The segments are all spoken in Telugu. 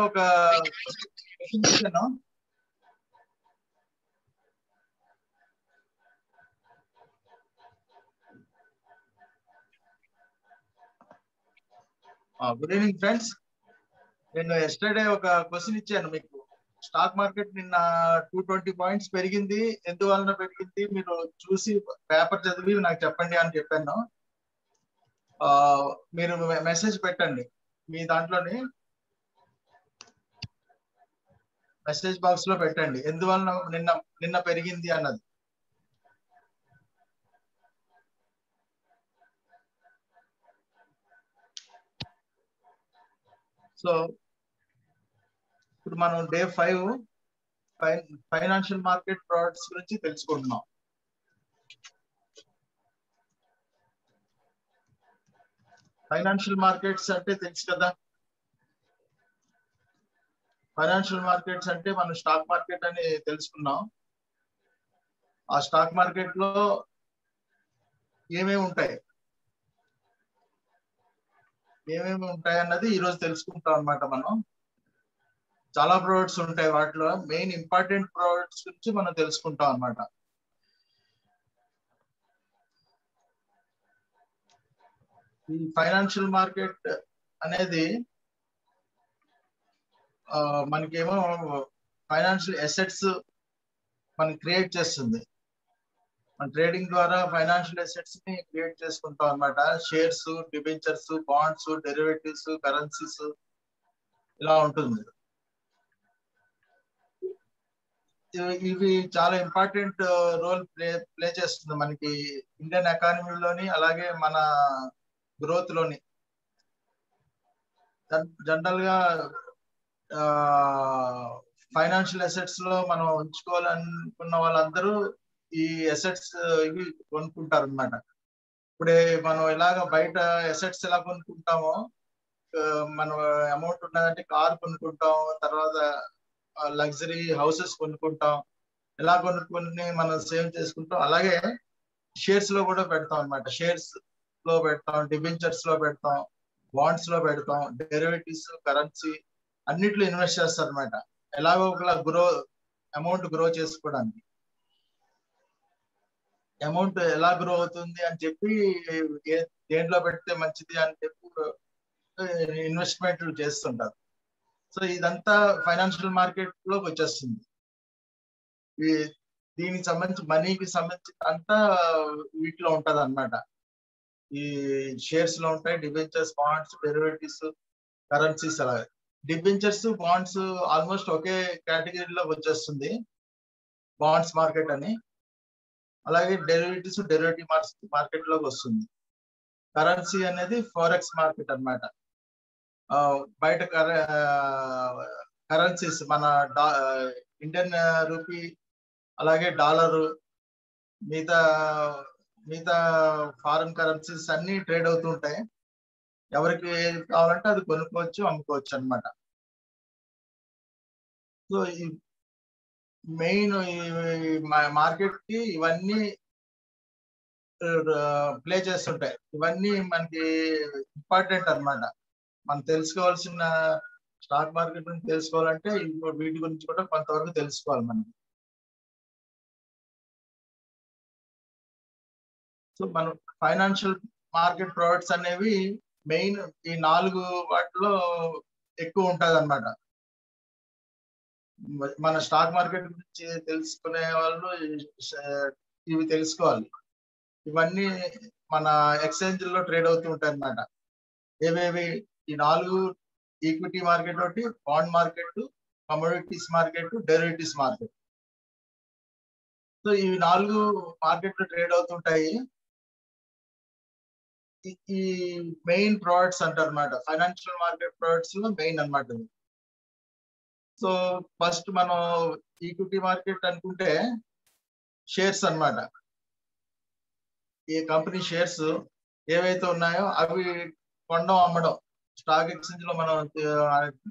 ఒక క్వశ్చన్ ఇచ్చాను. Good evening friends. నేను ఎస్టర్డే ఒక క్వశ్చన్ ఇచ్చాను మీకు. స్టాక్ మార్కెట్ నిన్న 220 పాయింట్స్ పెరిగింది, ఎందువలన పెరిగింది మీరు చూసి పేపర్ చదివి నాకు చెప్పండి అని చెప్పాను. మీరు మెసేజ్ పెట్టండి మీ దాంట్లోని, మెసేజ్ బాక్స్ లో పెట్టండి ఎందువలన నిన్న పెరిగింది అన్నది. సో ఇప్పుడు మనం డే 5 ఫైనాన్షియల్ మార్కెట్ ప్రొడక్ట్స్ గురించి తెలుసుకుంటున్నాం. ఫైనాన్షియల్ మార్కెట్స్ అంటే తెలుసు కదా. ఫైనాన్షియల్ మార్కెట్స్ అంటే మనం స్టాక్ మార్కెట్ అని తెలుసుకున్నాం. ఆ స్టాక్ మార్కెట్ లో ఏమేమి ఉంటాయి అన్నది ఈ రోజు తెలుసుకుంటాం అన్నమాట. మనం చాలా ప్రొడక్ట్స్ ఉంటాయి, వాటిలో మెయిన్ ఇంపార్టెంట్ ప్రొడక్ట్స్ గురించి మనం తెలుసుకుంటాం అన్నమాట. ఈ ఫైనాన్షియల్ మార్కెట్ అనేది మనకేమో ఫైనాన్షియల్ అసెట్స్ మనం క్రియేట్ చేస్తుంది. మన ట్రేడింగ్ ద్వారా ఫైనాన్షియల్ అసెట్స్ ని క్రియేట్ చేసుకుంటాం అన్నమాట. Shares, debentures, bonds, derivatives, currencies ఇలా ఉంటుంది. ఇవి చాలా ఇంపార్టెంట్ రోల్ ప్లే చేస్తుంది మనకి ఇండియన్ ఎకానమీలోని, అలాగే మన గ్రోత్ లోని. జనరల్ గా ఫైనాన్షియల్ అసెట్స్ లో మనం ఉంచుకోవాలనుకున్న వాళ్ళందరూ ఈ అసెట్స్ ఇవి కొనుక్కుంటారు అనమాట. ఇప్పుడే మనం ఇలాగ బయట అసెట్స్ ఎలా కొనుక్కుంటామో, మనం అమౌంట్ ఉన్నదంటే కార్ కొనుక్కుంటాం, తర్వాత లగ్జరీ హౌసెస్ కొనుక్కుంటాం. ఎలా కొనుక్కొని మనం సేవ్ చేసుకుంటాం, అలాగే షేర్స్ లో కూడా పెడతాం అనమాట. షేర్స్ లో పెడతాం, డిబెంచర్స్ లో పెడతాం, బాండ్స్ లో పెడతాం, డెరివేటివ్స్, కరెన్సీ అన్నిట్లో ఇన్వెస్ట్ చేస్తారు అనమాట. ఎలాగో ఒక అమౌంట్ గ్రో చేసుకోవడానికి. అమౌంట్ ఎలా గ్రో అవుతుంది అని చెప్పి దేంట్లో పెడితే మంచిది అని చెప్పి ఇన్వెస్ట్మెంట్లు చేస్తుంటారు. సో ఇదంతా ఫైనాన్షియల్ మార్కెట్ లోకి వచ్చేస్తుంది. దీనికి సంబంధించి మనీకి సంబంధించి అంతా వీటిలో ఉంటది అన్నమాట. ఈ షేర్స్ లో ఉంటాయి, డిబెంచర్స్, బాండ్స్, డెరివేటివ్స్, కరెన్సీస్. అలాగే డిబెంచర్స్, బాండ్స్ ఆల్మోస్ట్ ఒకే కేటగిరీలో వచ్చేస్తుంది, బాండ్స్ మార్కెట్ అని. అలాగే డెరివేటివ్ మార్కెట్ లోకి వస్తుంది. కరెన్సీ అనేది ఫారెక్స్ మార్కెట్ అన్నమాట. బయట కరెన్సీస్ మన ఇండియన్ రూపీ, అలాగే డాలరు, మిగతా ఫారెన్ కరెన్సీస్ అన్ని ట్రేడ్ అవుతూ ఉంటాయి. ఎవరికి కావాలంటే అది కొనుక్కోవచ్చు, అమ్ముకోవచ్చు అన్నమాట. సో ఈ మెయిన్ మార్కెట్ కి ఇవన్నీ ప్లే చేస్తుంటాయి. ఇవన్నీ మనకి ఇంపార్టెంట్ అన్నమాట. మనం తెలుసుకోవాల్సిన, స్టాక్ మార్కెట్ గురించి తెలుసుకోవాలంటే వీటి గురించి కూడా కొంతవరకు తెలుసుకోవాలి మనం. సో మనం ఫైనాన్షియల్ మార్కెట్ ప్రొడక్ట్స్ అనేవి మెయిన్ ఈ 4 వాటిలో ఎక్కువ ఉంటది అన్నమాట. మన స్టాక్ మార్కెట్ గురించి తెలుసుకునే వాళ్ళు ఇవి తెలుసుకోవాలి. ఇవన్నీ మన ఎక్స్చేంజ్ లో ట్రేడ్ అవుతూ ఉంటాయి అన్నమాట. ఏవేవి? ఈ 4: ఈక్విటీ మార్కెట్ ఒకటి, bond market, commodities market, derivatives market. So ఇవి 4 మార్కెట్లు ట్రేడ్ అవుతుంటాయి. ఈ మెయిన్ ప్రొడక్ట్స్ అంటారు అన్నమాట. ఫైనాన్షియల్ మార్కెట్ ప్రొడక్ట్స్ లో మెయిన్ అన్నమాట. సో ఫస్ట్ మనం ఈక్విటీ మార్కెట్ అనుకుంటే షేర్స్ అన్నమాట. ఈ కంపెనీ షేర్స్ ఏవైతే ఉన్నాయో అవి కొనడం, అమ్మడం. స్టాక్ ఎక్స్చేంజ్ లో మనం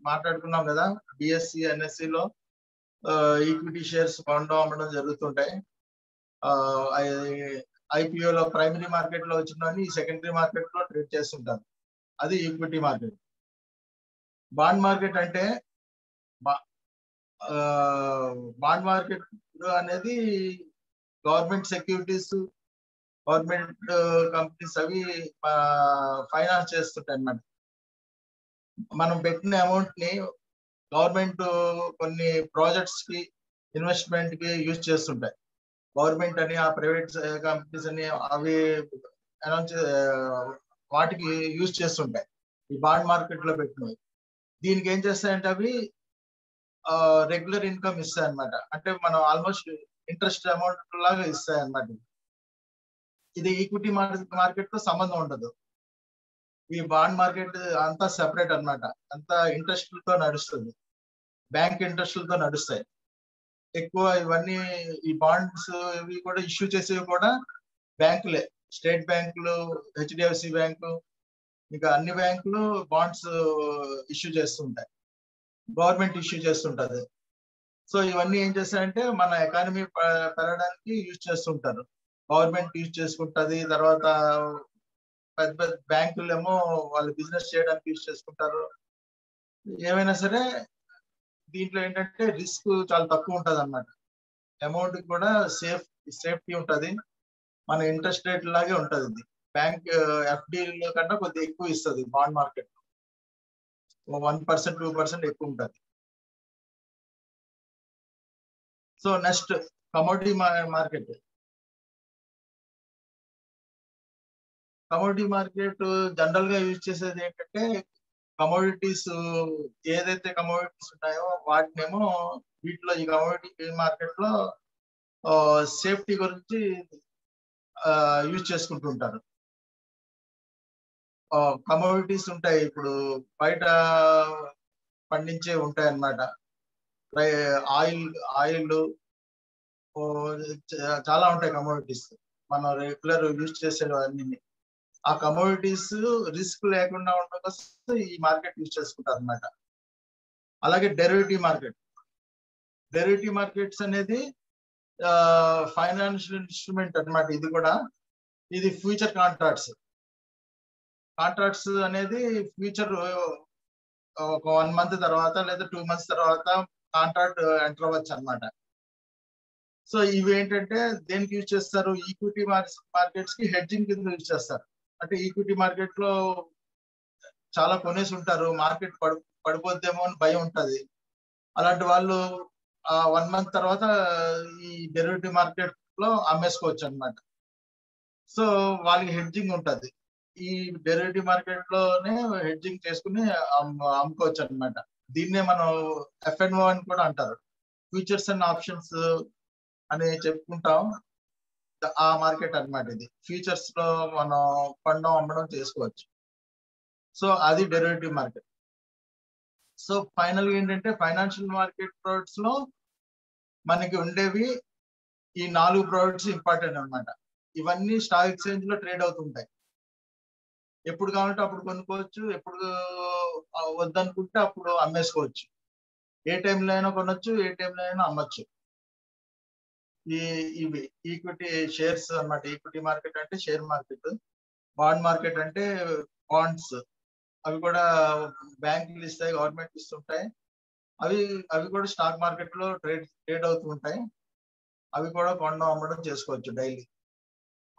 మాట్లాడుకున్నాం కదా, బిఎస్సి, ఎన్ఎస్సి లో ఈక్విటీ షేర్స్ కొనడం, అమ్మడం జరుగుతుంటాయి. ఐపీఓలో ప్రైమరీ మార్కెట్ లో వచ్చినవి సెకండరీ మార్కెట్ లో ట్రేడ్ చేస్తుంటారు. అది ఈక్విటీ మార్కెట్. బాండ్ మార్కెట్ అంటే బాండ్ మార్కెట్ అనేది గవర్నమెంట్ సెక్యూరిటీస్, గవర్నమెంట్ కంపెనీస్ అవి ఫైనాన్స్ చేస్తుంటాయి అన్నమాట. మనం పెట్టిన అమౌంట్ ని గవర్నమెంట్ కొన్ని ప్రాజెక్ట్స్ కి, ఇన్వెస్ట్మెంట్ కి యూజ్ చేస్తుంటాయి. గవర్నమెంట్ అని, ఆ ప్రైవేట్ కంపెనీస్ అని అవి అనౌన్స్ వాటికి యూజ్ చేస్తుంటాయి ఈ బాండ్ మార్కెట్ లో పెట్టినవి. దీనికి ఏం చేస్తాయంటే అవి రెగ్యులర్ ఇన్కమ్ ఇస్తాయి అనమాట. అంటే మనం ఆల్మోస్ట్ ఇంట్రెస్ట్ అమౌంట్ లాగా ఇస్తాయి అనమాట. ఇది ఈక్విటీ మార్కెట్ తో సంబంధం ఉండదు. ఈ బాండ్ మార్కెట్ అంతా సెపరేట్ అన్నమాట. అంతా ఇంట్రెస్ట్లతో నడుస్తుంది, బ్యాంక్ ఇంట్రెస్ట్లతో నడుస్తాయి ఎక్కువ. ఇవన్నీ ఈ బాండ్స్ ఇవి కూడా ఇష్యూ చేసేవి కూడా బ్యాంకులే. స్టేట్ బ్యాంకులు, హెచ్డిఎఫ్సి బ్యాంకు, ఇంకా అన్ని బ్యాంకులు బాండ్స్ ఇష్యూ చేస్తుంటాయి, గవర్నమెంట్ ఇష్యూ చేస్తుంటది. సో ఇవన్నీ ఏం చేస్తాయంటే మన ఎకానమీ పెరగడానికి యూజ్ చేస్తుంటారు. గవర్నమెంట్ యూజ్ చేసుకుంటది, తర్వాత పెద్ద పెద్ద బ్యాంకులు ఏమో వాళ్ళు బిజినెస్ చేయడానికి యూజ్ చేసుకుంటారు. ఏమైనా సరే దీంట్లో ఏంటంటే రిస్క్ చాలా తక్కువ ఉంటది అన్నమాట. అమౌంట్ కూడా సేఫ్టీ ఉంటది. మన ఇంట్రెస్ట్ రేట్ లాగే ఉంటది. ఇది బ్యాంక్ ఎఫ్డి కన్నా కొద్దిగా ఎక్కువ ఇస్తుంది బాండ్ మార్కెట్. 1%, 2% ఎక్కువ ఉంటది. So next commodity market. Commodity market general గా యూజ్ చేసేది ఏంటంటే కమోడిటీస్, ఏదైతే కమోడిటీస్ ఉన్నాయో వాటినేమో వీటిలో ఈ కమోడిటీ మార్కెట్ లో సేఫ్టీ గురించి యూజ్ చేసుకుంటుంటారు. కమోడిటీస్ ఉంటాయి, ఇప్పుడు బయట పండించే ఉంటాయి అన్నమాట. ఆయిల్ చాలా ఉంటాయి కమోడిటీస్, మనం రెగ్యులర్ యూజ్ చేసేవన్నీ. ఆ కమోడిటీస్ రిస్క్ లేకుండా ఉండడం కోసం ఈ మార్కెట్ యూజ్ చేసుకుంటారు అన్నమాట. అలాగే డెరివేటివ్ మార్కెట్స్ అనేది ఫైనాన్షియల్ ఇన్స్ట్రుమెంట్ అన్నమాట. ఇది కూడా ఇది ఫ్యూచర్ కాంట్రాక్ట్స్ అనేది ఫ్యూచర్ ఒక 1 month తర్వాత లేదా 2 months తర్వాత కాంట్రాక్ట్ ఎంటర్ అవ్వచ్చు అన్నమాట. సో ఇవి ఏంటంటే దేనికి యూజ్ చేస్తారు? ఈక్విటీ మార్కెట్స్ కి హెడ్జింగ్ కింద యూజ్ చేస్తారు. అంటే ఈక్విటీ మార్కెట్ లో చాలా కొనేసి ఉంటారు, మార్కెట్ పడిపోద్దేమో అని భయం ఉంటది. అలాంటి వాళ్ళు 1 month తర్వాత ఈ డెరివేటివ్ మార్కెట్ లో అమ్మేసుకోవచ్చు అన్నమాట. సో వాళ్ళకి హెడ్జింగ్ ఉంటది. ఈ డెరివేటివ్ మార్కెట్ లోనే హెడ్జింగ్ చేసుకుని అమ్ముకోవచ్చు అన్నమాట. దీన్నే మనం FNO అని కూడా అంటారు, ఫ్యూచర్స్ అండ్ ఆప్షన్స్ అని చెప్పుకుంటాం. ఆ మార్కెట్ అన్నమాట. ఇది ఫ్యూచర్స్ లో మనం కొనడం అమ్మడం చేసుకోవచ్చు. సో అది డెరివేటివ్ మార్కెట్. సో ఫైనల్ గా ఏంటంటే ఫైనాన్షియల్ మార్కెట్ ప్రొడక్ట్స్ లో మనకి ఉండేవి ఈ 4 ప్రొడక్ట్స్ ఇంపార్టెంట్ అన్నమాట. ఇవన్నీ స్టాక్ ఎక్స్చేంజ్ లో ట్రేడ్ అవుతుంటాయి. ఎప్పుడు కావాలంటే అప్పుడు కొనుక్కోవచ్చు, ఎప్పుడు వద్దనుకుంటే అప్పుడు అమ్మేసుకోవచ్చు. ఏ టైంలో అయినా కొనొచ్చు, ఏ టైంలో అయినా అమ్మచ్చు. ఇవి ఈక్విటీ షేర్స్ అన్నమాట. ఈక్విటీ మార్కెట్ అంటే షేర్ మార్కెట్. బాండ్ మార్కెట్ అంటే బాండ్స్, అవి కూడా బ్యాంకులు ఇస్తాయి, గవర్నమెంట్ ఇస్తుంటాయి. అవి కూడా స్టాక్ మార్కెట్ లో ట్రేడ్ అవుతూ ఉంటాయి. అవి కూడా కొనడం అమ్మడం చేసుకోవచ్చు డైలీ.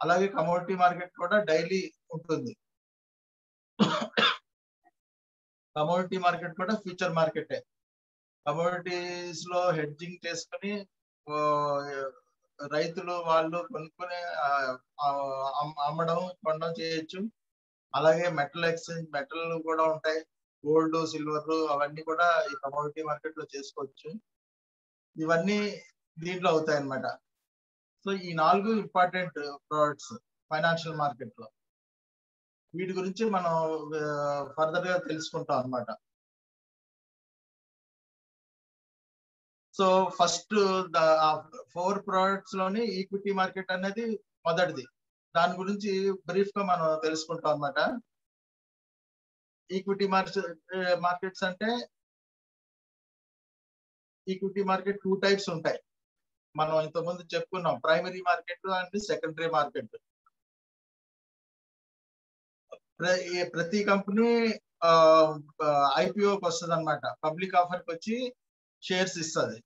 అలాగే కమోడిటీ మార్కెట్ కూడా డైలీ ఉంటుంది. కమోడిటీ మార్కెట్ కూడా ఫ్యూచర్ మార్కెటే. కమోడిటీస్ లో హెడ్జింగ్ చేసుకుని రైతులు వాళ్ళు కొనుక్కొని అమ్మడం కొనడం చేయొచ్చు. అలాగే మెటల్ కూడా ఉంటాయి, గోల్డ్, సిల్వర్ అవన్నీ కూడా ఈ కమోడిటీ మార్కెట్ లో చేసుకోవచ్చు. ఇవన్నీ దీంట్లో అవుతాయి అన్నమాట. సో ఈ 4 ఇంపార్టెంట్ ప్రొడక్ట్స్ ఫైనాన్షియల్ మార్కెట్ లో. వీటి గురించి మనం ఫర్దర్ గా తెలుసుకుంటాం అన్నమాట. సో ఫస్ట్ 4 ప్రొడక్ట్స్ లోని ఈక్విటీ మార్కెట్ అనేది మొదటిది. దాని గురించి బ్రీఫ్ గా మనం తెలుసుకుంటాం అన్నమాట. ఈక్విటీ మార్కెట్స్ అంటే ఈక్విటీ మార్కెట్ 2 టైప్స్ ఉంటాయి. మనం ఇంతకుముందు చెప్పుకున్నాం, primary market and secondary market. ప్రతి కంపెనీ IPOకి వస్తుంది అన్నమాట, పబ్లిక్ ఆఫర్కి వచ్చి షేర్స్ ఇస్తుంది.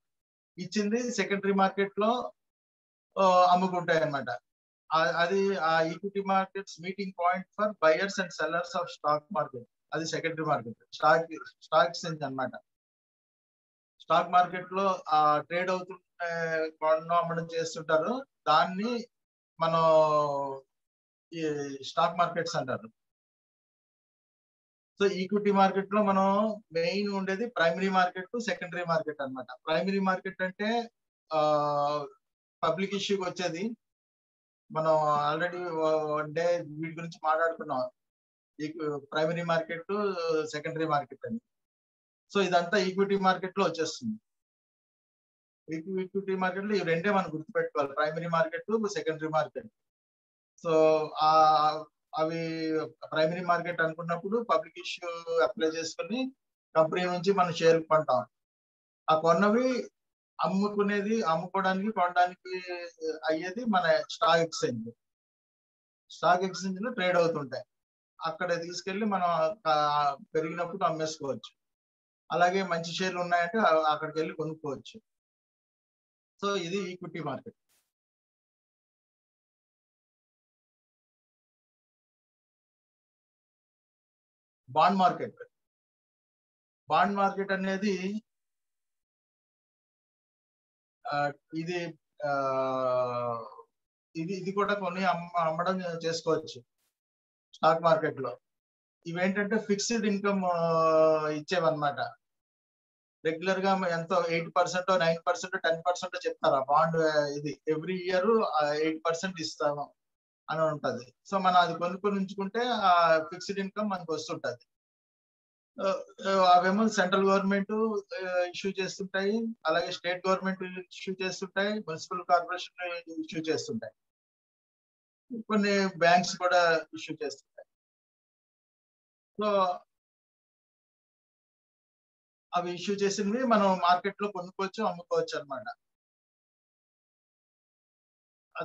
ఇచ్చింది సెకండరీ మార్కెట్ లో అమ్ముకుంటాయి అన్నమాట. అది ఆ equity markets meeting point for buyers and sellers of stock market. అది సెకండరీ మార్కెట్, స్టాక్ ఎక్స్చేంజ్ అన్నమాట. స్టాక్ మార్కెట్ లో ట్రేడ్ అవుతుంటే కొనడం అమ్మడం చేస్తుంటారు. దాన్ని మనం ఈ స్టాక్ మార్కెట్స్ అంటారు. సో ఈక్విటీ మార్కెట్ లో మనం మెయిన్ ఉండేది ప్రైమరీ మార్కెట్, సెకండరీ మార్కెట్ అన్నమాట. ప్రైమరీ మార్కెట్ అంటే పబ్లిక్ ఇష్యూకి వచ్చేది. మనం ఆల్రెడీ వన్ డే వీటి గురించి మాట్లాడుకున్నాం, ప్రైమరీ మార్కెట్, సెకండరీ మార్కెట్ అని. సో ఇదంతా ఈక్విటీ మార్కెట్ లో వచ్చేస్తుంది. ఈక్విటీ మార్కెట్ లో ఈ రెండే మనం గుర్తుపెట్టుకోవాలి, primary market, secondary market. So అవి ప్రైమరీ మార్కెట్ అనుకున్నప్పుడు పబ్లిక్ ఇష్యూ అప్లై చేసుకుని కంపెనీ నుంచి మనం షేర్ కొంటాం. ఆ కొన్నవి అమ్ముకోవడానికి కొనడానికి అయ్యేది మన స్టాక్ ఎక్స్చేంజ్. స్టాక్ ఎక్స్చేంజ్ లో ట్రేడ్ అవుతుంటాయి. అక్కడ తీసుకెళ్లి మనం పెరిగినప్పుడు అమ్మేసుకోవచ్చు. అలాగే మంచి షేర్లు ఉన్నాయంటే అక్కడికి వెళ్ళి కొనుక్కోవచ్చు. సో ఇది equity market. Bond market. Bond market అనేది ఇది ఇది కూడా కొన్ని అమ్మడం చేసుకోవచ్చు స్టాక్ మార్కెట్ లో. ఇవేంటంటే ఫిక్స్డ్ ఇన్కమ్ ఇచ్చేవన్నమాట. రెగ్యులర్ గా ఎంతో 8%, 9%, 10% చెప్తారు. ఆ బాండ్ ఇది ఎవ్రీ ఇయర్ 8% ఇస్తాము అని ఉంటది. సో మనం అది కొనుక్కొని ఉంచుకుంటే ఆ ఫిక్స్డ్ ఇన్కమ్ మనకు వస్తుంటది. అవేమో సెంట్రల్ గవర్నమెంట్ ఇష్యూ చేస్తుంటాయి, అలాగే స్టేట్ గవర్నమెంట్ ఇష్యూ చేస్తుంటాయి, మున్సిపల్ కార్పొరేషన్ ఇష్యూ చేస్తుంటాయి, కొన్ని బ్యాంక్స్ కూడా ఇష్యూ చేస్తుంటాయి. సో అవి ఇష్యూ చేసినవి మనం మార్కెట్ లో కొనుక్కోవచ్చు, అమ్ముకోవచ్చు అన్నమాట.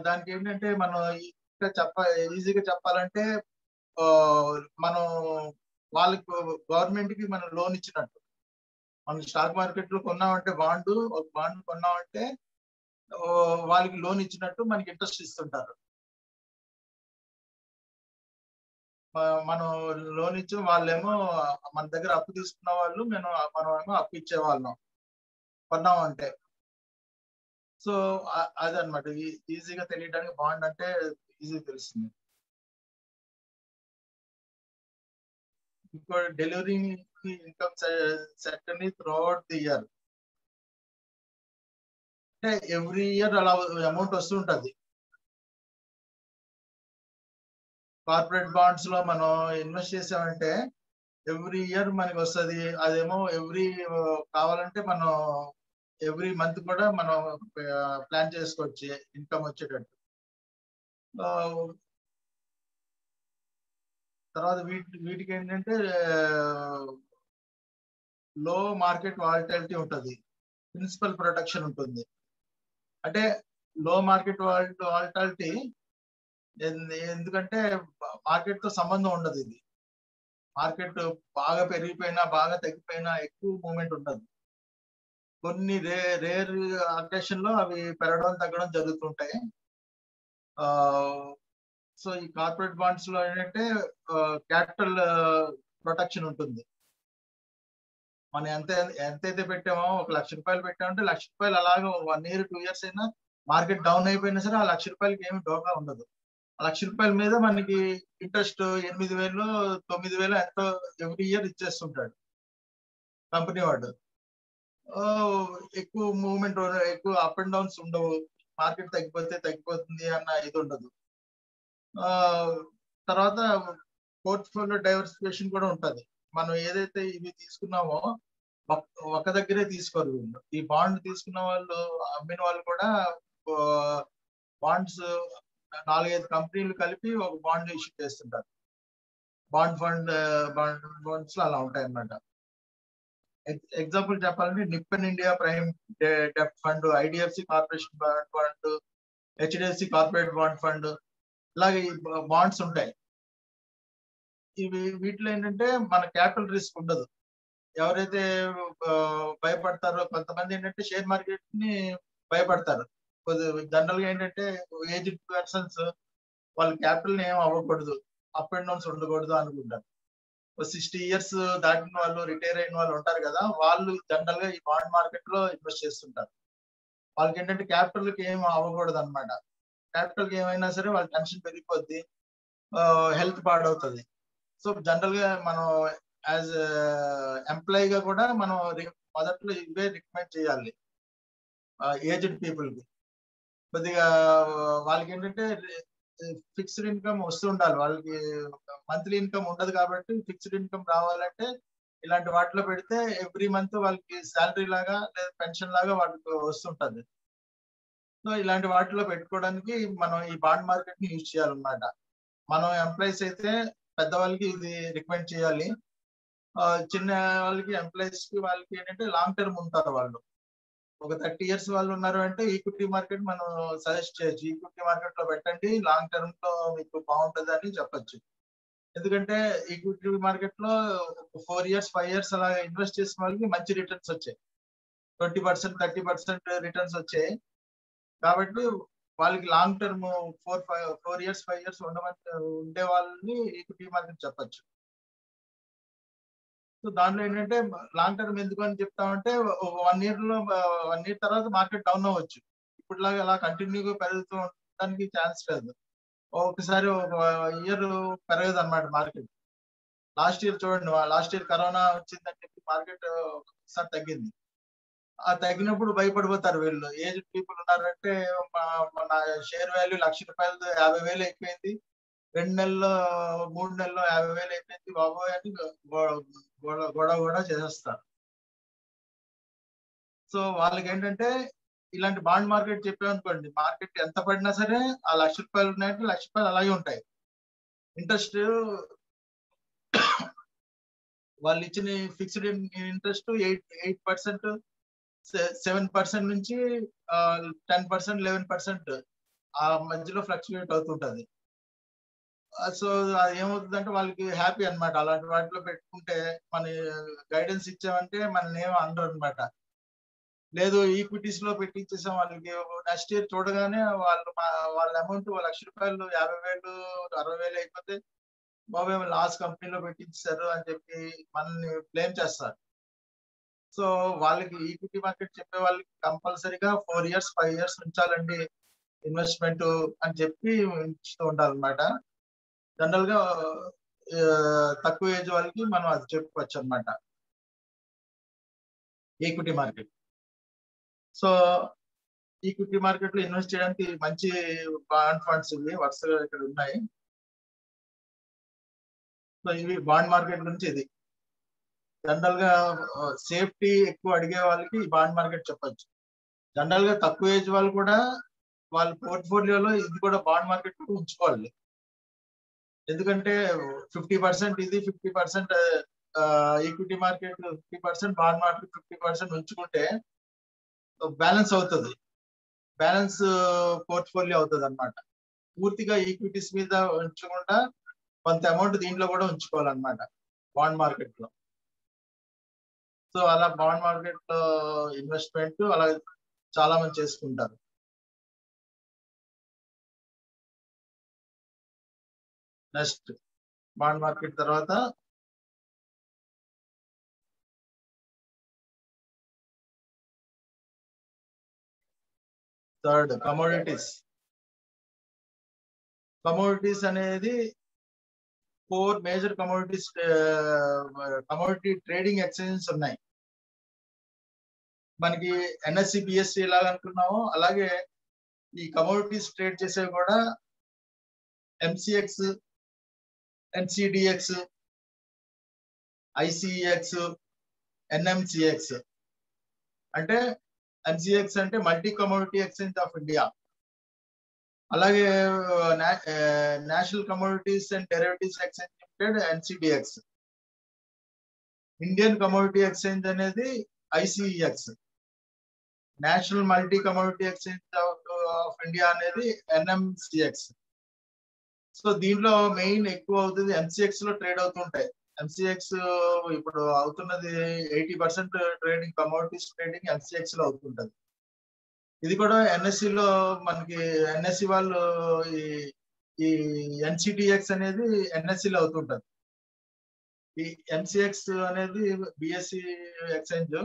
దానికి ఏంటంటే మనం ఈజీగా చెప్పాలంటే మనం వాళ్ళకి గవర్నమెంట్ కి మనం లోన్ ఇచ్చినట్టు. మనం స్టాక్ మార్కెట్ లో కొన్నామంటే ఒక బాండ్ కొన్నామంటే వాళ్ళకి లోన్ ఇచ్చినట్టు మనకి ఇంట్రెస్ట్ ఇస్తుంటారు. మనం లోన్ ఇచ్చి వాళ్ళేమో మన దగ్గర అప్పు తీసుకున్న వాళ్ళు, మనమేమో అప్పు ఇచ్చే వాళ్ళం కొన్నామంటే. సో అదనమాట ఈజీగా తెలియడానికి బాండ్ అంటే ఈజీగా తెలుస్తుంది. ఇంకో డెలివరింగ్ ఇన్కమ్ సెక్టర్ని త్రూ అవుట్ ది ఇయర్. అంటే ఎవ్రీ ఇయర్ అలా అమౌంట్ వస్తుంటది. కార్పొరేట్ బాండ్స్ లో మనం ఇన్వెస్ట్ చేసామంటే ఎవ్రీ ఇయర్ మనకి వస్తుంది. అదేమో కావాలంటే మనం ఎవ్రీ మంత్ కూడా మనం ప్లాన్ చేసుకోవచ్చు ఇన్కమ్ వచ్చేటట్టు. తర్వాత వీటికి ఏంటంటే లో మార్కెట్ వాలిటాలిటీ ఉంటుంది, ప్రిన్సిపల్ ప్రొటెక్షన్ ఉంటుంది. అంటే లో మార్కెట్ వాలిటాలిటీ ఎందుకంటే మార్కెట్ తో సంబంధం ఉండదు. ఇది మార్కెట్ బాగా పెరిగిపోయినా బాగా తగ్గిపోయినా ఎక్కువ మూమెంట్ ఉండదు. కొన్ని రేర్ అకేషన్ లో అవి పెరగడం తగ్గడం జరుగుతుంటాయి. సో ఈ కార్పొరేట్ బాండ్స్ లో ఏంటంటే క్యాపిటల్ ప్రొటెక్షన్ ఉంటుంది. మనం ఎంతైతే పెట్టామో, 1,00,000 రూపాయలు పెట్టామంటే 1,00,000 రూపాయలు అలాగే 1 year 2 years అయినా మార్కెట్ డౌన్ అయిపోయినా సరే ఆ 1,00,000 రూపాయలకి ఏమి డోకా ఉండదు. ఆ 1,00,000 రూపాయల మీద మనకి ఇంట్రెస్ట్ 8,000 9,000 ఎంతో ఎవ్రీ ఇయర్ ఇచ్చేస్తుంటాడు కంపెనీ వాడు. ఎక్కువ మూవ్మెంట్, ఎక్కువ అప్ అండ్ డౌన్స్ ఉండవు. మార్కెట్ తగ్గిపోతుంది అన్న ఇది ఉండదు. తర్వాత పోర్ట్ఫోలియో డైవర్సిఫికేషన్ కూడా ఉంటుంది. మనం ఏదైతే ఇవి తీసుకున్నామో ఒక దగ్గరే తీసుకోరు వీళ్ళు. ఈ బాండ్ తీసుకున్న వాళ్ళు, అమ్మిన వాళ్ళు కూడా బాండ్స్ 4-5 కంపెనీలు కలిపి ఒక బాండ్ ఇష్యూ చేస్తుంటారు. బాండ్స్ అలా ఉంటాయి అన్నమాట. ఎగ్జాంపుల్ చెప్పాలంటే నిప్పన్ ఇండియా ప్రైమ్ డెప్ట్ fund, IDFC corporation bond fund, HDFC corporate bond fund, ఇలాగే బాండ్స్ ఉంటాయి. వీటిలో ఏంటంటే మన క్యాపిటల్ రిస్క్ ఉండదు. ఎవరైతే భయపడతారో కొంతమంది ఏంటంటే షేర్ మార్కెట్ ని భయపడతారు. జనరల్ గా ఏంటంటే ఏజ్డ్ పర్సన్స్ వాళ్ళ క్యాపిటల్ ఏం అవ్వకూడదు, అప్ అండ్ డౌన్స్ ఉండకూడదు అనుకుంటారు. 60 ఇయర్స్ దాటిన వాళ్ళు, రిటైర్ అయిన వాళ్ళు ఉంటారు కదా, వాళ్ళు జనరల్ గా ఈ బాండ్ మార్కెట్ లో ఇన్వెస్ట్ చేస్తుంటారు. వాళ్ళకి ఏంటంటే క్యాపిటల్ కి ఏం అవ్వకూడదు అనమాట. క్యాపిటల్ కి ఏమైనా సరే వాళ్ళ టెన్షన్ పెరిగిపోద్ది, హెల్త్ పాడవుతుంది. సో జనరల్ గా మనం యాజ్ ఎంప్లాయీ గా కూడా మనం మొదట్లో ఇవే రికమెండ్ చేయాలి ఏజ్డ్ పీపుల్ కి. కొద్దిగా వాళ్ళకి ఏంటంటే ఫిక్స్డ్ ఇన్కమ్ వస్తుండాలి, వాళ్ళకి మంత్లీ ఇన్కమ్ ఉండదు కాబట్టి ఫిక్స్డ్ ఇన్కమ్ రావాలంటే ఇలాంటి వాటిలో పెడితే ఎవ్రీ మంత్ వాళ్ళకి శాలరీ లాగా లేదా పెన్షన్ లాగా వాళ్ళకి వస్తుంటది. సో ఇలాంటి వాటిలో పెట్టుకోవడానికి మనం ఈ బాండ్ మార్కెట్ ని యూజ్ చేయాలన్నమాట. మనం ఎంప్లాయీస్ అయితే పెద్దవాళ్ళకి ఇది రికమెండ్ చేయాలి. చిన్న వాళ్ళకి ఎంప్లాయీస్ కి వాళ్ళకి ఏంటంటే లాంగ్ టర్మ్ ఉంటారు వాళ్ళు. ఒక 30 ఇయర్స్ వాళ్ళు ఉన్నారు అంటే ఈక్విటీ మార్కెట్ మనం సజెస్ట్ చేయొచ్చు. ఈక్విటీ మార్కెట్ లో పెట్టండి, లాంగ్ టర్మ్ లో మీకు బాగుంటుంది అని చెప్పొచ్చు. ఎందుకంటే ఈక్విటీ మార్కెట్ లో 4 ఇయర్స్ 5 ఇయర్స్ అలా ఇన్వెస్ట్ చేసిన వాళ్ళకి మంచి రిటర్న్స్ వచ్చాయి, 20% 30% రిటర్న్స్ వచ్చాయి. కాబట్టి వాళ్ళకి లాంగ్ టర్మ్ 4 ఇయర్స్ 5 ఇయర్స్ ఉండే వాళ్ళని ఈక్విటీ మార్కెట్ చెప్పొచ్చు. సో దాంట్లో ఏంటంటే లాంగ్ టర్మ్ ఎందుకు అని చెప్తామంటే 1 ఇయర్ లో 1 ఇయర్ తర్వాత మార్కెట్ డౌన్ అవ్వచ్చు. ఇప్పుడులాగా అలా కంటిన్యూగా పెరుగుతూ ఉండడానికి ఛాన్స్ లేదు. ఒకసారి ఒక ఇయర్ పెరగదు అనమాట మార్కెట్. లాస్ట్ ఇయర్ చూడండి, లాస్ట్ ఇయర్ కరోనా వచ్చిందని చెప్పి మార్కెట్ ఒకసారి తగ్గింది. ఆ తగ్గినప్పుడు భయపడిపోతారు వీళ్ళు. ఏజ్డ్ పీపుల్ ఉన్నారంటే మన షేర్ వాల్యూ ₹1,00,000 50,000 అయిపోయింది, 2 నెలల్లో 3 నెలల్లో 50,000 అయిపోయింది బాబోయ్ అని గొడవ కూడా చేసేస్తారు. సో వాళ్ళకి ఏంటంటే ఇలాంటి బాండ్ మార్కెట్ చెప్పామనుకోండి, మార్కెట్ ఎంత పడినా సరే ఆ ₹1,00,000 ఉన్నాయంటే ₹1,00,000 అలాగే ఉంటాయి. ఇంట్రెస్ట్ వాళ్ళు ఇచ్చిన ఫిక్స్డ్ ఇంట్రెస్ట్ 8% 7% నుంచి 10% 11% ఆ మధ్యలో ఫ్లక్చుయేట్ అవుతుంటది. సో అది ఏమవుతుందంటే వాళ్ళకి హ్యాపీ అన్నమాట. అలాంటి వాటిలో పెట్టుకుంటే మన గైడెన్స్ ఇచ్చామంటే మనల్ని ఏం అనరు అనమాట. లేదు ఈక్విటీస్ లో పెట్టించేసాం వాళ్ళకి, నెక్స్ట్ ఇయర్ చూడగానే వాళ్ళ అమౌంట్ ₹1,00,000 50,000 60,000 అయిపోతే బాబాయ్ లాస్ కంపెనీలో పెట్టించారు అని చెప్పి మనల్ని బ్లేమ్ చేస్తారు. సో వాళ్ళకి ఈక్విటీ మార్కెట్ చెప్పే వాళ్ళకి కంపల్సరీగా 4 ఇయర్స్ 5 ఇయర్స్ ఉంచాలండి ఇన్వెస్ట్మెంట్ అని చెప్పి ఉంచుతూ ఉండాలన్నమాట. జనరల్ గా తక్కువ ఏజ్ వాళ్ళకి మనం అది చెప్పుకోవచ్చు అనమాట equity market. So equity market లో ఇన్వెస్ట్ చేయడానికి మంచి బాండ్ ఫండ్స్ ఇవి వరుసగా ఇక్కడ ఉన్నాయి. సో ఇవి బాండ్ మార్కెట్ గురించి. ఇది జనరల్ గా సేఫ్టీ ఎక్కువ అడిగే వాళ్ళకి ఈ బాండ్ మార్కెట్ చెప్పొచ్చు. జనరల్ గా తక్కువ ఏజ్ వాళ్ళు కూడా వాళ్ళ పోర్ట్ఫోలియోలో ఇది కూడా బాండ్ మార్కెట్ ఉంచుకోవాలి. ఎందుకంటే 50% ఇది 50% ఈక్విటీ మార్కెట్, 50% బాండ్ మార్కెట్ 50% ఉంచుకుంటే బ్యాలెన్స్ అవుతుంది, బ్యాలెన్స్ పోర్ట్ఫోలియో అవుతుంది అనమాట. పూర్తిగా ఈక్విటీస్ మీద ఉంచకుండా కొంత అమౌంట్ దీంట్లో కూడా ఉంచుకోవాలన్నమాట బాండ్ మార్కెట్ లో. సో అలా బాండ్ మార్కెట్ లో ఇన్వెస్ట్మెంట్ అలా చాలా మంది చేసుకుంటారు. నెక్స్ట్ బాండ్ మార్కెట్ తర్వాత థర్డ్ కమోడిటీస్. కమోడిటీస్ అనేది 4 మేజర్ కమోడిటీ ట్రేడింగ్ ఎక్స్చేంజెస్ ఉన్నాయి. మనకి NSE BSE ఎలాగ అనుకున్నామో అలాగే ఈ కమోడిటీస్ ట్రేడ్ చేసేవి కూడా MCX, NCDX, ICEX, NMCX. అంటే MCX అంటే multi commodity exchange of India. అలాగే national commodities and derivatives exchange limited NCDX. Indian commodity exchange అనేది ICEX. National multi commodity exchange of India అనేది NMCX. సో దీంట్లో మెయిన్ ఎక్కువ అవుతుంది MCX లో ట్రేడ్ అవుతుంటాయి. ఎంసీఎక్స్ ఇప్పుడు అవుతున్నది 80% ట్రేడింగ్, కమోడిటీస్ ట్రేడింగ్ ఎంసీఎక్స్ లో అవుతుంటది. ఇది కూడా ఎన్ఎస్సి లో మనకి ఎన్ఎస్సి వాళ్ళు ఈ ఈ ఎన్సిటిఎక్స్ అనేది ఎన్ఎస్సి లో అవుతుంటది. ఈ ఎంసీఎక్స్ అనేది బిఎస్సి ఎక్స్చేంజ్.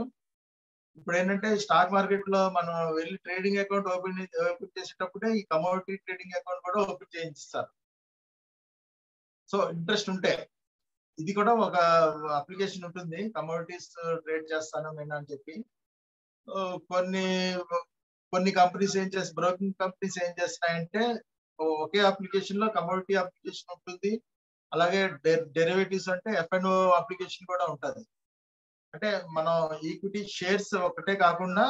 ఇప్పుడు ఏంటంటే స్టాక్ మార్కెట్ లో మనం వెళ్ళి ట్రేడింగ్ అకౌంట్ ఓపెన్ చేసేటప్పుడే ఈ కమోడిటీ ట్రేడింగ్ అకౌంట్ కూడా ఓపెన్ చేయించిస్తారు. సో ఇంట్రెస్ట్ ఉంటే ఇది కూడా ఒక అప్లికేషన్ ఉంటుంది, కమోడిటీస్ ట్రేడ్ చేస్తాను నేను అని చెప్పి. కొన్ని కొన్ని కంపెనీస్ ఏం చేస్తాయి, బ్రోకింగ్ కంపెనీస్ ఏం చేస్తున్నాయంటే ఒకే అప్లికేషన్ లో కమోడిటీ అప్లికేషన్ ఉంటుంది, అలాగే డెరివేటివ్స్ అంటే ఎఫ్ఎన్ఓ అప్లికేషన్ కూడా ఉంటుంది. అంటే మనం ఈక్విటీ షేర్స్ ఒకటే కాకుండా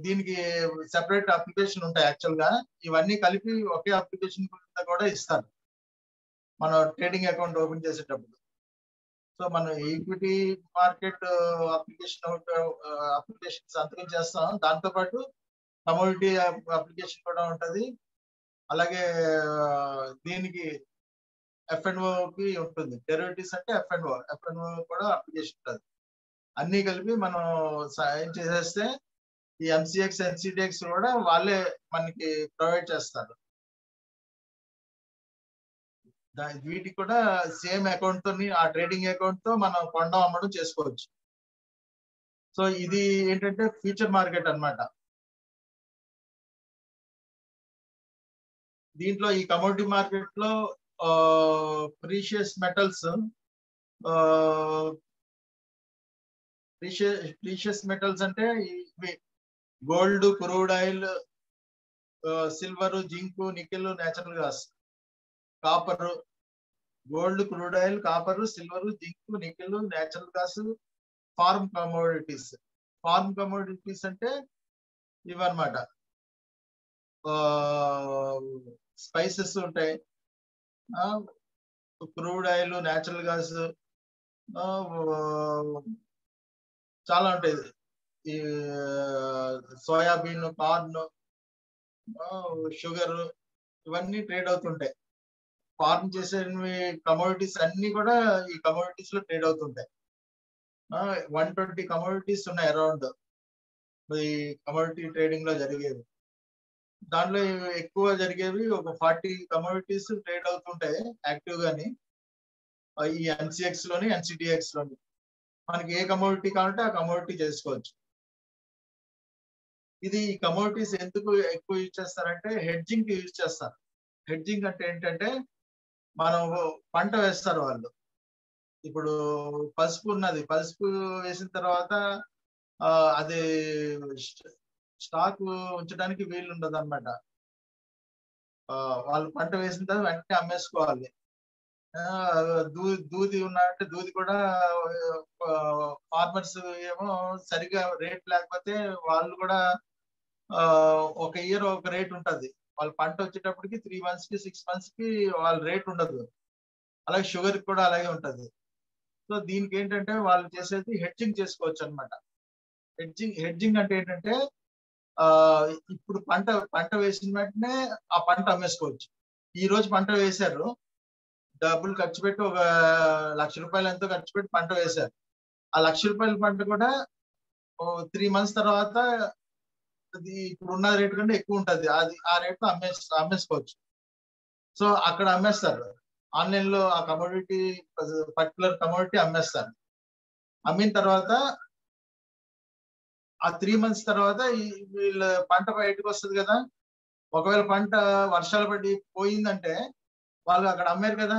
దీనికి సెపరేట్ అప్లికేషన్ ఉంటాయి. యాక్చువల్ గా ఇవన్నీ కలిపి ఒకే అప్లికేషన్ కూడా ఇస్తారు మనం ట్రేడింగ్ అకౌంట్ ఓపెన్ చేసేటప్పుడు. సో మనం ఈక్విటీ మార్కెట్ అప్లికేషన్ సంతకం చేస్తాం, దాంతో పాటు కమోడిటీ అప్లికేషన్ కూడా ఉంటది, అలాగే దీనికి ఎఫ్ఎన్ఓకి ఉంటుంది. డెరివేటివ్స్ అంటే ఎఫ్ఎన్ఓ కూడా అప్లికేషన్ ఉంటుంది. అన్ని కలిపి మనం ఏం చేసేస్తే ఈ ఎంసీఎక్స్ ఎన్సిటిఎక్స్ కూడా వాళ్ళే మనకి ప్రొవైడ్ చేస్తారు. వీటికి కూడా సేమ్ అకౌంట్ తోని, ఆ ట్రేడింగ్ అకౌంట్ తో మనం కొనడం అమ్మడం చేసుకోవచ్చు. సో ఇది ఏంటంటే ఫ్యూచర్ మార్కెట్ అన్నమాట. దీంట్లో ఈ కమోడిటీ మార్కెట్ లో ప్రీషియస్ మెటల్స్, ప్రీషియస్ మెటల్స్ అంటే ఇవి gold, crude oil, silver, zinc, nickel, natural gas, copper. Gold, crude oil, copper, silver, zinc, nickel, natural gas, farm commodities. Farm commodities అంటే ఇవన్నమాట. స్పైసెస్ ఉంటాయి, క్రూడ్ ఆయిల్, నేచురల్ గ్యాస్, చాలా ఉంటాయి. ఈ సోయాబీన్, కార్న్, షుగర్, ఇవన్నీ ట్రేడ్ అవుతుంటాయి. ఫార్మ్ చేసే కమోడిటీస్ అన్ని కూడా ఈ కమోడిటీస్ లో ట్రేడ్ అవుతుంటాయి. 120 కమోడిటీస్ ఉన్నాయి అరౌండ్ ఈ కమోడిటీ ట్రేడింగ్ లో జరిగేవి. దాంట్లో ఎక్కువ జరిగేవి ఒక 40 కమోడిటీస్ ట్రేడ్ అవుతుంటాయి యాక్టివ్ గాని ఈ ఎంసీఎక్స్ లోని, ఎన్సిటిఎక్స్ లోని. మనకి ఏ కమోడిటీ కావాలంటే ఆ కమోడిటీ చేసుకోవచ్చు. ఇది కమోడిటీస్ ఎందుకు ఎక్కువ యూజ్ చేస్తారంటే హెడ్జింగ్ కి యూజ్ చేస్తారు. హెడ్జింగ్ అంటే ఏంటంటే మనం పంట వేస్తారు వాళ్ళు. ఇప్పుడు పసుపు ఉన్నది, పసుపు వేసిన తర్వాత అది స్టాక్ ఉంచడానికి వీలు ఉండదు అనమాట. వాళ్ళు పంట వేసిన తర్వాత వెంటనే అమ్మేసుకోవాలి. దూది ఉన్నట్టు దూది కూడా ఫార్మర్స్ ఏమో సరిగా రేట్ లేకపోతే వాళ్ళు కూడా ఒక ఇయర్ ఒక రేట్ ఉంటది. వాళ్ళ పంట వచ్చేటప్పటికి 3 months కి 6 months కి వాళ్ళ రేట్ ఉండదు. అలాగే షుగర్ కూడా అలాగే ఉంటది. సో దీనికి ఏంటంటే వాళ్ళు చేసేది హెడ్జింగ్ చేసుకోవచ్చు అనమాట. హెడ్జింగ్ అంటే ఏంటంటే ఇప్పుడు పంట వేసిన వెంటనే ఆ పంట అమ్మేసుకోవచ్చు. ఈ రోజు పంట వేశారు, డబ్బులు ఖర్చు పెట్టి ఒక 1,00,000 రూపాయలు ఎంతో ఖర్చు పెట్టి పంట వేశారు. ఆ 1,00,000 రూపాయల పంట కూడా 3 months తర్వాత అది ఇప్పుడు ఉన్న రేట్ కంటే ఎక్కువ ఉంటది. అది ఆ రేట్ లో అమ్మేసుకోవచ్చు. సో అక్కడ అమ్మేస్తారు, ఆన్లైన్ లో ఆ కమోడిటీ, పర్టికులర్ కమోడిటీ అమ్మేస్తారు. అమ్మిన తర్వాత ఆ 3 months తర్వాత వీళ్ళ పంట బయటకు వస్తుంది కదా. ఒకవేళ పంట వర్షాలు పడి పోయిందంటే వాళ్ళు అక్కడ అమ్మారు కదా,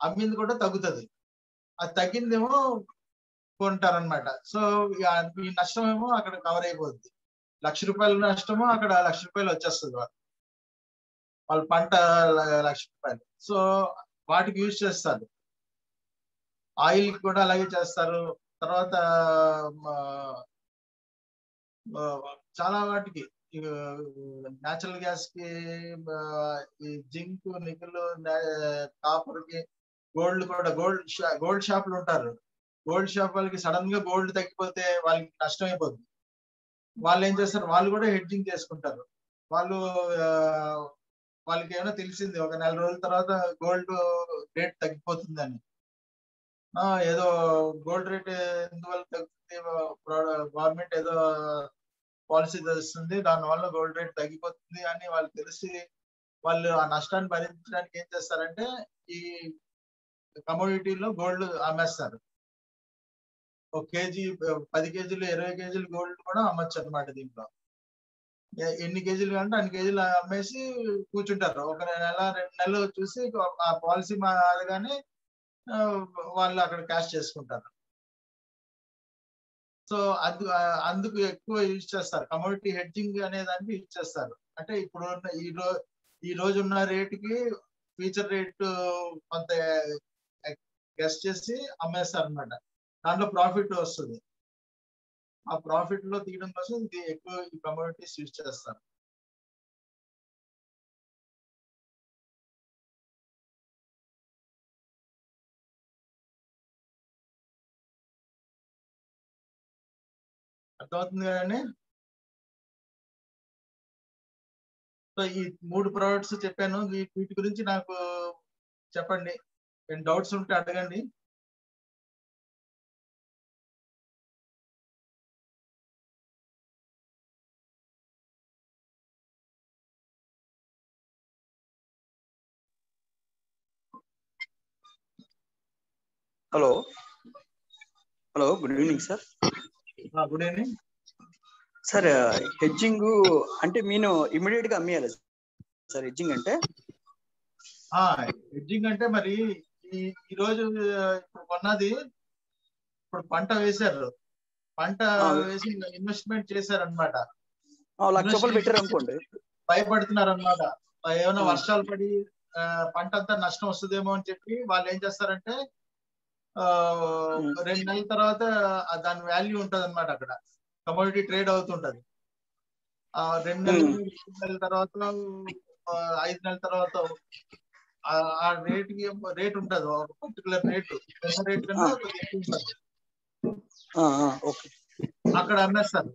అమ్మింది కూడా తగ్గుతుంది. అది తగ్గిందేమో కొంటారనమాట. సో ఈ నష్టం ఏమో అక్కడ కవర్ అయిపోద్ది. 1,00,000 రూపాయల నష్టము అక్కడ 1,00,000 రూపాయలు వచ్చేస్తుంది వాళ్ళ పంట 1,00,000 రూపాయలు. సో వాటికి యూజ్ చేస్తారు. ఆయిల్ కూడా అలాగే చేస్తారు. తర్వాత చాలా వాటికి న్యాచురల్ గ్యాస్ కి, ఈ జింక్, నికెల్, కాపర్ కి, గోల్డ్ కూడా గోల్డ్ షాపులు ఉంటారు. గోల్డ్ షాప్ వాళ్ళకి సడన్ గా గోల్డ్ తగ్గిపోతే వాళ్ళకి నష్టం అయిపోద్ది. వాళ్ళు ఏం చేస్తారు, వాళ్ళు కూడా హెడ్జింగ్ చేసుకుంటారు. వాళ్ళకి ఏమైనా తెలిసింది ఒక 4 రోజుల తర్వాత గోల్డ్ రేట్ తగ్గిపోతుందని, ఏదో గోల్డ్ రేట్ ఎందువల్ల తగ్గుతుంది, గవర్నమెంట్ ఏదో పాలసీ తెలుస్తుంది, దానివల్ల గోల్డ్ రేట్ తగ్గిపోతుంది అని వాళ్ళు తెలిసి వాళ్ళు ఆ నష్టాన్ని భరించడానికి ఏం చేస్తారంటే ఈ కమోడిటీలో గోల్డ్ అమ్మేస్తారు. ఒక కేజీ 10 కేజీలు 20 కేజీలు గోల్డ్ కూడా అమ్మచ్చు అనమాట. దీంట్లో ఎన్ని కేజీలు అంటే అన్ని కేజీలు అమ్మేసి కూర్చుంటారు. ఒక నెల 2 నెలలు చూసి ఆ పాలసీ మారగానే వాళ్ళు అక్కడ క్యాష్ చేసుకుంటారు. సో అందుకు ఎక్కువ యూజ్ చేస్తారు. కమోడిటీ హెడ్జింగ్ అనే దానికి యూజ్ చేస్తారు. అంటే ఇప్పుడు ఈ రోజు ఉన్న రేటుకి ఫ్యూచర్ రేట్ కొంత గెస్ చేసి అమ్మేస్తారు అనమాట. దాంట్లో ప్రాఫిట్ వస్తుంది. ఆ ప్రాఫిట్ లో తీయడం కోసం ఇది ఎక్కువ ఈ కమోడిటీస్ యూజ్ చేస్తారు. అర్థమవుతుంది కదండి. సో ఈ 3 ప్రోడక్ట్స్ చెప్పాను. వీటి గురించి నాకు చెప్పండి. డౌట్స్ ఉంటే అడగండి. Hello hello, good evening sir. Good evening sir. Hedging అంటే నేను ఇమీడియట్ గా అమ్మేయాలి సార్ హెడ్జింగ్ అంటే? హెడ్జింగ్ అంటే మరి ఈ రోజు ఇప్పుడు కొన్నది, ఇప్పుడు పంట వేశారు, పంట వేసి ఇన్వెస్ట్మెంట్ చేశారనమాట. 1,00,000 రూపాయలు పెట్టారు అనుకోండి, భయపడుతున్నారు అనమాట. ఏమైనా వర్షాలు పడి పంట అంతా నష్టం వస్తుందేమో అని చెప్పి వాళ్ళు ఏం చేస్తారంటే 2 నెలల తర్వాత దాని వాల్యూ ఉంటది అనమాట. అక్కడ కమోడిటీ ట్రేడ్ అవుతుంటది. 2 నెలల తర్వాత 5 నెలల తర్వాత ఆ రేట్ ఉంటది. ఒక పర్టికులర్ రేటు, రేట్ కన్నా కొద్దిగా ఎక్కువ ఉంటది. అక్కడ అమ్మేస్తారు.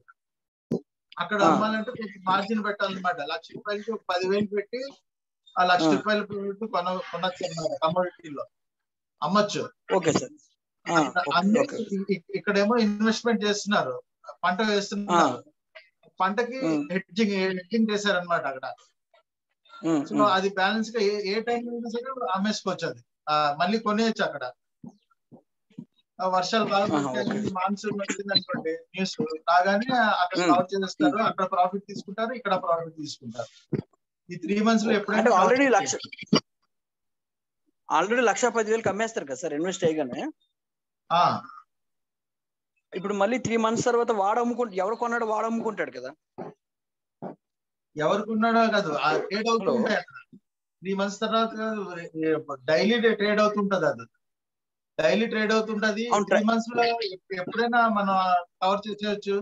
అక్కడ అమ్మాలంటే కొంచెం మార్జిన్ పెట్టాలన్నమాట. 1,00,000 రూపాయలకి 10,000 పెట్టి ఆ 1,00,000 రూపాయల కొనొచ్చు అన్నమాట. కమోడిటీలో అమ్మచ్చు. Okay sir. ఇక్కడేమో ఇన్వెస్ట్మెంట్ చేస్తున్నారు, పంట వేస్తున్నారు, పంటకి హెడ్జింగ్ చేశారనమాట అక్కడ. సో అది బ్యాలెన్స్ గా ఏ టైంలో అయినా సరే అమ్మేసుకోవచ్చు. అది మళ్ళీ కొనేయచ్చు. అక్కడ వర్షాలు బాగా మాన్సూన్ వచ్చింది అనుకోండి, న్యూస్ రాగానే అక్కడ కవర్ చేస్తారు. అక్కడ ప్రాఫిట్ తీసుకుంటారు, ఇక్కడ ప్రాఫిట్ తీసుకుంటారు. ఈ 3 months లో ఎప్పుడైనా ఆల్రెడీ 1,10,000 అమ్మేస్తారు కదా సార్ ఇన్వెస్ట్ అయ్యగానే. ఇప్పుడు మళ్ళీ 3 months తర్వాత ఎవరు కొన్నాడో వాడు అమ్ముకుంటాడు కదా. ఎవరు కొన్నాడో కాదు, ఆ ట్రేడ్ అవుతుంటాయి. 3 months తర్వాత డైలీ ట్రేడ్ అవుతుంటది. అది డైలీ ట్రేడ్ అవుతుంటది. 3 months లో ఎప్పుడైనా మనం కవర్ చేయొచ్చు.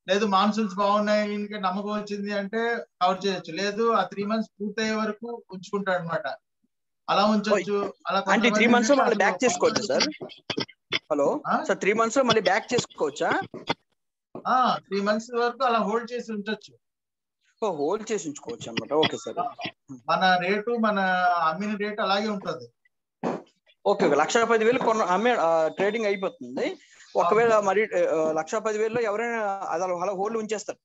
లేదు మాన్సూన్స్ బాగున్నాయి, ఇంకా నమ్మకం వచ్చింది అంటే కవర్ చేయొచ్చు. లేదు ఆ 3 months పూర్తయ్యే వరకు ఉంచుకుంటాడు అనమాట. అలా ఉంచొచ్చు. అలా అంటే 3 months లో మళ్ళీ బ్యాక్ చేసుకోవచ్చా సార్? హలో సార్, 3 months లో మళ్ళీ బ్యాక్ చేసుకోవచ్చా? 3 months వరకు అలా హోల్డ్ చేసి ఉంచొచ్చు. హోల్డ్ చేసి ఉంచుకోవచ్చు అన్నమాట. Okay sir. మన రేటు, మన అమ్మిన రేటు అలాగే ఉంటది. ఓకే, 1,10,000 అమ్మే ట్రేడింగ్ అయిపోతుంది. ఒకవేళ మరి 1,10,000 ఎవరైనా అలా హోల్డ్ ఉంచేస్తారు.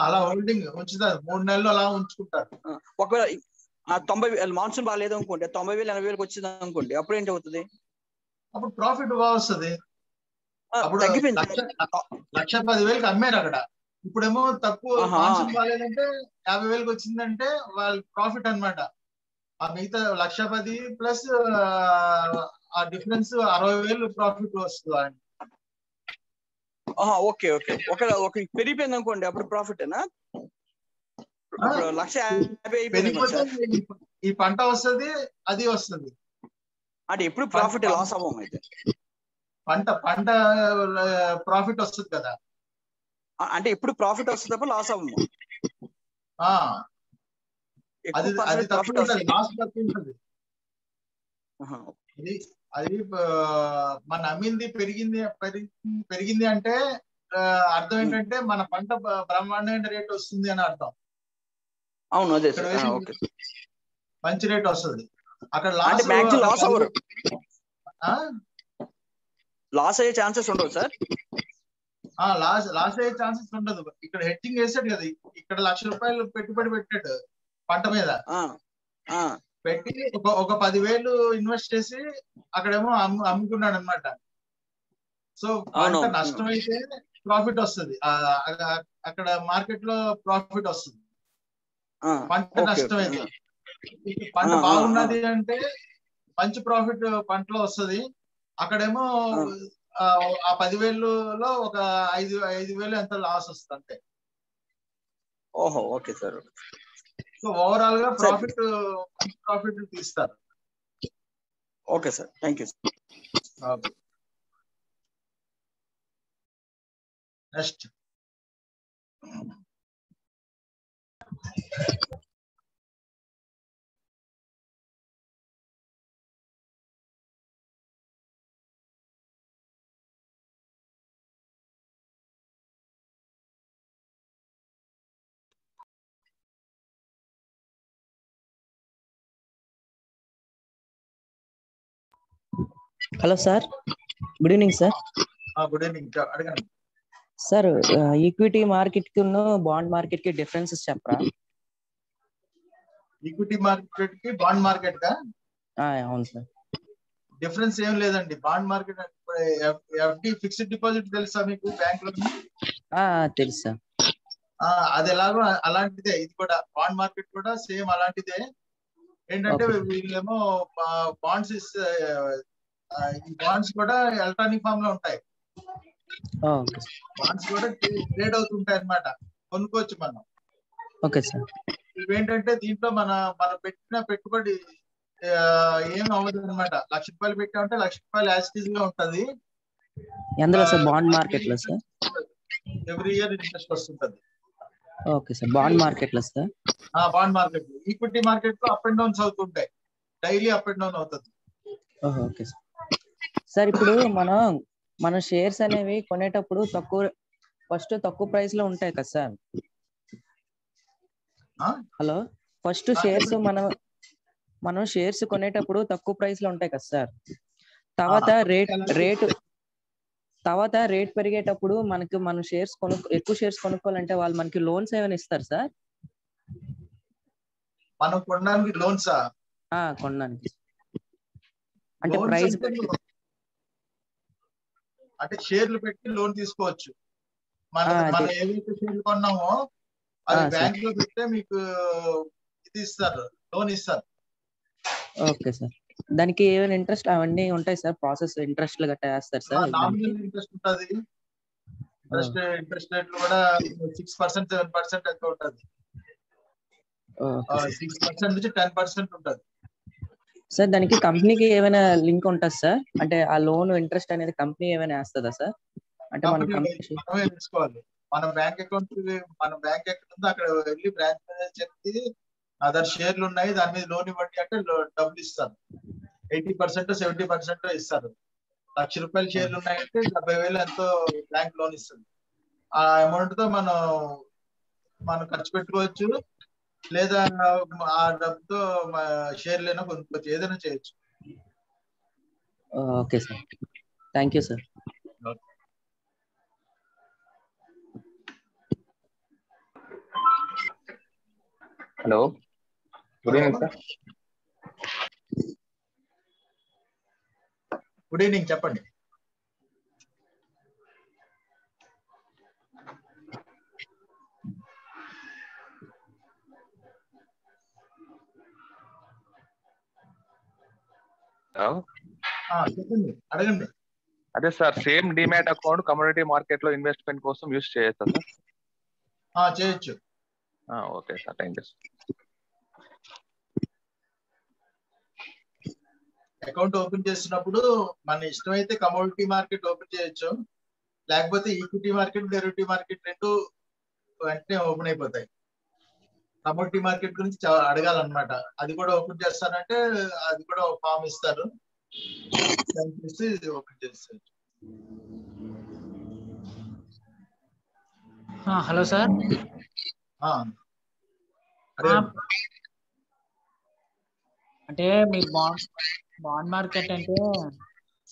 అలా హోల్డింగ్ ఉంచుతారు. 3 నెలలు అలా ఉంచుకుంటారు. ఒకవేళ 90,000 మాన్సూన్ బాగాలేదు అనుకోండి, 90,000 80,000 వచ్చింది అనుకోండి, అప్పుడు ఏంటి అవుతుంది? అప్పుడు ప్రాఫిట్ బాగా వస్తుంది. అప్పుడు తగ్గిపోయింది. 1,10,000 అమ్మారు అక్కడ. ఇప్పుడేమో తక్కువ, మాన్సూన్ బాగాలేదంటే 50,000 వచ్చిందంటే వాళ్ళ ప్రాఫిట్ అనమాట. ఆ మిగతా 1,10,000 ప్లస్ ఆ డిఫరెన్స్ 60,000 ప్రాఫిట్ వస్తుంది. Okay okay. ఒక పెరిగిపోయింది అనుకోండి, అప్పుడు ప్రాఫిటేనా? ఇప్పుడు 1,50,000 ఈ పంట వస్తుంది, అది వస్తుంది. అంటే ఎప్పుడు ప్రాఫిట్ లాస్ అవ్వం. అయితే పంట ప్రాఫిట్ వస్తుంది కదా. అంటే ఎప్పుడు ప్రాఫిట్ వస్తుంది తప్ప లాస్ అవ్వము. అది తక్కువ ఉంటుంది, లాస్ తక్కువ ఉంటుంది. అది మన అమ్మింది పెరిగింది అంటే అర్థం ఏంటంటే మన పంట బ్రహ్మాండమైన రేట్ వస్తుంది అని అర్థం. అవును, అదే మంచి రేట్ వస్తుంది. అక్కడ లాస్ అవ్వరు. లాస్ అయ్యే ఛాన్సెస్ ఉండవు సార్? లాస్ అయ్యే ఛాన్సెస్ ఉండదు. ఇక్కడ హెడ్జింగ్ వేసాడు కదా, ఇక్కడ ₹1,00,000 పెట్టుబడి పెట్టాడు పంట మీద, పెట్టి ఒక 10,000 ఇన్వెస్ట్ చేసి అక్కడేమో అమ్ముకున్నాడు అనమాట. సో పంట నష్టం అయితే ప్రాఫిట్ వస్తుంది, అక్కడ మార్కెట్ లో ప్రాఫిట్ వస్తుంది. పంట నష్టం అయితే, పంట బాగున్నది అంటే మంచి ప్రాఫిట్ పంటలో వస్తుంది. అక్కడేమో ఆ 10,000లో ఒక 5,000 ఎంత లాస్ వస్తుంది అంతే. ఓహో, ఓకే సార్. సో ఓవరాల్ గా ప్రాఫిట్ తీస్తారు. Okay sir, thank you. Next hello sir, good evening sir. Good evening, అడగండి సార్. ఈక్విటీ మార్కెట్ కి బాండ్ మార్కెట్ కి డిఫరెన్సెస్ చెప్పరా? ఈక్విటీ మార్కెట్ కి బాండ్ మార్కెట్ కా? అవును సార్. డిఫరెన్స్ ఏం లేదండి. Bond market FD fixed deposit తెలుసా మీకు బ్యాంక్ లో? తెలుసు సార్. అది ఎలాగో అలాంటిదే ఇది కూడా. బాండ్ మార్కెట్ కూడా సేమ్ అలాంటిదే. ఏంటంటే వీళ్ళేమో బాండ్స్ ఈ బాండ్స్ కూడా ఎలక్ట్రానిక్ ఫామ్ లో ఉంటాయి. బాండ్స్ కూడా ట్రేడ్ అవుతుంటాయి అన్నమాట, కొనుక్కోవచ్చు మనం. Okay sir. ఇవేంటంటే దీంట్లో మన పెట్టిన పెట్టుబడి ఏం అవ్వదు అనమాట. ₹1,00,000 పెట్టామంటే ₹1,00,000 యాసిటీస్ గా ఉంటది. ఎందులో సార్? బాండ్ మార్కెట్ లో సార్ ఎవ్రీ ఇయర్ ఇంట్రెస్ట్ వస్తుంటది. ఓకే సార్, బాండ్ మార్కెట్ లో సార్. బాండ్ మార్కెట్ లో. ఈక్విటీ మార్కెట్ లో అప్ అండ్ డౌన్స్ అవుతుంటాయి, డైలీ అప్ అండ్ డౌన్ అవుతుంది. Okay sir. సార్ ఇప్పుడు మన షేర్స్ అనేవి కొనేటప్పుడు ఫస్ట్ తక్కువ ప్రైస్ లో ఉంటాయి కదా సార్? హలో, ఫస్ట్ షేర్స్ మనం షేర్స్ కొనేటప్పుడు తక్కువ ప్రైస్ లో ఉంటాయి కదా సార్? తర్వాత రేట్ పెరిగేటప్పుడు మనం ఎక్కువ షేర్స్ కొనుక్కోవాలంటే వాళ్ళు మనకి లోన్స్ ఏమైనా ఇస్తారు సార్? మనం కొనడానికి లోన్సా? కొనడానికి అంటే ప్రైస్ అంటే షేర్లు పెట్టి లోన్ తీసుకోవచ్చు. మనం ఏదైతే షేర్లు కొన్నామో అది బ్యాంక్ లో పెడితే మీకు ఇది ఇస్తారు, లోన్ ఇస్తారు. Okay sir. దానికి ఏమైనా ఇంట్రెస్ట్ అవన్నీ ఉంటాయి సార్? ప్రాసెస్ ఇంట్రెస్ట్ గట్టా వేస్తారు సార్? నామినల్ ఇంట్రెస్ట్ ఉంటుంది. ఇంట్రెస్ట్ రేట్ కూడా 6%, 7% ఎంత ఉంటుంది. 6% నుంచి 10% ఉంటుంది సార్. దానికి కంపెనీకి ఏమైనా లింక్ ఉంటుంది సార్? అంటే ఆ లోన్ ఇంట్రెస్ట్ అనేది కంపెనీ ఏమైనా వేస్తుందా సార్? అంటే మనమే తీసుకోవాలి. మన బ్యాంక్ అకౌంట్ ఉందో అక్కడ వెళ్ళి బ్రాంచ్ మేనేజర్ చెప్పి అదర్ షేర్లు ఉన్నాయి దాని మీద లోన్ ఇవ్వండి అంటే డబ్బులు ఇస్తారు. 80%, 70% ఇస్తారు. ₹1,00,000 షేర్లు ఉన్నాయంటే 70,000 ఎంతో బ్యాంక్ లోన్ ఇస్తుంది. ఆ అమౌంట్ తో మనం ఖర్చు పెట్టుకోవచ్చు, లేదా ఆ డబ్బుతో షేర్లు అయినా కొనుక్కోవచ్చు, ఏదైనా చేయొచ్చు. Okay sir, thank you sir. Hello, good evening sir. Good evening, చెప్పండి. చెప్పండి, అడగండి. అదే sir, same demat account commodity market లో ఇన్వెస్ట్మెంట్ కోసం యూస్ చేయొచ్చా సార్? చేయొచ్చు. Okay sir, thank you. Account open చేసినప్పుడు మన ఇష్టమైతే కమోడిటీ మార్కెట్ ఓపెన్ చేయొచ్చు, లేకపోతే ఈక్విటీ మార్కెట్, డెరివేటివ్ మార్కెట్ రెండు వెంటనే ఓపెన్ అయిపోతాయి. కమోడిటీ మార్కెట్ గురించి అడగాలన్నమాట. అది కూడా ఓపెన్ చేస్తానంటే అది కూడా ఒక ఫామ్ ఇస్తారు, ఓపెన్ చేస్తారు. Hello sir. అంటే మీరు బాండ్ మార్కెట్ అంటే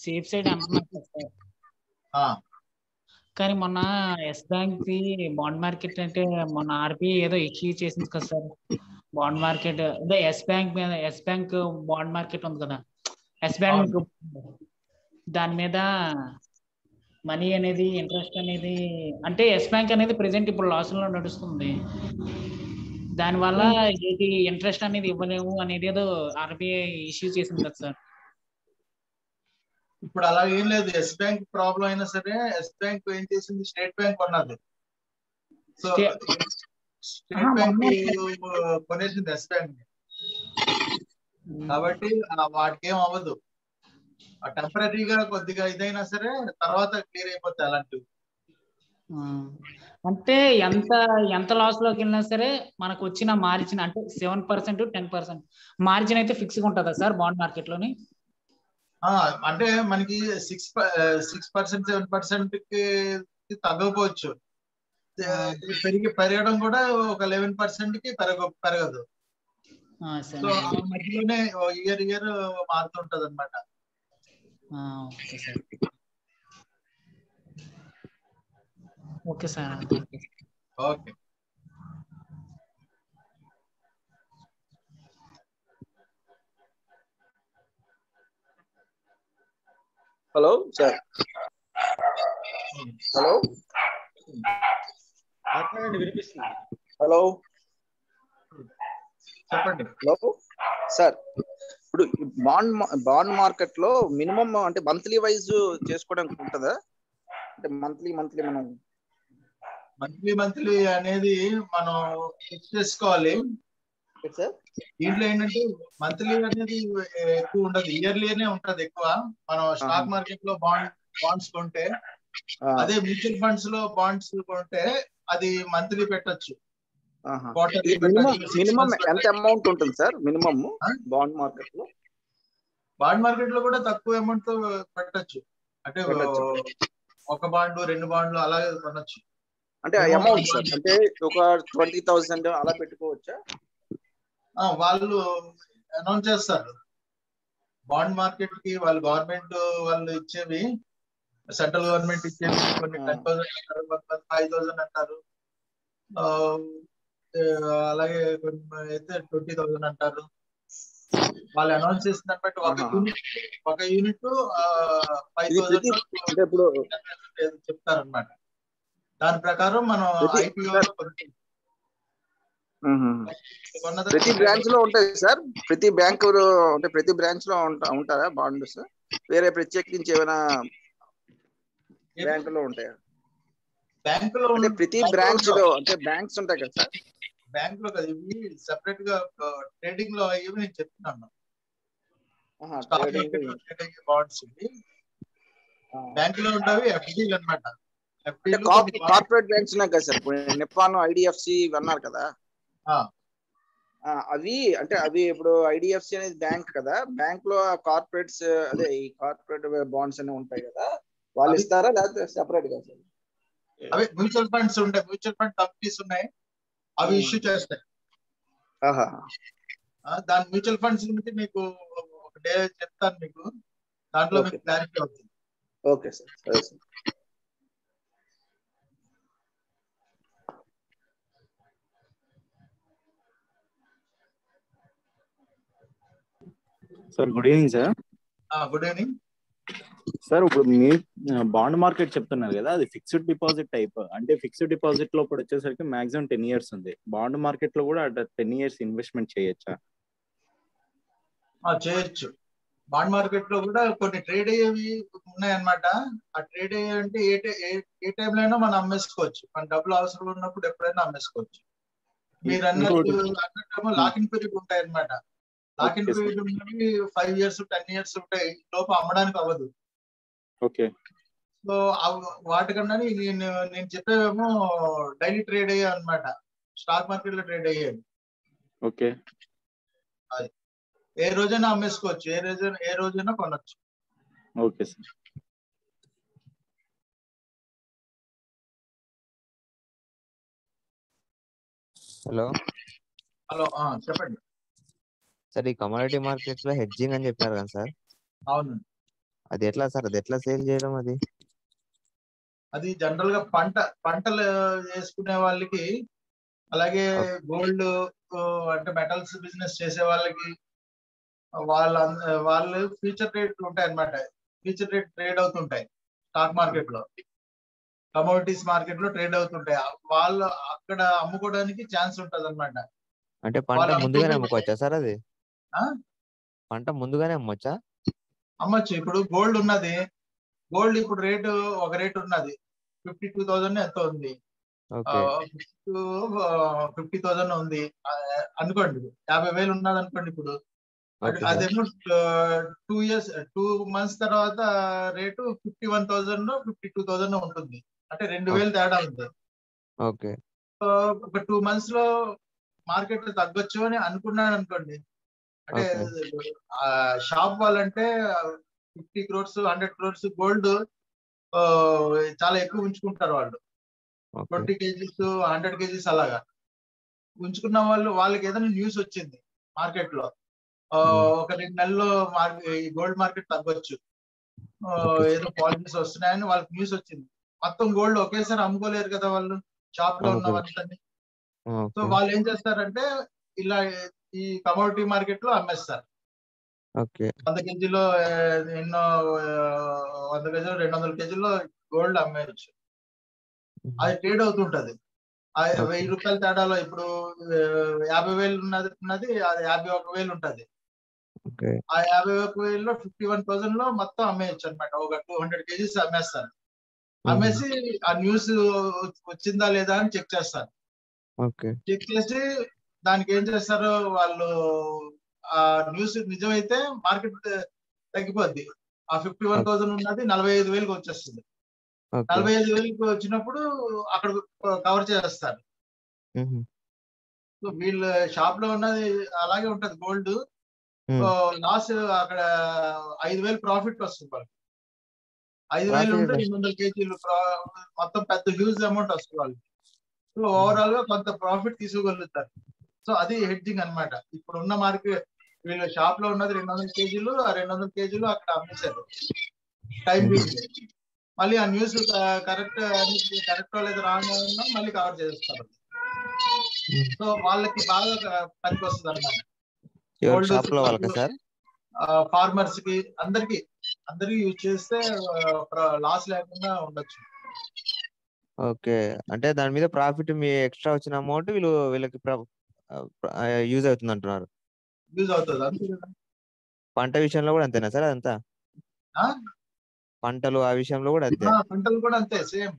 సేఫ్ సైడ్ అంటున్నారు కదా సార్. కానీ మొన్న ఎస్ బ్యాంక్ ది బాండ్ మార్కెట్ అంటే మొన్న ఆర్బీఐ ఏదో ఇష్యూ చేసింది కదా సార్. బాండ్ మార్కెట్ అదే ఎస్ బ్యాంక్ మీద, ఎస్ బ్యాంక్ బాండ్ మార్కెట్ ఉంది కదా, ఎస్ బ్యాంక్ దాని మీద మనీ అనేది, ఇంట్రెస్ట్ అనేది, అంటే ఎస్ బ్యాంక్ అనేది ప్రెసెంట్ ఇప్పుడు లాస్ లో నడుస్తుంది. దానివల్ల ఏది ఇంట్రెస్ట్ అనేది ఇవ్వలేము అనేది ఏదో ఆర్బీఐ ఇష్యూ చేసింది కదా సార్. ఇప్పుడు అలా ఏం లేదు. ఎస్ బ్యాంక్ ప్రాబ్లం అయినా సరే ఎస్ బ్యాంక్ ఏం చేసింది, స్టేట్ బ్యాంక్ కొన్నది. సో స్టేట్ బ్యాంక్ కొనేసింది ఎస్ బ్యాంక్. కాబట్టి వాటికి ఏం అవ్వదు. టెంపరీగా కొద్దిగా ఇదైనా సరే తర్వాత క్లియర్ అయిపోతాయి అలాంటివి. అంటే ఎంత లాస్ లోకి వెళ్ళినా సరే మనకు వచ్చిన మార్జిన్ అంటే 7% 10% మార్జిన్ అయితే ఫిక్స్ గా ఉంటుందా సార్ బాండ్ మార్కెట్ లోని? అంటే మనకి 6% 7% కి తగ్గకపోవచ్చు. పెరగడం కూడా ఒక 11% కి పెరగదు. సో ఆ మధ్యలోనే ఇయర్ మారుతుంటది అనమాట. Okay sir. Okay sir. Okay. Hello sir. Hello వినిపిస్తుంది. హలో చెప్పండి. Hello sir. ఇప్పుడు బాండ్ మార్కెట్ లో మినిమం అంటే మంత్లీ వైజ్ చేసుకోవడానికి ఉంటుందా? అంటే మంత్లీ మనం మంత్లీ అనేది మనం ఫిక్స్ చేసుకోవాలి సార్. దీంట్లో ఏంటంటే మంత్లీ అనేది ఎక్కువ ఉండదు, ఇయర్లీనే ఉంటది ఎక్కువ. మనం స్టాక్ మార్కెట్ లో బాండ్స్ కొంటే, అదే మ్యూచువల్ ఫండ్స్ లో బాండ్స్ కొంటే అది మంత్లీ పెట్టొచ్చు. మినిమం ఎంత అమౌంట్ ఉంటుంది సార్ మినిమం బాండ్ మార్కెట్ లో? బాండ్ మార్కెట్ లో కూడా తక్కువ అమౌంట్ తో పెట్టొచ్చు. అంటే ఒక బాండ్ 2 బాండ్లు అలాగే కొనొచ్చు. అంటే అమౌంట్ సార్ అంటే ఒక 20,000 అలా పెట్టుకోవచ్చా? వాళ్ళు అనౌన్స్ చేస్తారు బాండ్ మార్కెట్ కి. వాళ్ళు గవర్నమెంట్ వాళ్ళు ఇచ్చేవి, సెంట్రల్ గవర్నమెంట్ ఇచ్చేవి కొన్ని 10,000 అంటారు, 5,000 అంటారు. అలాగే కొన్ని అయితే 20,000 అంటారు. వాళ్ళు అనౌన్స్ చేసిన దాన్ని బట్టి ఒక యూనిట్ 5,000 చెప్తారనమాట. దాని ప్రకారం మనం ఐపీఓ ప్రతి బ్రాంచ్ లో ఉంటాయి సార్? ప్రతి బ్యాంకు అంటే ప్రతి బ్రాంచ్ లో ఉంటారా బాండ్స్? వేరే ప్రత్యేకించి ఏమైనా బ్యాంకులో ఉంటాయా? బ్యాంకులో అంటే ప్రతి బ్రాంచ్ లో అంటే బ్యాంక్స్ ఉంటాయి కదా సార్? బ్యాంక్ లో కదా, ఇవి సెపరేట్ గా ట్రేడింగ్ లో అయ్యేవి నేను చెప్తున్నాను. బాండ్స్ బ్యాంక్ లో ఉండవి ఎఫ్డీలు అనమాట. కార్పొరేట్ బ్యాంక్స్ ఉన్నాయి కదా సార్, నిప్పాన్, ఐడిఎఫ్సి ఇవి అన్నారు కదా, అవి అంటే అవి ఇప్పుడు ఐడిఎఫ్సి అనేది బ్యాంక్ కదా, బ్యాంక్ లో కార్పొరేట్స్ అదే ఈ కార్పొరేట్ బాండ్స్ అనేవి ఉంటాయి కదా, వాళ్ళు ఇస్తారా లేకపోతే సెపరేట్ గా సార్? అవి మ్యూచువల్ ఫండ్స్ ఉంటాయి, మ్యూచువల్ ఫండ్ కంపెనీస్ ఉన్నాయి, అవి ఇష్యూ చేస్తాయి. దాని మ్యూచువల్ ఫండ్స్ గురించి మీకు ఒక డే చెప్తాను మీకు, దాంట్లో మీకు క్లారిటీ అవుతుంది. Okay sir. సరే sir. Sir good evening sir. Good evening sir. ఇప్పుడు మీ బాండ్ మార్కెట్ చెప్తున్నారు కదా, అది ఫిక్స్డ్ డిపాజిట్ టైప్. అంటే ఫిక్స్డ్ డిపాజిట్ లో ఇప్పుడు వచ్చేసరికి మాక్సిమం 10 years ఉంది. బాండ్ మార్కెట్ లో కూడా 10 years ఇన్వెస్ట్మెంట్ చేయొచ్చా? చేయొచ్చు. బాండ్ మార్కెట్ లో కూడా కొన్ని ట్రేడ్ అయ్యేవి ఉన్నాయన్నమాట. ఆ ట్రేడ్ అయ్యేవి అంటే ఏ టైంలో అయినా మనం అమ్మేసుకోవచ్చు. మన డబ్బులు అవసరం ఉన్నప్పుడు ఎప్పుడైనా అమ్మేసుకోవచ్చు. మీరు అన్నట్టు లాకింగ్ పీరియడ్ ఉంటాయి అన్నమాట. లాకింగ్ పీరియడ్ ఉన్నవి 5 years 10 years ఉంటాయి, లోపు అమ్మడానికి అవ్వదు. ఓకే. సో వాటికన్నా నేను చెప్పేవేమో డైలీ ట్రేడ్ అయ్యాయి అనమాట, స్టాక్ మార్కెట్ లో ట్రేడ్ అయ్యాయి. ఓకే. అది ఏ రోజైనా అమ్మేసుకోవచ్చు, ఏ రోజైనా కొనొచ్చు. Okay sir. హలో చెప్పండి సార్. ఈ కమోడిటీ మార్కెట్స్ లో హెడ్జింగ్ అని చెప్పారు కదా సార్? అవును. అది ఎట్లా సార్, అది ఎట్లా సేల్ చేయడం అది? అది జనరల్ గా పంటలు వేసుకునే వాళ్ళకి, అలాగే గోల్డ్ అంటే మెటల్స్ బిజినెస్ చేసే వాళ్ళకి, వాళ్ళు ఫ్యూచర్ రేట్ ఉంటాయి అన్నమాట. ఫ్యూచర్ రేట్ ట్రేడ్ అవుతుంటాయి స్టాక్ మార్కెట్ లో, కమోడిటీస్ మార్కెట్ లో ట్రేడ్ అవుతుంటాయి. వాళ్ళు అక్కడ అమ్ముకోవడానికి ఛాన్స్ ఉంటది అనమాట. అంటే పంట ముందుగానే అమ్ముకోవచ్చా సార్? అది పంట ముందుగానే అమ్మొచ్చా? అమ్మచ్చు. ఇప్పుడు గోల్డ్ ఉన్నది, గోల్డ్ ఇప్పుడు రేటు ఒక రేటు ఉన్నది 52,000 ఎంతో ఉంది, 50,000 ఉంది అనుకోండి, 50,000 ఉన్నది అనుకోండి. ఇప్పుడు అదేమో 2 months తర్వాత రేటు 51,000 52,000 ఉంటుంది. అంటే 2,000 తేడా ఉంది. ఓకే. ఒక 2 months లో మార్కెట్ తగ్గొచ్చు అని అనుకున్నాను అనుకోండి. అంటే షాప్ వాళ్ళంటే 50 crores 100 crores గోల్డ్ చాలా ఎక్కువ ఉంచుకుంటారు వాళ్ళు. 20 kgs 100 kgs అలాగా ఉంచుకున్న వాళ్ళకి ఏదైనా న్యూస్ వచ్చింది మార్కెట్ లో, ఒక 2 నెలల్లో ఈ గోల్డ్ మార్కెట్ తగ్గొచ్చు, ఏదో పాలసీస్ వస్తున్నాయని వాళ్ళకి న్యూస్ వచ్చింది. మొత్తం గోల్డ్ ఒకేసారి అమ్ముకోలేరు కదా వాళ్ళు, షాప్ లో ఉన్న వాళ్ళని. సో వాళ్ళు ఏం చేస్తారంటే ఇలా ఈ కమోడిటీ మార్కెట్ లో అమ్మేస్తారు. 100 kgలో ఎన్నో 100 kg 200 kgలో గోల్డ్ అమ్మేయచ్చు. అది ట్రేడ్ అవుతుంటది. 1000 రూపాయల తేడాలో ఇప్పుడు 50,000 ఉన్నది, అది 51,000 ఉంటది. ఆ 51,000లో 51,000 లో మొత్తం అమ్మేయచ్చు అనమాట. ఒక 200 kgs అమ్మేస్తారు. అమ్మేసి ఆ న్యూస్ వచ్చిందా లేదా అని చెక్ చేస్తారు. చెక్ చేసి దానికి ఏం చేస్తారు వాళ్ళు, ఆ న్యూస్ నిజమైతే మార్కెట్ తగ్గిపోద్ది. ఆ 51,000 ఉన్నది 45,000కి వచ్చేస్తుంది. 45,000కి వచ్చినప్పుడు అక్కడ కవర్ చేస్తారు. సో వీళ్ళ షాప్ లో ఉన్నది అలాగే ఉంటది గోల్డ్, లాస్ అక్కడ 5,000 ప్రాఫిట్ వస్తుంది వాళ్ళకి. 5,000 ఉంటే 200 kg మొత్తం పెద్ద హ్యూజ్ అమౌంట్ వస్తుంది వాళ్ళకి. సో ఓవరాల్ గా కొంత ప్రాఫిట్ తీసుకోగలుగుతారు. సో అది హెడ్జింగ్ అన్నమాట. ఇప్పుడు ఉన్న మార్కెట్ వీళ్ళ షాప్ లో ఉన్నది 200 kgs, ఆ 200 kgs అక్కడ అమ్మేశారు టైం పీరియడ్. మళ్ళీ ఆ న్యూస్ కరెక్ట్ లేదా రాంగ్ ఉన్నా మళ్ళీ కవర్ చేస్తారు. సో వాళ్ళకి బాగా పనికి వస్తుంది అన్నమాట. ఫార్మర్స్ కి అందరికి యూజ్ చేస్తే లాస్ లేకుండా ఉండొచ్చు. ఓకే. అంటే దాని మీద ప్రాఫిట్ మీ ఎక్స్ట్రా వచ్చిన అమౌంట్ వీళ్ళకి యూజ్ అవుతుంది అంటున్నారు. యూజ్ అవుతుంది అంతే కదా. పంట విషయంలో కూడా అంతేనా సార్? అదంతా పంటలు ఆ విషయంలో కూడా అంతే? పంటలు కూడా అంతే, సేమ్.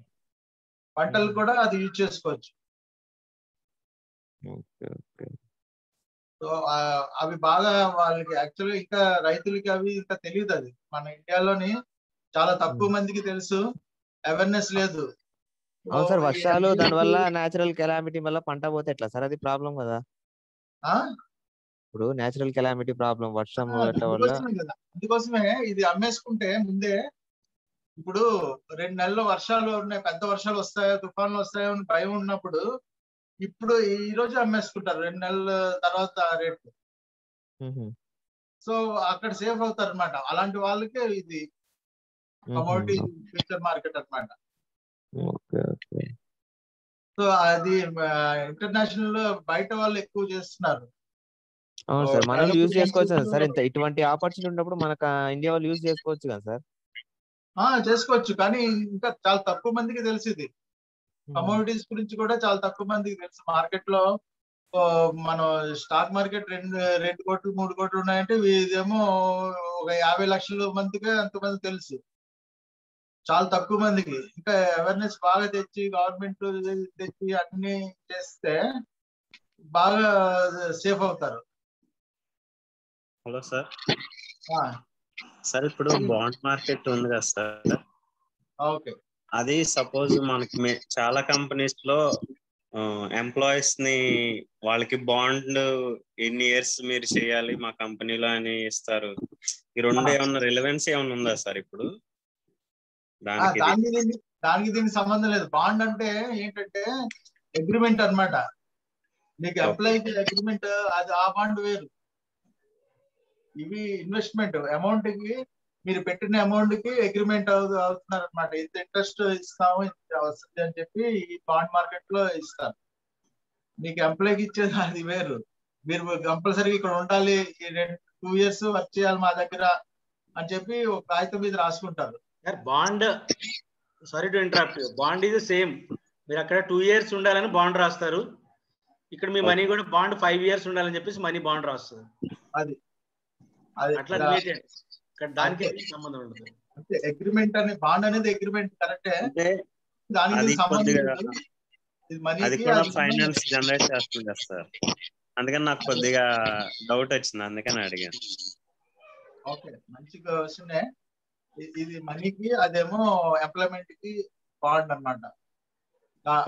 పంటలు కూడా అది యూజ్ చేసుకోవచ్చు. సో అవి బాగా వాళ్ళకి యాక్చువల్గా ఇంకా రైతులకి అవి ఇంకా తెలియదు. అది మన ఇండియాలోని చాలా తక్కువ మందికి తెలుసు, అవేర్నెస్ లేదు. అవును సార్, వర్షాలు దాని వల్ల నేచురల్ కెలామిటీ వల్ల పంట పోతే ఎట్లా సార్? అది ప్రాబ్లం కదా. ఇప్పుడు నేచురల్ కెలామిటీ ప్రాబ్లం, వర్షం వల్ల. అందుకోసమే ఇది అమ్మేసుకుంటే ముందే, ఇప్పుడు 2 నెలలు వర్షాలు ఉన్నాయి, పెద్ద వర్షాలు వస్తాయో తుఫాన్లు వస్తాయో అని భయం ఉన్నప్పుడు ఇప్పుడు ఈ రోజు అమ్మేసుకుంటారు 2 నెలల తర్వాత రేట్లు. సో అక్కడ సేఫ్ అవుతారు అనమాట. అలాంటి వాళ్ళకే ఇది కమోడిటీ ఫ్యూచర్ మార్కెట్ అన్నమాట. సో అది ఇంటర్నేషనల్ బయట వాళ్ళు ఎక్కువ చేస్తున్నారు. అవును సార్, మన యూజ్ చేసుకోవచ్చు సార్. ఇటువంటి ఆపర్చునిటీ ఉన్నప్పుడు మనకు ఇండియా వాళ్ళు యూజ్ చేసుకోవచ్చు కదా సార్? చేసుకోవచ్చు, కానీ ఇంకా చాలా తక్కువ మందికి తెలుసు ఇది. కమోడిటీస్ గురించి కూడా చాలా తక్కువ మందికి తెలుసు. మార్కెట్ లో మనం స్టాక్ మార్కెట్ 2 కోట్లు 3 కోట్లు ఉన్నాయంటే ఇదేమో ఒక 50 లక్షల మందికి అంతమంది తెలుసు. చాలా తక్కువ మందికి. ఇంకా అవేర్నెస్ బాగా తెచ్చి గవర్నమెంట్ తెచ్చి అన్ని చేస్తే బాగా సేఫ్ అవుతారు. Hello sir. సార్ ఇప్పుడు బాండ్ మార్కెట్ ఉంది కదా సార్, ఓకే, అది సపోజ్ మనకి చాలా కంపెనీస్ లో ఎంప్లాయీస్ ని వాళ్ళకి బాండ్ ఎన్ని ఇయర్స్ మీరు చేయాలి మా కంపెనీలో అని ఇస్తారు. ఈ రెండు ఏమన్నా రిలవెన్స్ ఏమన్నా ఉందా సార్ ఇప్పుడు? దానికి దీనికి సంబంధం లేదు. బాండ్ అంటే ఏంటంటే అగ్రిమెంట్ అన్నమాట. మీకు ఎంప్లాయీకి అగ్రిమెంట్, అది ఆ బాండ్ వేరు. ఇవి ఇన్వెస్ట్మెంట్ అమౌంట్ కి మీరు పెట్టిన అమౌంట్ కి అగ్రిమెంట్ అవుతున్నారు అనమాట. ఇంత ఇంట్రెస్ట్ ఇస్తాము వస్తుంది అని చెప్పి ఈ బాండ్ మార్కెట్ లో ఇస్తారు. మీకు ఎంప్లాయ్కి ఇచ్చేది అది వేరు. మీరు కంపల్సరీ ఇక్కడ ఉండాలి, 2 years వర్క్ చేయాలి మా దగ్గర అని చెప్పి ఒక కాగితం మీద రాసుకుంటారు. Bond, sorry to interrupt, bond ఇది సేమ్. మీరు అక్కడ 2 years ఉండాలని బాండ్ రాస్తారు, ఇక్కడ మీ మనీ కూడా బాండ్ 5 years ఉండాలని చెప్పేసి మనీ బాండ్ రాస్తారు. అది అట్లా రిలేటెడ్, ఇక్కడ దానికి సంబంధం ఉండదు. అంటే అగ్రిమెంట్ అనే బాండ్ అనేది అగ్రిమెంట్ కరెక్టే, దానికి అది సంబంధం కొద్దిగా లేదు. అది కూడా ఫైనాన్స్ జనరేట్ చేస్తుంది సార్, అందుకని నాకు కొద్దిగా డౌట్ వచ్చింది, అందుకని అడిగాను. ఓకే, మంచి క్వశ్చనే. ఇది మనీకి, అదేమో ఎంప్లాయ్మెంట్ కి బాండ్ అన్నమాట.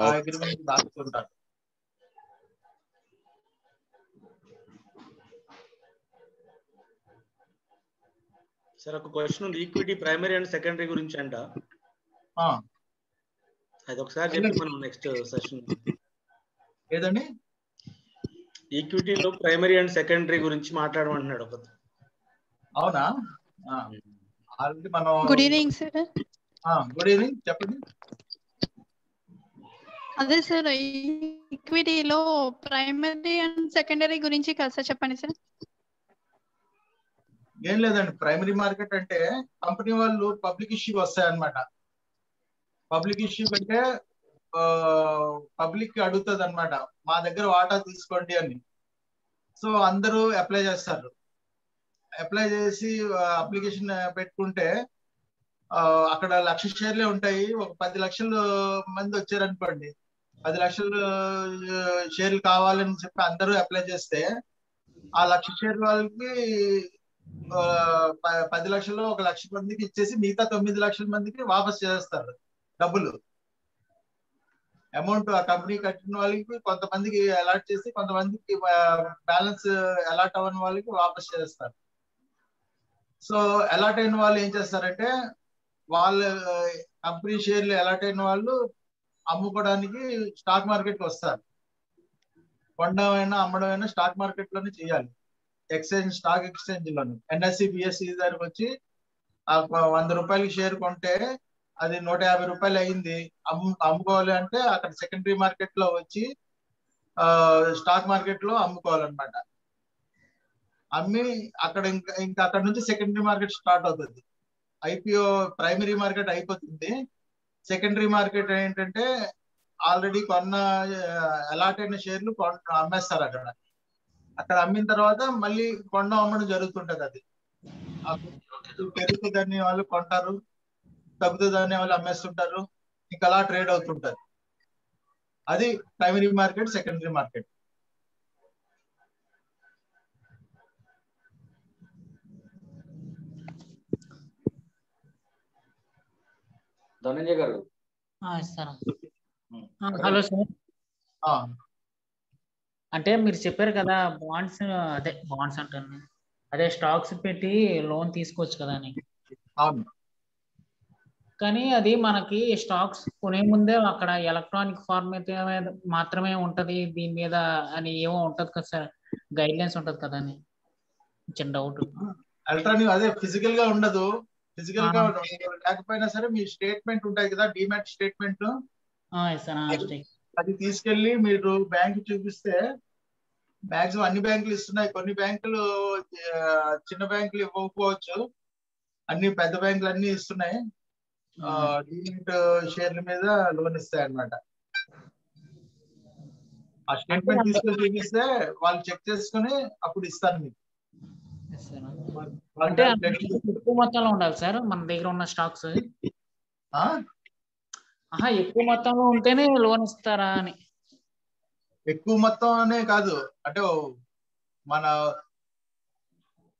అగ్రిమెంట్ దాచుకుంటారు. సార్ ఒక క్వశ్చన్ ఉంది, ఈక్విటీ ప్రైమరీ అండ్ సెకండరీ గురించి అంట. అది ఒకసారి చెప్పి మనం నెక్స్ట్ సెషన్. ఏదండి? ఈక్విటీలో ప్రైమరీ అండ్ సెకండరీ గురించి మాట్లాడమంటున్నాడు ఒక. అవునా? ఆల్రెడీ మనం. Good evening sir. Good evening, చెప్పండి. అదే సార్, ఈక్విటీలో ప్రైమరీ అండ్ సెకండరీ గురించి కాస్త చెప్పండి సార్. ఏం లేదండి, ప్రైమరీ మార్కెట్ అంటే కంపెనీ వాళ్ళు పబ్లిక్ ఇష్యూకి వస్తాయన్నమాట. పబ్లిక్ ఇష్యూ కంటే పబ్లిక్ అడుగుతుంది అనమాట, మా దగ్గర వాటా తీసుకోండి అని. సో అందరూ అప్లై చేస్తారు. అప్లై చేసి అప్లికేషన్ పెట్టుకుంటే అక్కడ 1,00,000 షేర్లే ఉంటాయి. ఒక 10 లక్షల మంది వచ్చారనుకోండి, 10 లక్షల షేర్లు కావాలని చెప్పి అందరూ అప్లై చేస్తే ఆ 1,00,000 షేర్ల వాళ్ళకి 10 లక్షల్లో 1,00,000 మందికి ఇచ్చేసి మిగతా 9 లక్షల మందికి వాపస్ చేస్తారు డబ్బులు. అమౌంట్ ఆ కంపెనీ కట్టిన వాళ్ళకి కొంతమందికి అలాట్ చేసి, కొంతమందికి బ్యాలెన్స్ అలాట్ అవ్వని వాళ్ళకి వాపస్ చేస్తారు. సో అలాట్ అయిన వాళ్ళు ఏం చేస్తారంటే, వాళ్ళ కంపెనీ షేర్లు అలాట్ అయిన వాళ్ళు అమ్ముకోవడానికి స్టాక్ మార్కెట్కి వస్తారు. కొనడమైనా అమ్మడమైనా స్టాక్ మార్కెట్ లోనే చేయాలి. ఎక్స్చేంజ్, స్టాక్ ఎక్స్చేంజ్ లోని NSE BSE దగ్గరకు వచ్చి 100 రూపాయలకి షేర్ కొంటే అది 150 రూపాయలు అయింది. అమ్ముకోవాలి అంటే అక్కడ సెకండరీ మార్కెట్ లో వచ్చి స్టాక్ మార్కెట్ లో అమ్ముకోవాలన్నమాట. అమ్మి అక్కడ ఇంకా అక్కడ నుంచి సెకండరీ మార్కెట్ స్టార్ట్ అవుతుంది. IPO ప్రైమరీ మార్కెట్ అయిపోతుంది. సెకండరీ మార్కెట్ ఏంటంటే ఆల్రెడీ కొన్న అలాట్ అయిన షేర్లు అమ్మేస్తారు. అక్కడ అమ్మిన తర్వాత మళ్ళీ కొండ అమ్మడం జరుగుతుంటది. అది పెరుగుతుందని వాళ్ళు కొంటారు, తగ్గుతుందని వాళ్ళు అమ్మేస్తుంటారు, ఇంకా అలా ట్రేడ్ అవుతుంటది. అది primary market, secondary market. Dhananjay గారు. Hello sir. అంటే మీరు చెప్పారు కదా బాండ్స్, అదే బాండ్స్ అంటాను, అదే స్టాక్స్ పెట్టి లోన్ తీసుకోవచ్చు కదా అని. అవును. కానీ అది మనకి స్టాక్స్ కొనే ముందే అక్కడ ఎలక్ట్రానిక్ ఫార్మేట్ మాత్రమే ఉంటది దీని మీద అని ఏమో ఉంటది కదా సార్, గైడ్ లైన్స్ ఉంటది కదా అని చిన్న డౌట్. ఎలక్ట్రానిక్ అదే ఫిజికల్ గా ఉండదు. ఫిజికల్ గా లేకపోయినా సరే మీ స్టేట్మెంట్ ఉంటాయి కదా, డిమాట్ స్టేట్మెంట్, అది తీసుకెళ్లి మీరు బ్యాంక్ చూపిస్తే, మాక్సిమం అన్ని బ్యాంకులు ఇస్తున్నాయి. కొన్ని బ్యాంకులు చిన్న బ్యాంకులు ఇవ్వకపోవచ్చు, అన్ని పెద్ద బ్యాంకులు అన్ని ఇస్తున్నాయి. డిమాట్ షేర్ల మీద లోన్ ఇస్తాయి అన్నమాట. ఆ స్టేట్మెంట్ తీసుకెళ్లి చూపిస్తే వాళ్ళు చెక్ చేసుకుని అప్పుడు ఇస్తారు మీకు. అంటే ఎక్కువ మొత్తంలో ఉండాలి సార్ మన దగ్గర ఉన్న స్టాక్స్. ఎక్కువ మొత్తంలో ఉంటేనే లోన్ ఇస్తారా అని? ఎక్కువ మొత్తం అనే కాదు, అంటే మన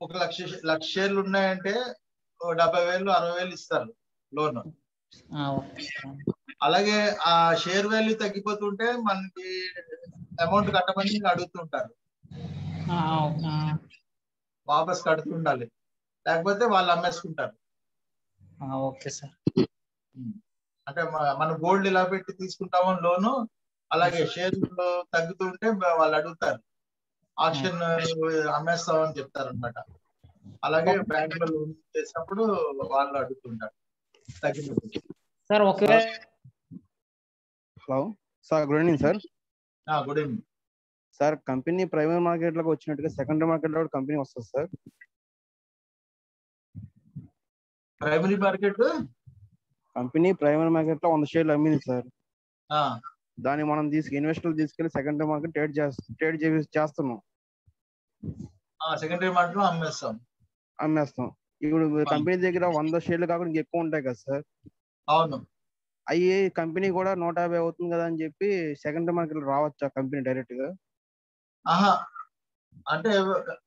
1,00,000 షేర్లు ఉన్నాయంటే 70,000 60,000 ఇస్తారు లోన్. అలాగే ఆ షేర్ వాల్యూ తగ్గిపోతుంటే మనకి అమౌంట్ కట్టమని అడుగుతుంటారు, వాపస్ కడుతుండాలి, లేకపోతే వాళ్ళు అమ్మేసుకుంటారు. Okay sir. అంటే మనం గోల్డ్ ఇలా పెట్టి తీసుకుంటామో లోను, అలాగే షేర్లు తగ్గుతుంటే వాళ్ళు అడుగుతారు, ఆప్షన్ అమ్మేస్తామని చెప్తారు అనమాట. అలాగే బ్యాంక్ లో లోన్ చేసినప్పుడు వాళ్ళు అడుగుతుంటారు తగ్గినప్పుడు. సార్ ఒకవేళ hello sir, good evening sir. Good evening sir. Company primary market లోకి వచ్చినట్టుగా సెకండరీ మార్కెట్ లో కూడా కంపెనీ వస్తుంది sir. Primary market company primary market లో 100 షేర్లు అమ్మింది సార్. దాన్ని మనం ఇన్వెస్టర్లు తీసుకెళ్లి సెకండరీ మార్కెట్ ట్రేడ్ చేస్తున్నాం. సెకండరీ మార్కెట్ లో అమ్మేస్తాం. ఇప్పుడు కంపెనీ దగ్గర 100 షేర్లు కాకుండా ఇంకెక్కువ ఉంటాయి కదా సార్. అవును. అయ్యి కంపెనీ కూడా 150 అవుతుంది కదా అని చెప్పి సెకండరీ మార్కెట్ లో రావచ్చా కంపెనీ డైరెక్ట్ గా? అంటే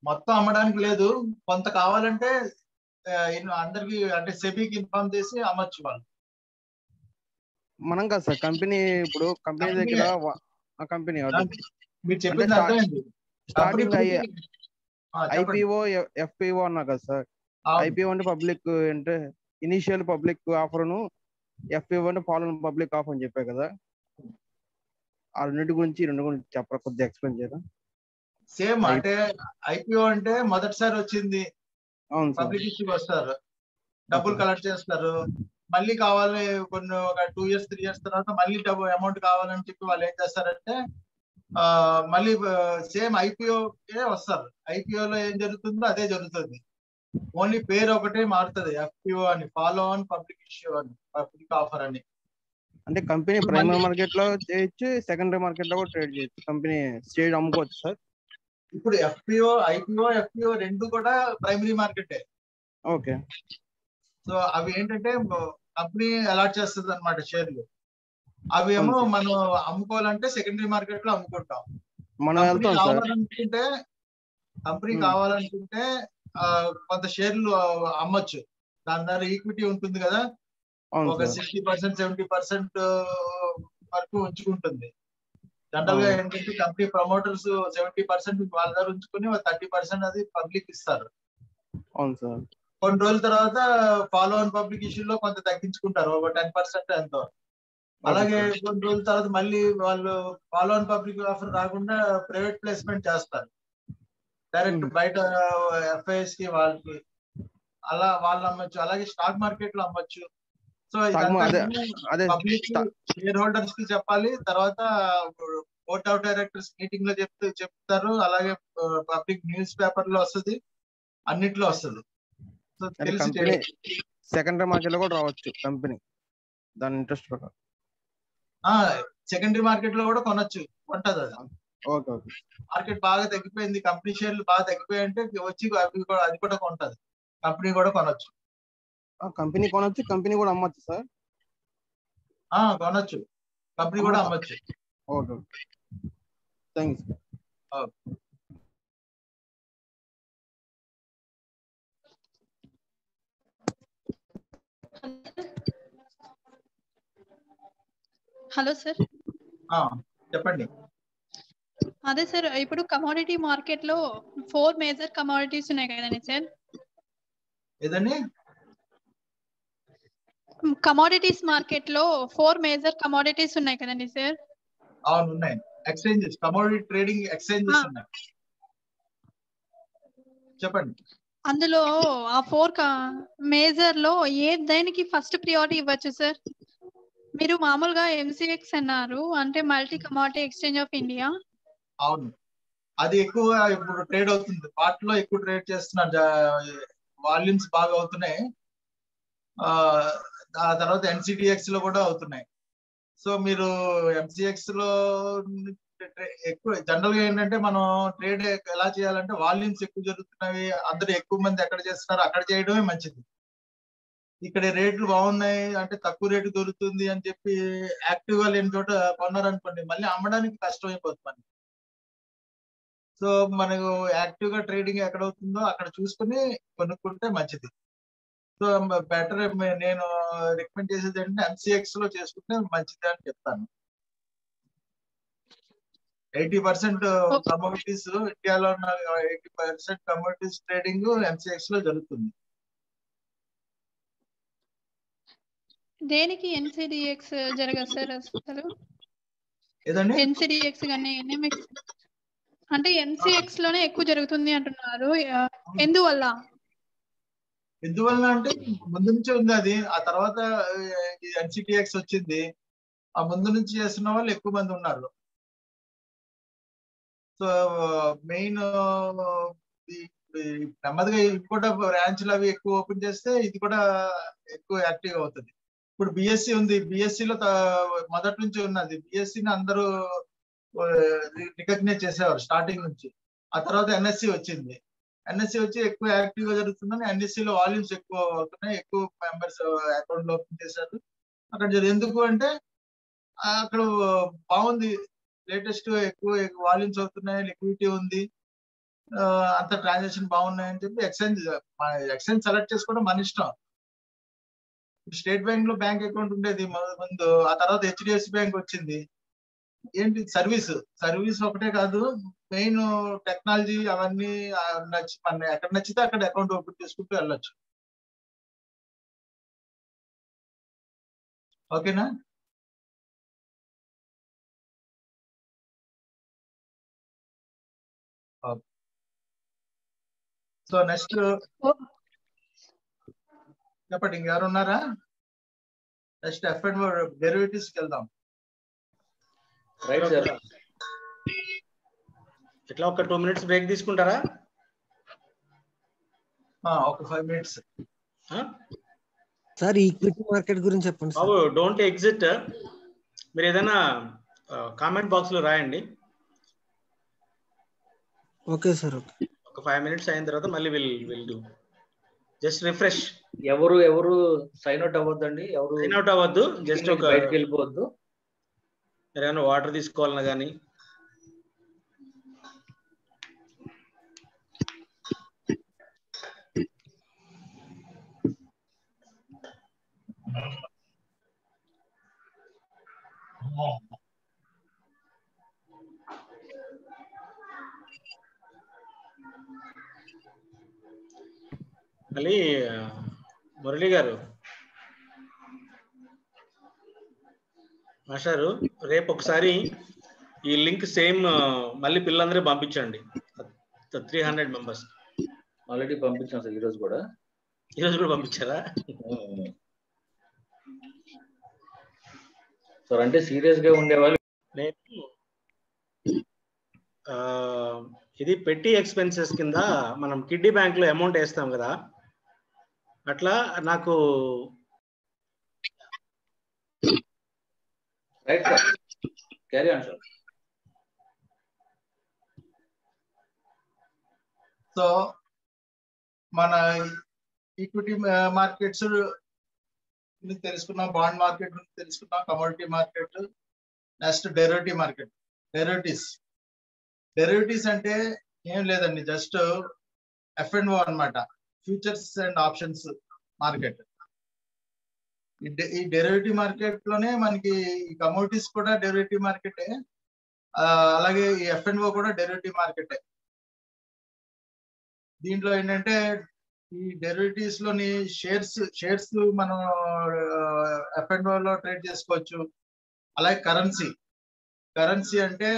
మొత్తం అమ్మడానికి లేదు, కొంత కావాలంటే అందరికి అంటే సెబీకి ఇన్ఫార్మ్ చేసి అమ్మచ్చు వాళ్ళు. మనం కాదు సార్, కంపెనీ ఇప్పుడు కంపెనీ దగ్గర కంపెనీ మీరు చెప్పింది అర్థమైంది. స్టార్టింగ్ ఐపీఓ ఎఫ్పిఓ అన్నా కదా సార్. ఐపీఓ అంటే పబ్లిక్ అంటే ఇనిషియల్ పబ్లిక్ ఆఫర్ను, ఎఫ్పిఓ అంటే ఫాలోన్ పబ్లిక్ ఆఫర్ అని చెప్పా కదా. ఆ రెండు గురించి చెప్పరా, కొద్దిగా ఎక్స్ప్లెయిన్ చేయరా? సేమ్ అంటే ఐపీఓ అంటే మొదటిసారి వచ్చింది, పబ్లిక్ ఇష్యూకి వస్తారు, డబ్బులు కలెక్ట్ చేస్తారు, మళ్ళీ కావాలి కొన్ని ఒక 2 years 3 years తర్వాత మళ్ళీ డబ్బు అమౌంట్ కావాలని చెప్పి వాళ్ళు ఏం చేస్తారంటే మళ్ళీ సేమ్ ఐపీఓకే వస్తారు. ఐపీఓలో ఏం జరుగుతుందో అదే జరుగుతుంది, ఓన్లీ పేరు ఒకటే మారుతుంది, ఎఫ్పిఓ అని, ఫాలో ఆన్ పబ్లిక్ ఇష్యూ అని, పబ్లిక్ ఆఫర్ అని. అంటే కంపెనీ ప్రైమరీ మార్కెట్ లో చేయొచ్చు, సెకండరీ మార్కెట్ లో కూడా ట్రేడ్ చేయొచ్చు, కంపెనీ షేర్ అమ్ముకోవచ్చు సార్. ఇప్పుడు ఐపీఓ ఎఫ్పిఓ రెండు కూడా ప్రైమరీ మార్కెటే. ఓకే. సో అవి ఏంటంటే కంపెనీ అలాట్ చేస్తుంది అనమాట షేర్లు. అవి ఏమో మనం అమ్ముకోవాలంటే సెకండరీ మార్కెట్ లో అమ్ముకుంటాం. కంపెనీ కావాలనుకుంటే కొంత షేర్లు అమ్మొచ్చు, దాని ద్వారా ఈక్విటీ ఉంటుంది కదా, ఒక 60% 70% వరకు ఉంచుకుంటుంది. జనరల్ గా ఏంటంటే కంపెనీ ప్రమోటర్స్ 70% వాళ్ళ దగ్గర ఉంచుకుని 30% అది పబ్లిక్ ఇస్తారు. అవును సార్. కొన్ని రోజుల తర్వాత ఫాలో ఆన్ పబ్లిక్ ఇష్యూలో కొంత తగ్గించుకుంటారు, ఒక 10% ఎంతో. అలాగే కొన్ని రోజుల తర్వాత మళ్ళీ వాళ్ళు ఫాలో ఆన్ పబ్లిక్ ఆఫర్ రాకుండా ప్రైవేట్ ప్లేస్మెంట్ చేస్తారు, డైరెక్ట్ బయట ఎఫ్ఐఎస్ కి వాళ్ళకి, అలా వాళ్ళు అమ్మచ్చు. అలాగే స్టాక్ మార్కెట్ లో అమ్మచ్చు. సో పబ్లిక్ షేర్ హోల్డర్స్ కి చెప్పాలి, తర్వాత బోర్డ్ ఆఫ్ డైరెక్టర్స్ మీటింగ్ లో చెప్తారు, అలాగే పబ్లిక్ న్యూస్ పేపర్ లో వస్తుంది, అన్నిట్లో వస్తుంది. సో కంపెనీ సెకండరీ మార్కెట్ లో కూడా రావచ్చు కంపెనీ దాని ఇంట్రెస్ట్ ప్రకారం. సెకండరీ మార్కెట్ లో కూడా కొంటది అది. మార్కెట్ బాగా తగ్గిపోయింది, కంపెనీ షేర్లు బాగా తగ్గిపోయాయి అంటే వచ్చి అది కూడా కొంటది, కంపెనీ కూడా కొనొచ్చు. కంపెనీ కొనొచ్చు, కంపెనీ కూడా అమ్మచ్చు సార్. కొనొచ్చు, కంపెనీ కూడా అమ్మచ్చు. Okay, thanks. Hello sir. చెప్పండి. అదే సార్, ఇప్పుడు కమోడిటీ మార్కెట్ లో 4 మేజర్ కమోడిటీస్ ఉన్నాయి కదండి సార్. ఏదండి? కమోడిటీస్ మార్కెట్ లో 4 మేజర్ కమోడిటీస్ ఉన్నాయి కదండి సార్. అవును, ఉన్నాయి. ఎక్స్చేంజెస్, కమోడిటీ ట్రేడింగ్ ఎక్స్చేంజెస్ ఉన్నాయి. చెప్పండి. అందులో ఆ 4 మేజర్ లో దేనికి ఫస్ట్ ప్రియారిటీ ఇవ్వచ్చు సార్? మీరు మామూలుగా ఎంసీఎక్స్ అన్నారు, అంటే multi commodity exchange of India. అవును, అది ఎక్కువ ఇప్పుడు ట్రేడ్ అవుతుంది, వాటిలో ఎక్కువ ట్రేడ్ చేస్తున్నారు, వాల్యూమ్స్ బాగా అవుతున్నాయి. ఆ తర్వాత ఎన్సిడిఎక్స్ లో కూడా అవుతున్నాయి. సో మీరు ఎంసీఎక్స్ లో ఎక్కువ జనరల్ గా ఏంటంటే మనం ట్రేడ్ ఎలా చేయాలంటే వాల్యూమ్స్ ఎక్కువ జరుగుతున్నవి, అందరూ ఎక్కువ మంది ఎక్కడ చేస్తున్నారు అక్కడ చేయడమే మంచిది. ఇక్కడ రేట్లు బాగున్నాయి అంటే తక్కువ రేటు దొరుకుతుంది అని చెప్పి యాక్టివ్ గా లేని చోట కొన్నారనుకోండి, మళ్ళీ అమ్మడానికి కష్టం అయిపోతుంది మనకి. సో మనకు యాక్టివ్ గా ట్రేడింగ్ ఎక్కడ అవుతుందో అక్కడ చూసుకుని కొనుక్కుంటే మంచిది. సో బెటర్ నేను రికమెండ్ చేసేది ఏంటంటే ఎంసీఎక్స్ లో చేసుకుంటే మంచిది అని చెప్తాను. 80% కమోడిటీస్ ఇండియాలో ఉన్న 80% కమోడిటీస్ ట్రేడింగ్ ఎంసీఎక్స్ లో జరుగుతుంది. దేనికి ఎన్సిడిఎక్స్ జరగదు సార్ అసలు? ఏదండి? ఎన్సిడిఎక్స్ కానీ ఎన్ఎంఎక్స్ అంటే ఎంసీఎక్స్ లోనే ఎక్కువ జరుగుతుంది అంటున్నారు, ఎందువల్ల? ఎందువలన అంటే ముందు నుంచే ఉంది అది. ఆ తర్వాత ఎన్సిటిఎక్స్ వచ్చింది. ఆ ముందు నుంచి చేస్తున్న వాళ్ళు ఎక్కువ మంది ఉన్నారు. సో మెయిన్ నెమ్మదిగా ఇవి కూడా బ్రాంచ్లు అవి ఎక్కువ ఓపెన్ చేస్తే ఇది కూడా ఎక్కువ యాక్టివ్ అవుతుంది. ఇప్పుడు బిఎస్సి ఉంది, బిఎస్సిలో మొదటి నుంచి ఉన్నది. బిఎస్సిని అందరూ రికగ్నైజ్ చేసేవారు స్టార్టింగ్ నుంచి. ఆ తర్వాత ఎన్ఎస్సి వచ్చింది. ఎన్ఎస్సి వచ్చి ఎక్కువ యాక్టివ్ గా జరుగుతుందని ఎన్ఎస్సిలో వాల్యూమ్స్ ఎక్కువ అవుతున్నాయి, ఎక్కువ మెంబర్స్ అకౌంట్ ఓపెన్ చేశారు. అక్కడ ఎందుకు అంటే అక్కడ బాగుంది, లేటెస్ట్ ఎక్కువ వాల్యూమ్స్ అవుతున్నాయి, లిక్విడిటీ ఉంది, అంత ట్రాన్సాక్షన్ బాగున్నాయని చెప్పి ఎక్స్చేంజ్ సెలెక్ట్ చేసుకోవడం మన ఇష్టం. స్టేట్ బ్యాంక్ లో బ్యాంక్ అకౌంట్ ఉండేది ముందు, ఆ తర్వాత హెచ్డిఎఫ్సి బ్యాంక్ వచ్చింది. ఏంటి సర్వీస్ ఒకటే కాదు, మెయిన్ టెక్నాలజీ అవన్నీ నచ్చి మన ఎక్కడ నచ్చితే అక్కడ అకౌంట్ ఓపెన్ చేసుకుంటూ వెళ్ళొచ్చు. ఓకేనా? సో నెక్స్ట్ చెప్పండి, ఇంకెవరు ఉన్నారా? నెక్స్ట్ ఎఫ్ఎండ్ డెరివేటివ్స్ కి వెళ్దాం. Right sir. ఇట్లా ఒక 2 minutes బ్రేక్ తీసుకుంటారా? ఒక 5 minutes. సార్ ఈక్విటీ మార్కెట్ గురించి చెప్పండి బాబు. Don't exit. మీరు ఏదైనా కామెంట్ బాక్స్ లో రాయండి. Okay sir. ఒక 5 minutes అయిన తర్వాత మళ్ళీ విల్ డూ జస్ట్ రిఫ్రెష్. ఎవరు సైన్ అవుట్ అవ్వద్దండి, ఎవరు సైన్ అవుట్ అవ్వద్దు. జస్ట్ ఒక బయటకు వెళ్ళిపోవద్దు. ఏదైనా వాటర్ తీసుకోవాలన్నా కానీ మళ్ళీ మురళి గారు, మాస్టారు రేపు ఒకసారి ఈ లింక్ సేమ్ మళ్ళీ పిల్లలందరూ పంపించండి. 300 members ఆల్రెడీ పంపించాను సార్. ఈరోజు కూడా పంపించారా సార్? అంటే సీరియస్ గా ఉండేవాళ్ళు. నేను ఇది పెట్టి ఎక్స్పెన్సెస్ కింద మనం కిడ్డీ బ్యాంక్ లో అమౌంట్ వేస్తాం కదా, అట్లా నాకు right sir, carry on sir. So మన ఈక్విటీ మార్కెట్స్ తెలుసుకున్నాం, బాండ్ మార్కెట్ తెలుసుకున్నాం, commodity market, next derivative market. Derivatives అంటే ఏం లేదండి, జస్ట్ F&O అన్నమాట, ఫ్యూచర్స్ అండ్ ఆప్షన్స్ మార్కెట్. ఈ డెరివేటివ్ మార్కెట్ లోనే మనకి కమోడిటీస్ కూడా డెరివేటివ్ మార్కెటే, అలాగే ఈ F&O కూడా డెరివేటివ్ మార్కెటే. దీంట్లో ఏంటంటే ఈ డెరివేటివ్స్ లోని షేర్స్ మనం F&O లో ట్రేడ్ చేసుకోవచ్చు. అలాగే కరెన్సీ అంటే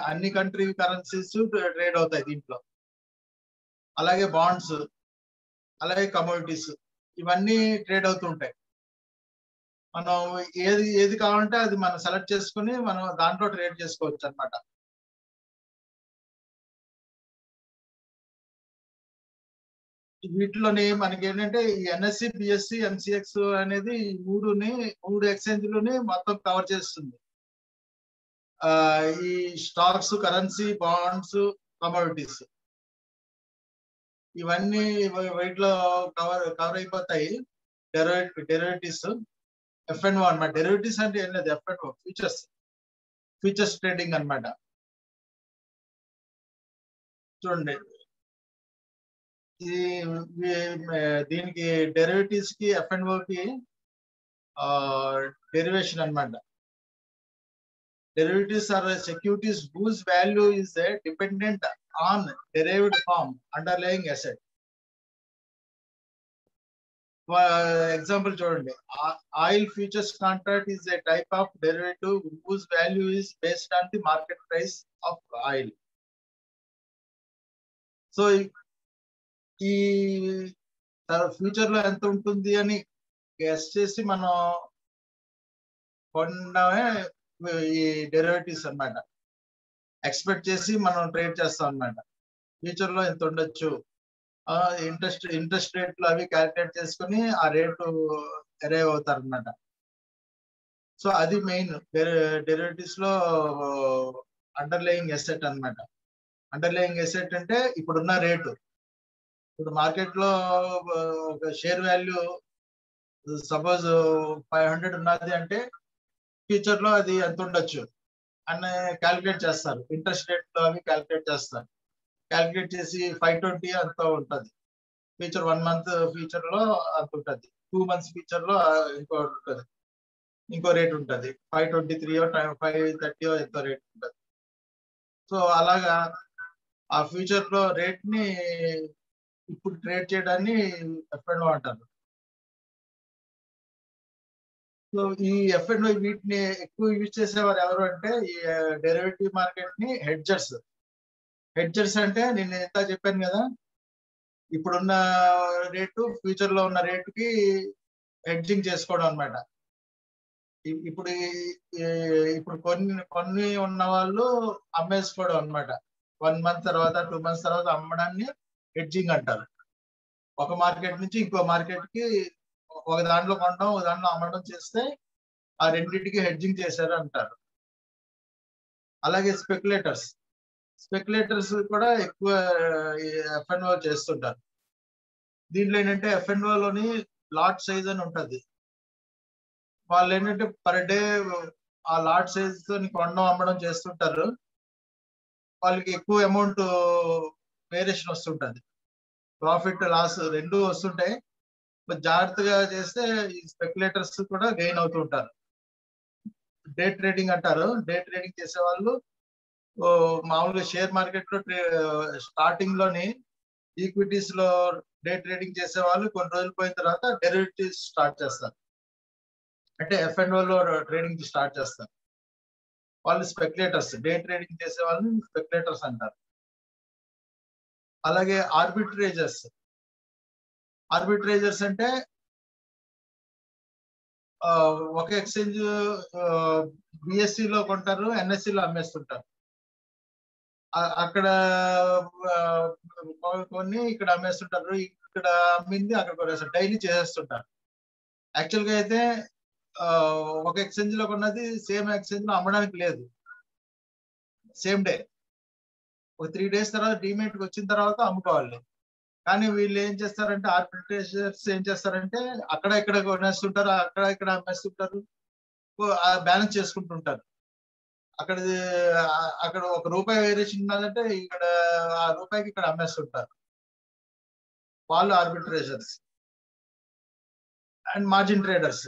అన్ని కంట్రీ కరెన్సీస్ ట్రేడ్ అవుతాయి దీంట్లో. అలాగే బాండ్స్, అలాగే కమోడిటీస్, ఇవన్నీ ట్రేడ్ అవుతుంటాయి. మనం ఏది కావాలంటే అది మనం సెలెక్ట్ చేసుకుని మనం దాంట్లో ట్రేడ్ చేసుకోవచ్చు అన్నమాట. వీటిలోని మనకి ఏంటంటే ఈ ఎన్ఎస్సి, బిఎస్సి, ఎంసీఎక్స్ అనేది మూడు ఎక్స్చేంజ్లోని మొత్తం కవర్ చేస్తుంది. ఈ స్టాక్స్, కరెన్సీ, బాండ్స్, కమోడిటీస్ ఇవన్నీ వీటిలో కవర్ అయిపోతాయి. డెరివేటివ్స్ F&O అన్నమాట. డెరివేటివ్స్ అంటే ఏం లేదు, F&O ఫ్యూచర్స్ ట్రేడింగ్ అన్నమాట. చూడండి, దీనికి డెరివేటివ్స్ కి F&O కి డెరివేషన్ అన్నమాట. Derivatives are securities whose value is dependent on derived form underlying asset. For example, చూడండి, oil futures contract is a type of derivative whose value is based on the market price of oil. So ఈ ఫ్యూచర్ లో ఎంత ఉంటుంది అని గెస్ చేసి మనం కొనడమే ఈ డెరివేటివ్స్ అన్నమాట. ఎక్స్పెక్ట్ చేసి మనం ట్రేడ్ చేస్తాం అన్నమాట. ఫ్యూచర్ లో ఎంత ఉండొచ్చు, ఇంట్రెస్ట్ రేట్లు అవి క్యాలిక్యులేట్ చేసుకుని ఆ రేటు అరైవ్ అవుతారు అన్నమాట. సో అది మెయిన్ డెరివేటివ్స్ లో అండర్లయింగ్ ఎసెట్ అన్నమాట. అండర్లయింగ్ ఎసెట్ అంటే ఇప్పుడున్న రేటు. ఇప్పుడు మార్కెట్ లో ఒక షేర్ వాల్యూ సపోజ్ 500 ఉన్నది అంటే ఫ్యూచర్ లో అది ఎంత ఉండొచ్చు అని క్యాలిక్యులేట్ చేస్తారు. ఇంట్రెస్ట్ రేట్ లో అవి క్యాలిక్యులేట్ చేస్తారు. క్యాలిక్యులేట్ చేసి 520 అంత ఉంటుంది ఫ్యూచర్. 1 మంత్ ఫ్యూచర్ లో అంత ఉంటుంది. 2 మంత్స్ ఫ్యూచర్ లో ఇంకో ఉంటుంది, ఇంకో రేట్ ఉంటుంది. 523 530 ఎంతో రేట్ ఉంటుంది. సో అలాగా ఆ ఫ్యూచర్ లో రేట్ ని ఇప్పుడు ట్రేడ్ చేయడాన్ని ఎఫ్ఎండ్ఓ అంటారు. సో ఈ ఎఫ్ఎండ్ఓ వీటిని ఎక్కువ యూజ్ చేసేవారు ఎవరు అంటే ఈ డెరివేటివ్ మార్కెట్ ని హెడ్జర్స్. హెడ్జర్స్ అంటే నేను ఎంత చెప్పాను కదా, ఇప్పుడున్న రేటు ఫ్యూచర్ లో ఉన్న రేటుకి హెడ్జింగ్ చేసుకోవడం అన్నమాట. ఇప్పుడు కొన్ని ఉన్న వాళ్ళు అమ్మేసుకోవడం అన్నమాట. 1 మంత్ తర్వాత 2 మంత్స్ తర్వాత అమ్మడాన్ని హెడ్జింగ్ అంటారు. ఒక మార్కెట్ నుంచి ఇంకో మార్కెట్ కి ఒక దాంట్లో కొనడం ఒక దాంట్లో అమ్మడం చేస్తే ఆ రెండింటికి హెడ్జింగ్ చేశారు అంటారు. అలాగే స్పెక్యులేటర్స్ కూడా ఎక్కువ ఎఫ్ఎన్ఓ చేస్తుంటారు. దీంట్లో ఏంటంటే ఎఫ్ఎన్ఓ లోని లాట్ సైజ్ అని ఉంటుంది. వాళ్ళు ఏంటంటే పర్ డే ఆ లాట్ సైజ్ తో కొనడం అమ్మడం చేస్తుంటారు. వాళ్ళకి ఎక్కువ అమౌంట్ వేరియేషన్ వస్తుంటది. ప్రాఫిట్ లాస్ రెండు వస్తుంటాయి. జాగ్రత్తగా చేస్తే ఈ స్పెక్యులేటర్స్ కూడా గెయిన్ అవుతూ ఉంటారు. డే ట్రేడింగ్ అంటారు. డే ట్రేడింగ్ చేసే వాళ్ళు మామూలుగా షేర్ మార్కెట్ లో స్టార్టింగ్ లోని ఈక్విటీస్ లో డే ట్రేడింగ్ చేసే వాళ్ళు కొన్ని రోజులు పోయిన తర్వాత డెరివేటివ్స్ స్టార్ట్ చేస్తారు. అంటే ఎఫ్ఎండ్ఓ లో ట్రేడింగ్ స్టార్ట్ చేస్తారు. వాళ్ళు స్పెక్యులేటర్స్. డే ట్రేడింగ్ చేసే వాళ్ళని స్పెక్యులేటర్స్ అంటారు. అలాగే ఆర్బిట్రేజర్స్ అంటే ఒక ఎక్స్చేంజ్ బిఎస్సి లో కొంటారు, ఎన్ఎస్సి లో అమ్మేస్తుంటారు. అక్కడ కొన్ని ఇక్కడ అమ్మేస్తుంటారు, ఇక్కడ అమ్మింది అక్కడ కొనేస్తారు. డైలీ చేసేస్తుంటారు. యాక్చువల్ గా అయితే ఒక ఎక్స్చేంజ్ లో కొన్నది సేమ్ ఎక్స్చేంజ్ లో అమ్మడానికి లేదు. సేమ్ డే ఒక 3 days తర్వాత డిమేట్ వచ్చిన తర్వాత అమ్ముకోవాలి. కానీ వీళ్ళు ఏం చేస్తారంటే ఆర్బిట్రేజర్స్ ఏం చేస్తారంటే అక్కడ ఇక్కడ కొనేస్తుంటారు, అక్కడ ఇక్కడ అమ్మేస్తుంటారు, బ్యాలెన్స్ చేసుకుంటుంటారు. అక్కడ ₹1 వేరియేషన్ ఉన్నదంటే ఇక్కడ ఆ రూపాయికి ఇక్కడ అమ్మేస్తుంటారు. వాళ్ళు ఆర్బిట్రేజర్స్. అండ్ మార్జిన్ ట్రేడర్స్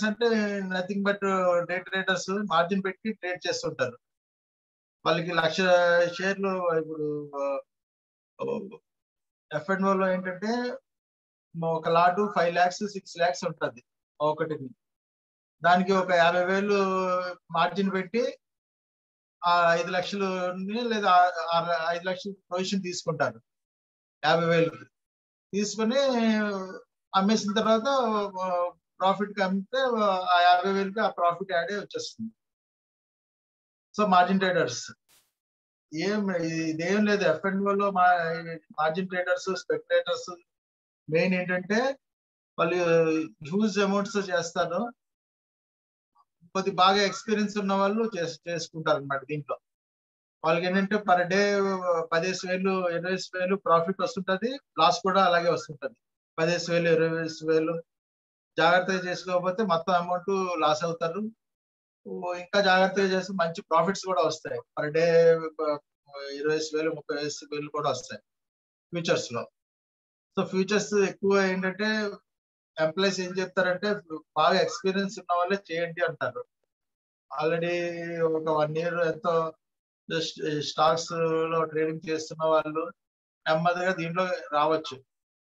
అంటే nothing but day traders. Margin పెట్టి ట్రేడ్ చేస్తుంటారు. వాళ్ళకి 1,00,000 షేర్లు ఇప్పుడు ఎఫ్ఎండ్ఓ లో ఏంటంటే ఒక లాటు 5 lakhs 6 lakhs ఉంటుంది ఒకటిని. దానికి ఒక 50,000 మార్జిన్ పెట్టి ఆ 5 లక్షలు లేదా 5 లక్షలు పొజిషన్ తీసుకుంటారు. 50,000 తీసుకుని అమ్మేసిన తర్వాత ప్రాఫిట్ కి అమ్మితే ఆ 50,000కి ఆ ప్రాఫిట్ యాడ్ వచ్చేస్తుంది. సో మార్జిన్ ట్రేడర్స్ ఇదేం లేదు. ఎఫ్ఎండ్ఓ లో మార్జిన్ ట్రేడర్స్, స్పెక్యులేటర్స్ మెయిన్ ఏంటంటే వాళ్ళు హ్యూజ్ అమౌంట్స్ చేస్తారు. కొద్ది బాగా ఎక్స్పీరియన్స్ ఉన్న వాళ్ళు చేసుకుంటారు అనమాట. దీంట్లో వాళ్ళకి ఏంటంటే పర్ డే 15,000 20,000 ప్రాఫిట్ వస్తుంటది. లాస్ కూడా అలాగే వస్తుంటది. 15,000 20,000 జాగ్రత్తగా చేసుకోకపోతే మొత్తం అమౌంట్ లాస్ అవుతారు. ఇంకా జాగ్రత్తగా చేస్తే మంచి ప్రాఫిట్స్ కూడా వస్తాయి. పర్ డే 20,000 30,000 కూడా వస్తాయి ఫ్యూచర్స్ లో. సో ఫ్యూచర్స్ ఎక్కువ ఏంటంటే ఎంప్లాయీస్ ఏం చెప్తారంటే బాగా ఎక్స్పీరియన్స్ ఉన్న వాళ్ళే చేయండి అంటారు. ఆల్రెడీ ఒక 1 year ఎంతో స్టాక్స్ లో ట్రేడింగ్ చేస్తున్న వాళ్ళు నెమ్మదిగా దీంట్లో రావచ్చు.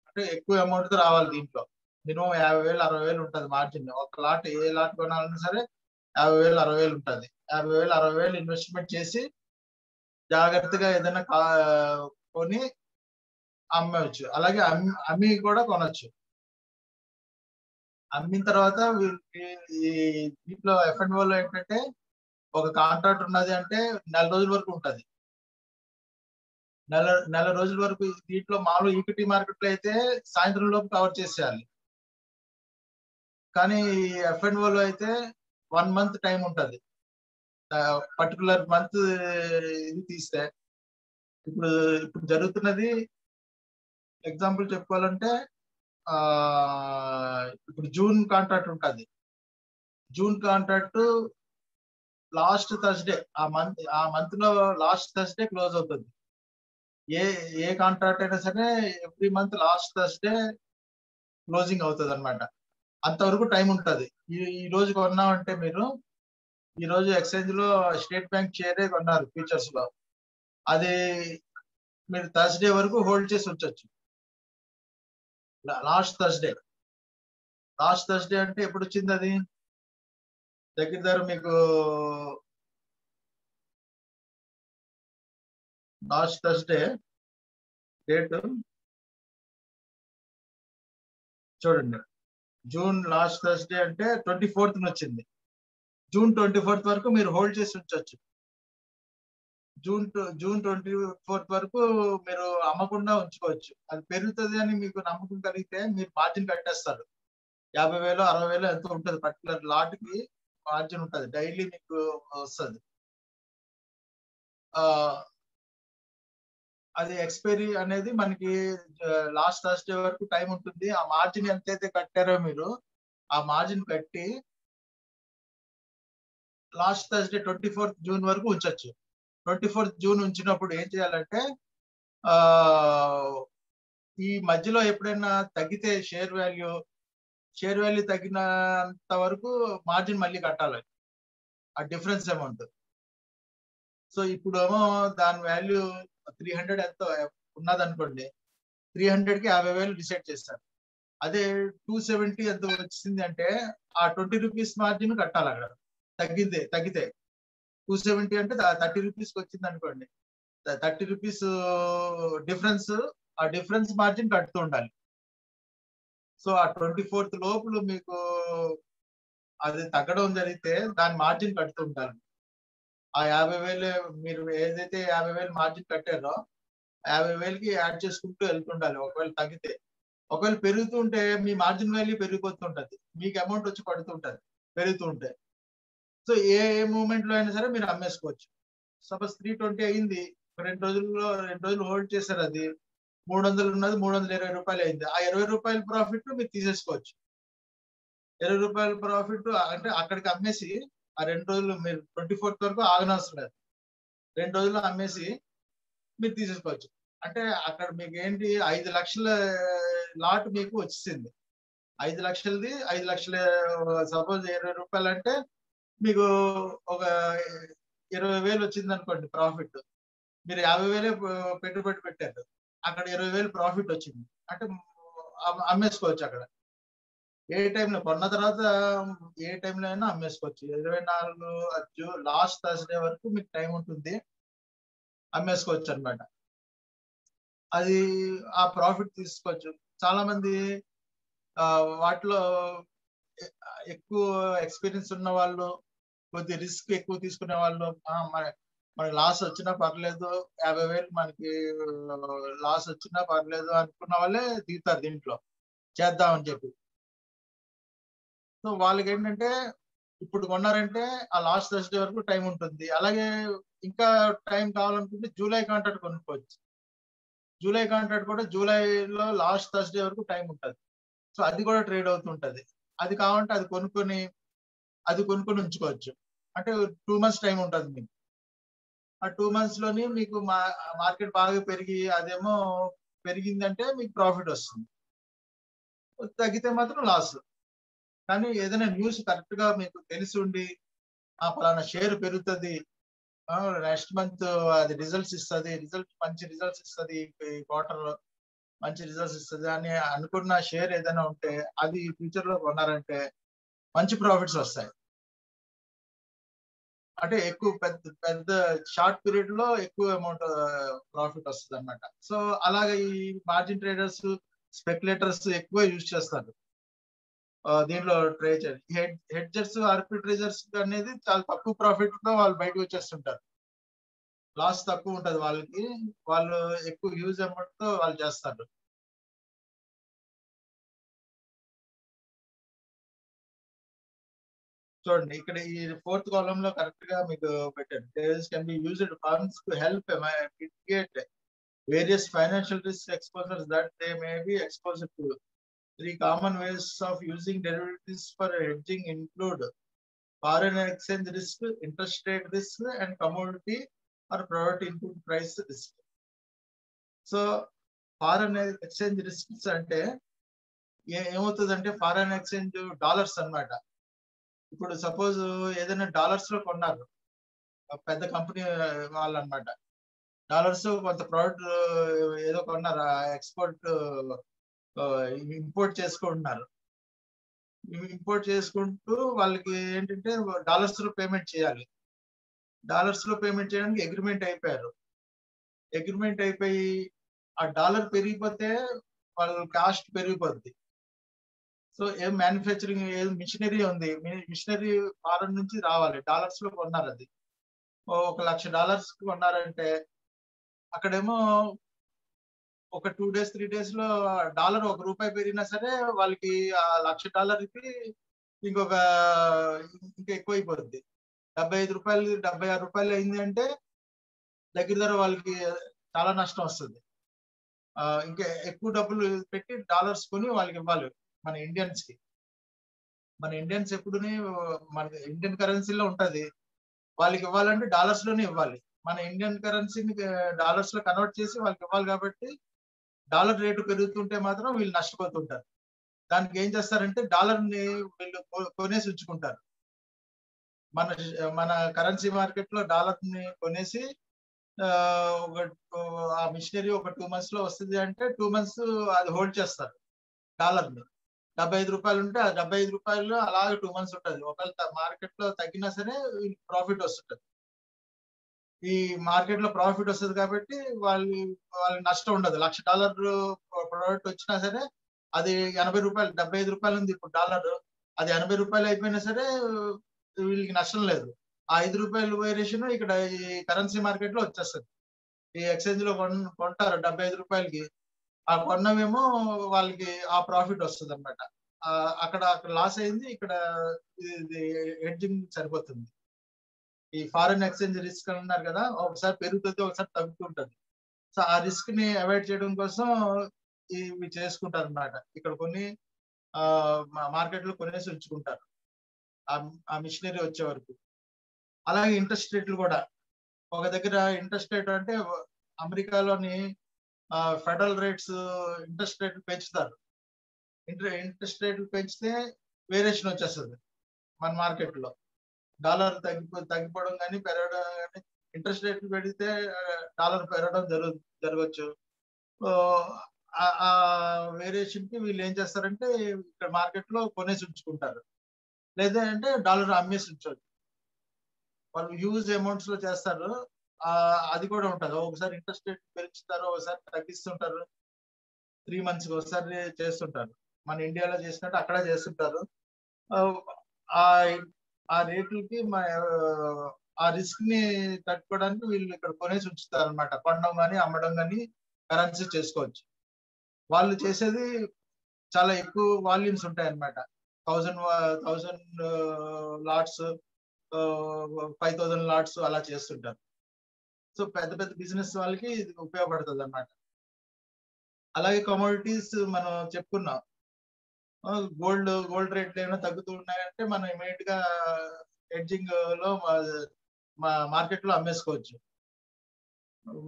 అంటే ఎక్కువ అమౌంట్ తో రావాలి. దీంట్లో మినిమం 50,000 60,000 ఉంటుంది మార్జిన్. ఒక లాట్ ఏ లాట్ కొనాలన్నా సరే 50,000 60,000 ఉంటుంది. 50,000 60,000 ఇన్వెస్ట్మెంట్ చేసి జాగ్రత్తగా ఏదైనా కొని అమ్మవచ్చు. అలాగే అమ్మి కూడా కొనొచ్చు. అమ్మిన తర్వాత ఈ దీంట్లో F&O లో ఏంటంటే ఒక కాంట్రాక్ట్ ఉన్నది అంటే 4 రోజుల వరకు ఉంటది. నెల రోజుల వరకు. దీంట్లో మామూలు ఈక్విటీ మార్కెట్ లో అయితే సాయంత్రం లోపు కవర్ చేసేయాలి. కానీ F&O లో అయితే 1 మంత్ టైం ఉంటది. పర్టికులర్ మంత్ ఇది తీస్తే ఇప్పుడు జరుగుతున్నది ఎగ్జాంపుల్ చెప్పుకోవాలంటే ఇప్పుడు జూన్ కాంట్రాక్ట్ ఉంటుంది. జూన్ కాంట్రాక్ట్ లాస్ట్ థర్స్డే ఆ మంత్ లో లాస్ట్ థర్స్డే క్లోజ్ అవుతుంది. ఏ కాంట్రాక్ట్ అయినా సరే every month last Thursday closing అవుతుంది అనమాట. అంతవరకు టైం ఉంటుంది. ఈ రోజు కొన్నామంటే మీరు ఈ రోజు ఎక్స్చేంజ్ లో స్టేట్ బ్యాంక్ షేరే కొన్నారు ఫ్యూచర్స్ లో, అది మీరు థర్స్డే వరకు హోల్డ్ చేసి ఉంచొచ్చు. లాస్ట్ థర్స్డే అంటే ఎప్పుడు వచ్చింది అది? దగ్గర మీకు లాస్ట్ థర్స్డే డేట్ చూడండి. జూన్ లాస్ట్ థర్స్డే అంటే 24th వచ్చింది. జూన్ 24th వరకు మీరు హోల్డ్ చేసి ఉంచొచ్చు. జూన్ 24th వరకు మీరు అమ్మకుండా ఉంచుకోవచ్చు. అది పెరుగుతుంది అని మీకు నమ్మకం కలిగితే మీరు మార్జిన్ కట్టేస్తారు. 50,000 60,000 ఎంతో ఉంటుంది. పర్టికులర్ లాట్ కి మార్జిన్ ఉంటుంది, డైలీ మీకు వస్తుంది. అది ఎక్స్పైరీ అనేది మనకి లాస్ట్ థర్స్డే వరకు టైం ఉంటుంది. ఆ మార్జిన్ ఎంతైతే కట్టారో మీరు ఆ మార్జిన్ కట్టి లాస్ట్ థర్స్డే 24th జూన్ వరకు ఉంచొచ్చు. 24th జూన్ ఉంచినప్పుడు ఏం చేయాలంటే ఈ మధ్యలో ఎప్పుడైనా తగ్గితే షేర్ వాల్యూ తగ్గినంత వరకు మార్జిన్ మళ్ళీ కట్టాలి, ఆ డిఫరెన్స్ అమౌంట్. సో ఇప్పుడు ఏమో దాని వాల్యూ 300 ఎంతో ఉన్నదనుకోండి, 300కి 50,000 డిసైడ్ చేస్తారు. అదే 270 ఎంత వచ్చింది అంటే ఆ 20 రూపీస్ మార్జిన్ కట్టాలి. అక్కడ తగ్గితే 270 అంటే 30 రూపీస్కి వచ్చింది అనుకోండి, 30 రూపీస్ డిఫరెన్స్, ఆ డిఫరెన్స్ మార్జిన్ కట్టుతూ ఉండాలి. సో ఆ 24th లోపల మీకు అది తగ్గడం జరిగితే దాని మార్జిన్ కడుతూ ఉంటారు. ఆ 50,000 మీరు ఏదైతే 50,000 మార్జిన్ కట్టారో 50,000కి యాడ్ చేసుకుంటూ వెళ్తుండాలి. ఒకవేళ తగ్గితే, ఒకవేళ పెరుగుతుంటే మీ మార్జిన్ వాల్యూ పెరిగిపోతుంటది, మీకు అమౌంట్ వచ్చి పడుతుంటది పెరుగుతుంటే. సో ఏ మూమెంట్ లో అయినా సరే మీరు అమ్మేసుకోవచ్చు. సపోజ్ 320 అయింది, 2 రోజులు హోల్డ్ చేశారు, అది 300 ఉన్నది 320 రూపాయలు అయింది. ఆ 20 రూపాయల ప్రాఫిట్ మీరు తీసేసుకోవచ్చు. 20 రూపాయల ప్రాఫిట్ అంటే అక్కడికి అమ్మేసి ఆ 2 రోజులు మీరు 24th వరకు ఆగనవసరం లేదు, 2 రోజులు అమ్మేసి మీరు తీసేసుకోవచ్చు. అంటే అక్కడ మీకు ఏంటి 5 లక్షల లాట్ మీకు వచ్చేసింది. 5 లక్షలది 5 లక్షల సపోజ్ 20 రూపాయలు అంటే మీకు ఒక 20,000 వచ్చింది అనుకోండి ప్రాఫిట్. మీరు 50,000 పెట్టుబడి పెట్టారు, అక్కడ 20,000 ప్రాఫిట్ వచ్చింది అంటే అమ్మేసుకోవచ్చు. అక్కడ ఏ టైంలో కొన్న తర్వాత ఏ టైంలో అయినా అమ్మేసుకోవచ్చు. 24 లాస్ట్ థర్స్డే వరకు మీకు టైం ఉంటుంది, అమ్మేసుకోవచ్చు అనమాట. అది ఆ ప్రాఫిట్ తీసుకోవచ్చు. చాలా మంది వాటిలో ఎక్కువ ఎక్స్పీరియన్స్ ఉన్న వాళ్ళు, కొద్ది రిస్క్ ఎక్కువ తీసుకునే వాళ్ళు, మనకి లాస్ వచ్చినా పర్లేదు, 50,000 మనకి లాస్ వచ్చినా పర్లేదు అనుకున్న వాళ్ళే దిగుతారు దీంట్లో చేద్దామని చెప్పి. సో వాళ్ళకి ఏంటంటే ఇప్పుడు కొన్నారంటే ఆ లాస్ట్ థర్స్డే వరకు టైం ఉంటుంది. అలాగే ఇంకా టైం కావాలనుకుంటే జూలై కాంట్రాక్ట్ కొనుక్కోవచ్చు. జూలై కాంట్రాక్ట్ కూడా జూలైలో లాస్ట్ థర్స్డే వరకు టైం ఉంటుంది. సో అది కూడా ట్రేడ్ అవుతుంటది. అది కావాలంటే అది కొనుక్కొని ఉంచుకోవచ్చు. అంటే 2 months టైం ఉంటుంది మీకు. ఆ 2 months లోని మీకు మార్కెట్ బాగా పెరిగి అదేమో పెరిగిందంటే మీకు ప్రాఫిట్ వస్తుంది, తగ్గితే మాత్రం లాస్. కానీ ఏదైనా న్యూస్ కరెక్ట్ గా మీకు తెలిసి ఉండి పలానా షేర్ పెరుగుతుంది, నెక్స్ట్ మంత్ అది రిజల్ట్స్ ఇస్తుంది, మంచి రిజల్ట్స్ ఇస్తుంది, ఈ క్వార్టర్ మంచి రిజల్ట్స్ ఇస్తుంది అని అనుకున్న షేర్ ఏదైనా ఉంటే అది ఫ్యూచర్ లో కొన్నారంటే మంచి ప్రాఫిట్స్ వస్తాయి. అంటే ఎక్కువ పెద్ద పెద్ద షార్ట్ పీరియడ్ లో ఎక్కువ అమౌంట్ ప్రాఫిట్ వస్తుంది అనమాట. సో అలాగే ఈ మార్జిన్ ట్రేడర్స్, స్పెక్యులేటర్స్ ఎక్కువ యూజ్ చేస్తారు దీంట్లో ట్రేడ్ చేయాలి. హెడ్జర్స్, ఆర్బిట్రేజర్స్ అనేది చాలా తక్కువ ప్రాఫిట్ తో వాళ్ళు బయటకు వచ్చేస్తుంటారు. లాస్ తక్కువ ఉంటది వాళ్ళకి, వాళ్ళు ఎక్కువ యూజ్ అమౌంట్ తో వాళ్ళు చేస్తారు. చూడండి ఇక్కడ ఈ 4th కాలమ్ లో కరెక్ట్ గా మీకు పెట్టారు. Traders can be used funds to help mitigate various financial risk exposures that they may be exposed to. 3 common ways of using derivatives for hedging include foreign exchange risk, interest rate risk, and commodity or product input price risk. So foreign exchange risks అంటే ఏమవుతుందంటే ఫారెన్ ఎక్స్చేంజ్ డాలర్స్ అన్నమాట. ఇప్పుడు సపోజ్ ఏదైనా డాలర్స్ లో కొన్నారు పెద్ద కంపెనీ వాళ్ళు అన్నమాట. డాలర్స్ కొంత ప్రోడక్ట్ ఏదో కొన్నారు, ఎక్స్పోర్ట్ ఇంపోర్ట్ చేసుకుంటున్నారు. ఇంపోర్ట్ చేసుకుంటూ వాళ్ళకి ఏంటంటే డాలర్స్ లో పేమెంట్ చేయాలి. డాలర్స్ లో పేమెంట్ చేయడానికి అగ్రిమెంట్ అయిపోయారు. అగ్రిమెంట్ అయిపోయి ఆ డాలర్ పెరిగిపోతే వాళ్ళ కాస్ట్ పెరిగిపోద్ది. సో ఏం మ్యానుఫ్యాక్చరింగ్ ఏదో మిషనరీ ఉంది, మిషనరీ ఫారెన్ నుంచి రావాలి, డాలర్స్ లో కొన్నారు. అది $1,00,000 కొన్నారంటే అక్కడేమో ఒక 2 days 3 days లో డాలర్ ₹1 పెరిగినా సరే వాళ్ళకి ఆ $1,00,000కి ఇంకా ఎక్కువ అయిపోద్ది. ₹75 ₹76 అయింది అంటే దగ్గర వాళ్ళకి చాలా నష్టం వస్తుంది. ఇంకా ఎక్కువ డబ్బులు పెట్టి డాలర్స్ కొని వాళ్ళకి ఇవ్వాలి మన ఇండియన్స్ కి. మన ఇండియన్స్ ఎప్పుడు మన ఇండియన్ కరెన్సీలో ఉంటది, వాళ్ళకి ఇవ్వాలంటే డాలర్స్ లోనే ఇవ్వాలి. మన ఇండియన్ కరెన్సీని డాలర్స్ లో కన్వర్ట్ చేసి వాళ్ళకి ఇవ్వాలి. కాబట్టి డాలర్ రేటు పెరుగుతుంటే మాత్రం వీళ్ళు నష్టపోతుంటారు. దానికి ఏం చేస్తారంటే డాలర్ ని వీళ్ళు కొనేసి ఉంచుకుంటారు. మన కరెన్సీ మార్కెట్ లో డాలర్ ని కొనేసి ఆ మిషనరీ ఒక 2 months లో వస్తుంది అంటే 2 months అది హోల్డ్ చేస్తారు డాలర్ ని. ₹75 ఉంటే ఆ ₹75 అలాగే 2 months ఉంటుంది. ఒకవేళ మార్కెట్ లో తగ్గినా సరే ప్రాఫిట్ వస్తుంటది. ఈ మార్కెట్ లో ప్రాఫిట్ వస్తుంది కాబట్టి వాళ్ళకి నష్టం ఉండదు. $1,00,000 ప్రోడక్ట్ వచ్చినా సరే అది ₹80, ₹75 ఉంది ఇప్పుడు డాలర్, అది ₹80 అయిపోయినా సరే వీళ్ళకి నష్టం లేదు. ఆ ₹5 వేరియేషన్ ఇక్కడ ఈ కరెన్సీ మార్కెట్ లో వచ్చేస్తుంది. ఈ ఎక్స్చేంజ్ లో కొంటారు ₹75కి, ఆ కొన్నవేమో వాళ్ళకి ఆ ప్రాఫిట్ వస్తుంది అనమాట. అక్కడ లాస్ అయింది, ఇక్కడ హెడ్జింగ్ సరిపోతుంది. ఈ ఫారెన్ ఎక్స్చేంజ్ రిస్క్ అన్నారు కదా, ఒకసారి పెరుగుతుంది ఒకసారి తగ్గుతుంటది. సో ఆ రిస్క్ ని అవాయిడ్ చేయడం కోసం ఇవి చేసుకుంటారు అనమాట. ఇక్కడ కొన్ని మార్కెట్ లో కొనేసి ఉంచుకుంటారు ఆ మిషనరీ వచ్చే వరకు. అలాగే ఇంట్రెస్ట్ రేట్లు కూడా ఒక దగ్గర ఇంట్రెస్ట్ రేట్ అంటే అమెరికాలోని ఫెడరల్ రేట్స్ ఇంట్రెస్ట్ రేట్లు పెంచుతారు. ఇంట్రెస్ట్ రేట్లు పెంచితే వేరియేషన్ వచ్చేస్తుంది మన మార్కెట్ లో. డాలర్ తగ్గిపోవడం కానీ పెరగడం కానీ, ఇంట్రెస్ట్ రేట్లు పెడితే డాలర్ పెరగడం జరగచ్చు. ఆ వేరియేషన్ కి వీళ్ళు ఏం చేస్తారంటే ఇక్కడ మార్కెట్ లో కొనేసి ఉంచుకుంటారు, లేదా అంటే డాలర్ అమ్మేసి ఉంచవచ్చు. వాళ్ళు హ్యూజ్ అమౌంట్స్ లో చేస్తారు. అది కూడా ఉంటది. ఒకసారి ఇంట్రెస్ట్ రేట్ పెంచుతారు, ఒకసారి తగ్గిస్తుంటారు. 3 months ఒకసారి చేస్తుంటారు. మన ఇండియాలో చేసినట్టు అక్కడ చేస్తుంటారు. ఆ రేట్లకి ఆ రిస్క్ ని తట్టుకోవడానికి వీళ్ళు ఇక్కడ కొనేసి ఉంచుతారు అనమాట. కొనడం కానీ అమ్మడం కానీ కరెన్సీ చేసుకోవచ్చు. వాళ్ళు చేసేది చాలా ఎక్కువ వాల్యూమ్స్ ఉంటాయి అనమాట. 1000 లాట్స్, 5000 లాట్స్ అలా చేస్తుంటారు. సో పెద్ద పెద్ద బిజినెస్ వాళ్ళకి ఇది ఉపయోగపడుతుంది అన్నమాట. అలాగే కమోడిటీస్ మనం చెప్పుకున్నాం. గోల్డ్ రేట్లు ఏమైనా తగ్గుతూ ఉన్నాయంటే మనం ఇమీడియట్ గా హెడ్జింగ్ లో మార్కెట్ లో అమ్మేసుకోవచ్చు.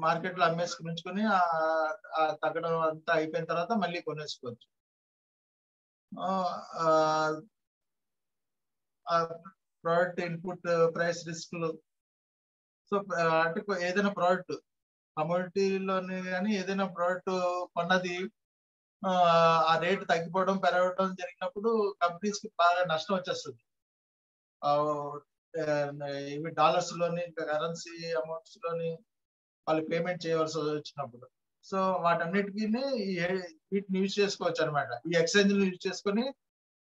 మార్కెట్ లో అమ్మేసుకుని ఉంచుకొని తగ్గడం అంతా అయిపోయిన తర్వాత మళ్ళీ కొనేసుకోవచ్చు. ప్రోడక్ట్ ఇన్పుట్ ప్రైస్ రిస్క్లు. సో అంటే ఏదైనా ప్రోడక్ట్ కమోడిటీలోని కానీ ఏదైనా ప్రోడక్ట్ కొన్నది ఆ రేట్ తగ్గిపోవడం పెరగడం జరిగినప్పుడు కంపెనీస్ కి బాగా నష్టం వచ్చేస్తుంది. ఇవి డాలర్స్ లోని కరెన్సీ అమౌంట్స్ లోని వాళ్ళు పేమెంట్ చేయవలసి వచ్చినప్పుడు, సో వాటన్నిటికీ వీటిని యూజ్ చేసుకోవచ్చు అనమాట. ఈ ఎక్స్చేంజ్ యూజ్ చేసుకొని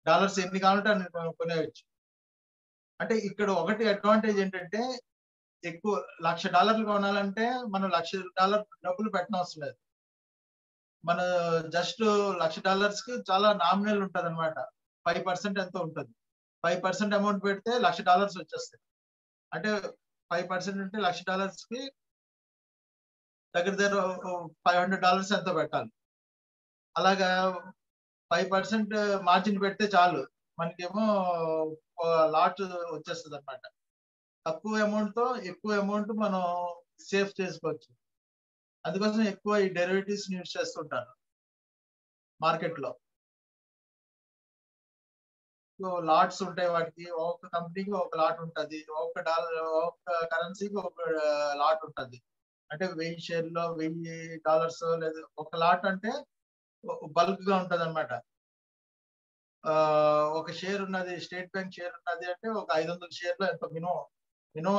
డాలర్స్ ఎన్ని కావాలంటే అన్ని కొనేయచ్చు. అంటే ఇక్కడ ఒకటి అడ్వాంటేజ్ ఏంటంటే, ఎక్కువ $1,00,000 కొనాలంటే మనం $1,00,000 డబ్బులు పెట్టనవసరం లేదు. మన జస్ట్ $1,00,000 కి చాలా నామినల్ ఉంటది అనమాట. 5% ఎంతో ఉంటుంది. 5% అమౌంట్ పెడితే $1,00,000 వచ్చేస్తాయి. అంటే 5% అంటే $1,00,000 కి దగ్గర $500 ఎంతో పెట్టాలి. అలాగా 5% మార్జిన్ పెడితే చాలు, మనకేమో లాట్ వచ్చేస్తుంది అనమాట. తక్కువ అమౌంట్ తో ఎక్కువ అమౌంట్ మనం సేవ్ చేసుకోవచ్చు. అందుకోసం ఎక్కువ ఈ డెరివేటివ్స్ యూజ్ చేస్తుంటారు మార్కెట్ లో. లాట్స్ ఉంటాయి, వాటికి ఒక్కొక్క కంపెనీకి ఒక లాట్ ఉంటుంది, ఒక్కొక్క కరెన్సీకి ఒక లాట్ ఉంటుంది. అంటే 1000 షేర్లో $1000 లేదా ఒక లాట్ అంటే బల్క్ గా ఉంటది అనమాట. ఒక షేర్ ఉన్నది, స్టేట్ బ్యాంక్ షేర్ ఉన్నది అంటే ఒక 500 షేర్లో ఎంత మినిమం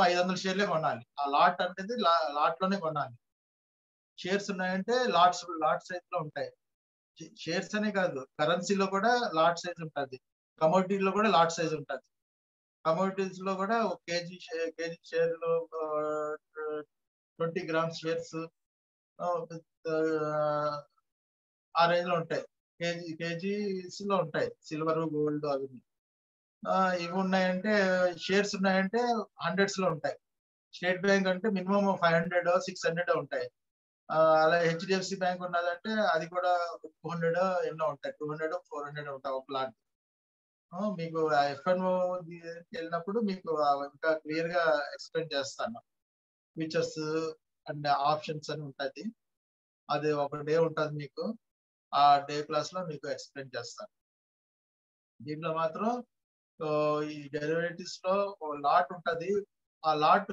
500 షేర్లే కొనాలి. ఆ లాట్ అనేది లాట్ లోనే కొనాలి. షేర్స్ ఉన్నాయంటే లాట్ సైజ్ లో ఉంటాయి. షేర్స్ అనే కాదు, కరెన్సీలో కూడా లాట్ సైజ్ ఉంటుంది, కమోడిటీలో కూడా లాట్ సైజ్ ఉంటుంది. కమోడిటీస్ లో కూడా ఒక కేజీ షేర్లు 20 గ్రామ్స్ షేర్స్ ఆ రేంజ్ లో ఉంటాయి. కేజీస్ లో ఉంటాయి, సిల్వర్ గోల్డ్ అవి. ఇవి ఉన్నాయంటే షేర్స్ ఉన్నాయంటే హండ్రెడ్స్ లో ఉంటాయి. స్టేట్ బ్యాంక్ అంటే మినిమం 500 600 ఉంటాయి. అలా హెచ్డిఎఫ్సి బ్యాంక్ ఉన్నదంటే అది కూడా 200 ఎన్నో ఉంటాయి, 200 400 ఉంటాయి ఒక ప్లాట్. మీకు ఎఫ్ఎన్ఓ వెళ్ళినప్పుడు మీకు ఇంకా క్లియర్ గా ఎక్స్ప్లెయిన్ చేస్తాను. ఫీచర్స్ అండ్ ఆప్షన్స్ అని ఉంటుంది. అది ఒక డే ఉంటుంది మీకు, ఆ డే క్లాస్ లో మీకు ఎక్స్ప్లెయిన్ చేస్తాను. దీంట్లో మాత్రం ఈ డెరివేటివ్స్ లో లాట్ ఉంటది. ఆ లాట్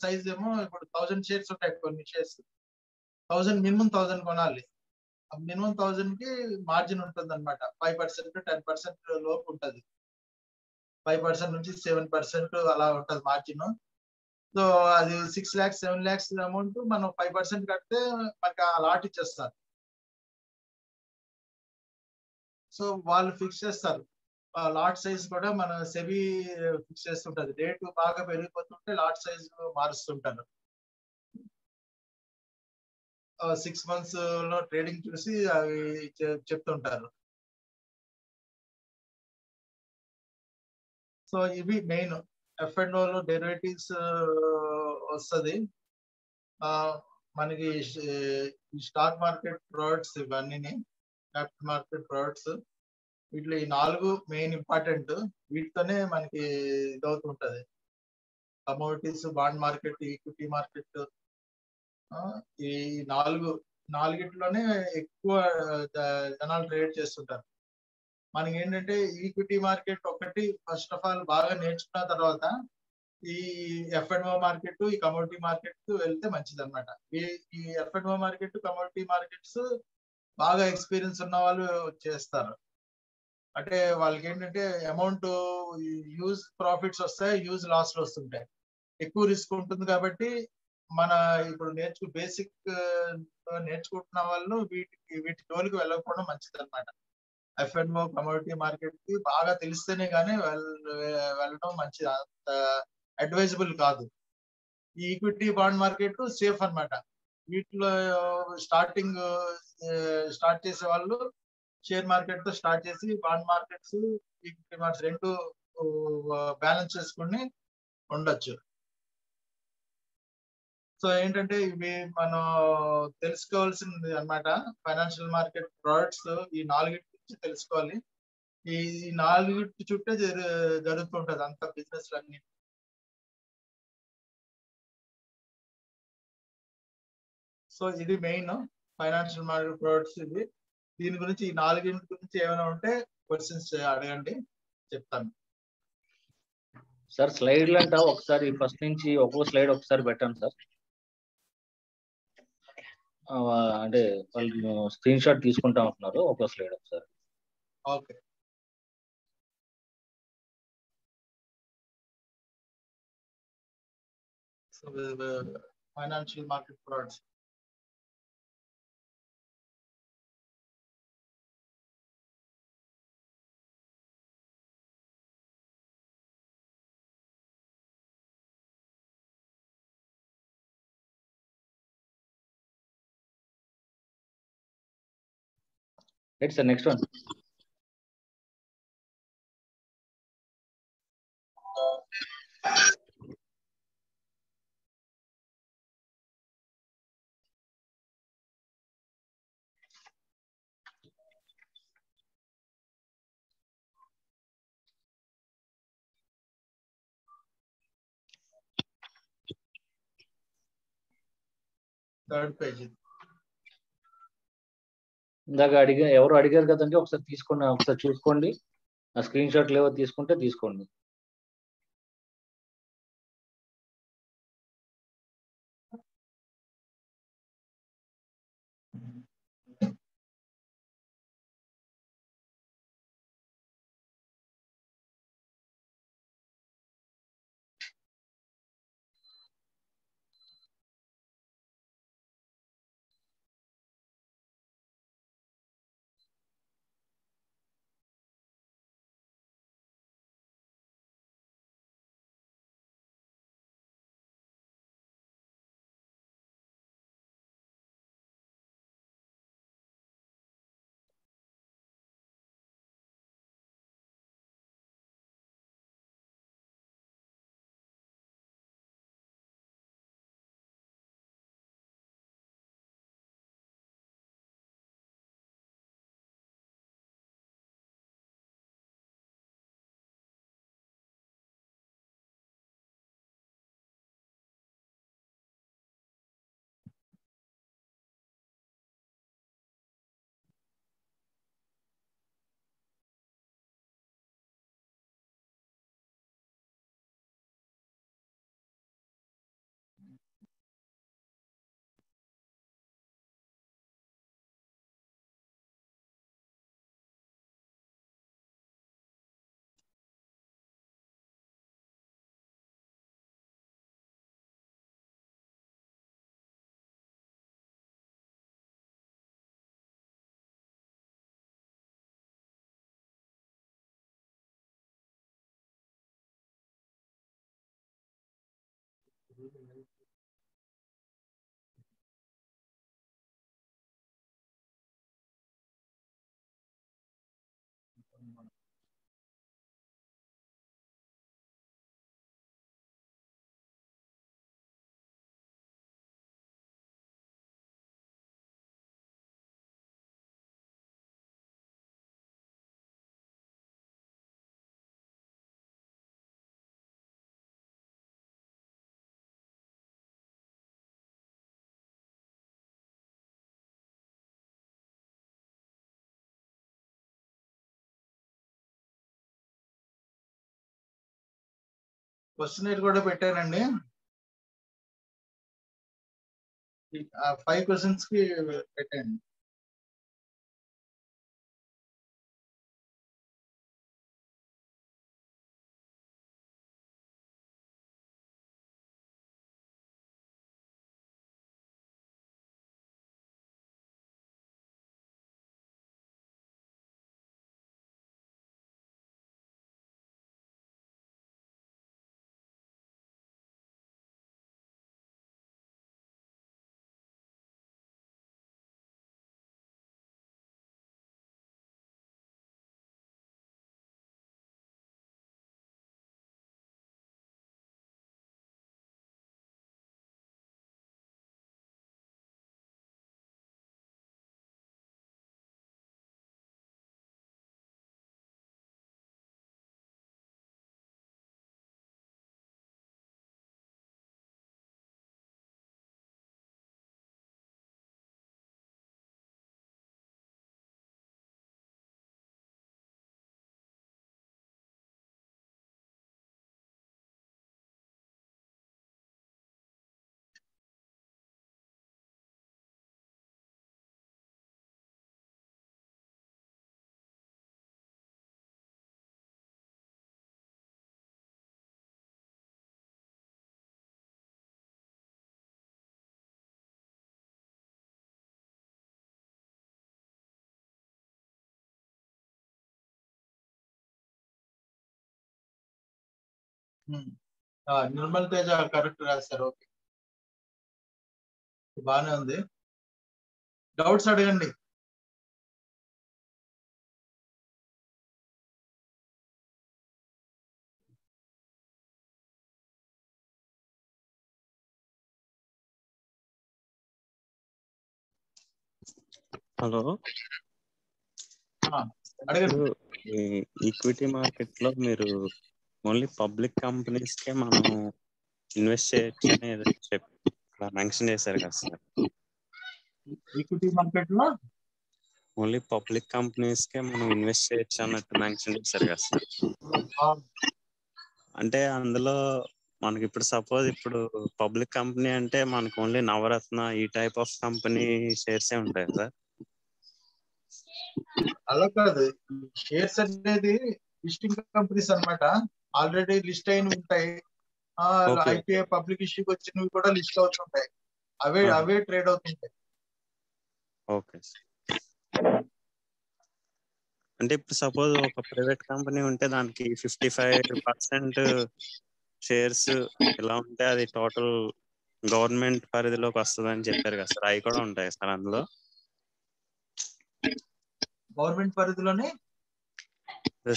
సైజ్ ఏమో ఇప్పుడు 1000 షేర్స్ ఉంటాయి. కొన్ని షేర్స్ 1000 మినిమం 1000 కొనాలి. మినిమం 1000 కి మార్జిన్ ఉంటుంది అనమాట. 5% 10% లోపు ఉంటుంది. 5% నుంచి 7% అలా ఉంటుంది మార్జిన్. సో అది 6 lakhs 7 lakhs అమౌంట్ మనం 5% కడితే మనకి ఆ లాట్ ఇచ్చేస్తారు. సో వాళ్ళు ఫిక్స్ చేస్తారు. లాట్ సైజ్ కూడా మన సెబీ ఫిక్స్ చేస్తుంటది. రేటు బాగా పెరిగిపోతుంటే లాట్ సైజ్ మారుస్తుంటారు. 6 months లో ట్రేడింగ్ చూసి అవి చెప్తుంటారు. సో ఇవి మెయిన్ ఎఫ్ఎండ్ఓ లో డెరివేటివ్స్ వస్తుంది. మనకి స్టాక్ మార్కెట్ ప్రొడక్ట్స్ ఇవన్నీ క్యాపిటల్ మార్కెట్ ప్రొడక్ట్స్, వీటిలో ఈ 4 మెయిన్ ఇంపార్టెంట్. వీటితోనే మనకి ఇదవుతుంటది. Commodities, bond market, equity market, ఈ 4 ఎక్కువ జనాలు ట్రేడ్ చేస్తుంటారు. మనకి ఏంటంటే ఈక్విటీ మార్కెట్ ఒకటి ఫస్ట్ ఆఫ్ ఆల్ బాగా నేర్చుకున్న తర్వాత ఈ ఎఫ్ఎండ్ఓ మార్కెట్, ఈ కమోడిటీ మార్కెట్ వెళ్తే మంచిది అనమాట. ఈ ఎఫ్ఎండ్ఓ మార్కెట్, కమోడిటీ మార్కెట్స్ బాగా ఎక్స్పీరియన్స్ ఉన్న వాళ్ళు చేస్తారు. అంటే వాళ్ళకి ఏంటంటే అమౌంట్ యూజ్ ప్రాఫిట్స్ వస్తాయి, యూజ్ లాస్లు వస్తుంటాయి. ఎక్కువ రిస్క్ ఉంటుంది కాబట్టి మన ఇప్పుడు బేసిక్ నేర్చుకుంటున్న వాళ్ళు వీటి జోలికి వెళ్ళకపోవడం మంచిది అనమాట. ఎఫ్ఎండ్ఓ కమోడిటీ మార్కెట్ కి బాగా తెలిస్తేనే కానీ వెళ్ళడం మంచిది, అంత అడ్వైజబుల్ కాదు. ఈ ఈక్విటీ బాండ్ మార్కెట్ సేఫ్ అనమాట. వీటిలో స్టార్ట్ చేసే వాళ్ళు షేర్ మార్కెట్ తో స్టార్ట్ చేసి బాండ్ మార్కెట్స్, ఈక్విటీ మార్కెట్స్ రెండు బ్యాలెన్స్ చేసుకుని ఉండొచ్చు. సో ఏంటంటే ఇవి మనం తెలుసుకోవాల్సింది అనమాట. ఫైనాన్షియల్ మార్కెట్ ప్రొడక్ట్స్ ఈ 4 గురించి తెలుసుకోవాలి. ఈ 4 చుట్టే జరుగుతుంటది అంత బిజినెస్ అన్ని. సో ఇది మెయిన్ ఫైనాన్షియల్ మార్కెట్ ప్రొడక్ట్స్. ఇది దీని గురించి ఈ 4 గురించి ఏమైనా ఉంటే క్వశ్చన్స్ అడగండి, చెప్తాను. సార్ స్లైడ్లు అంట ఒకసారి ఫస్ట్ నుంచి ఒక్కో స్లైడ్ ఒకసారి పెట్టండి సార్. అంటే వాళ్ళు స్క్రీన్ షాట్ తీసుకుంటా ఉంటున్నారు, ఒక్కో స్లైడ్ ఒకసారి. Okay. Financial market frauds. Right, sir. Next one. Third page. ఇందాక ఎవరు అడిగారు కదండి, ఒకసారి తీసుకోండి, ఒకసారి చూసుకోండి. ఆ స్క్రీన్ షాట్ లేవో తీసుకుంటే తీసుకోండి. క్వశ్చనర్ కూడా పెట్టానండి. 5 క్వశ్చన్స్ కి పెట్టండి. నిర్మల్ తేజ కరెక్ట్ రాశారు. ఓకే, బాగానే ఉంది. డౌట్స్ అడగండి. హలో, అడగండి. ఈక్విటీ మార్కెట్ లో మీరు ఓన్లీ పబ్లిక్ కంపెనీస్ కే మనం ఇన్వెస్ట్ చేయొచ్చు అనేది మెన్షన్ చేశారు కదా సార్. ఈక్విటీ మార్కెట్ లో ఓన్లీ పబ్లిక్ కంపెనీస్ కే మనం ఇన్వెస్ట్ చేయొచ్చు అన్నట్టు మెన్షన్ చేశారు కదా సార్. అంటే అందులో మనకి ఇప్పుడు సపోజ్ ఇప్పుడు పబ్లిక్ కంపెనీ అంటే మనకు ఓన్లీ నవరత్న ఈ టైప్ ఆఫ్ కంపెనీ షేర్స్ ఏ ఉంటాయి సార్. అలా కాదు, షేర్స్ అనేది లిస్టింగ్ కంపెనీస్ అన్నమాట. ఆల్రెడీ లిస్ట్ అయిన ఉంటాయి. ఐపీఐ పబ్లిక్ ఇష్యూకి వచ్చినవి కూడా లిస్ట్ అవుతుంటాయి. అవే ట్రేడ్ అవుతుంటాయి. ఓకే. అంటే ఇప్పుడు సపోజ్ ఒక ప్రైవేట్ కంపెనీ ఉంటే దానికి 55% షేర్స్ ఎలా ఉంటే అది టోటల్ గవర్నమెంట్ పరిధిలోకి వస్తుంది అని చెప్పారు కదా సార్. అవి కూడా ఉంటాయి సార్ అందులో? గవర్నమెంట్ పరిధిలోనే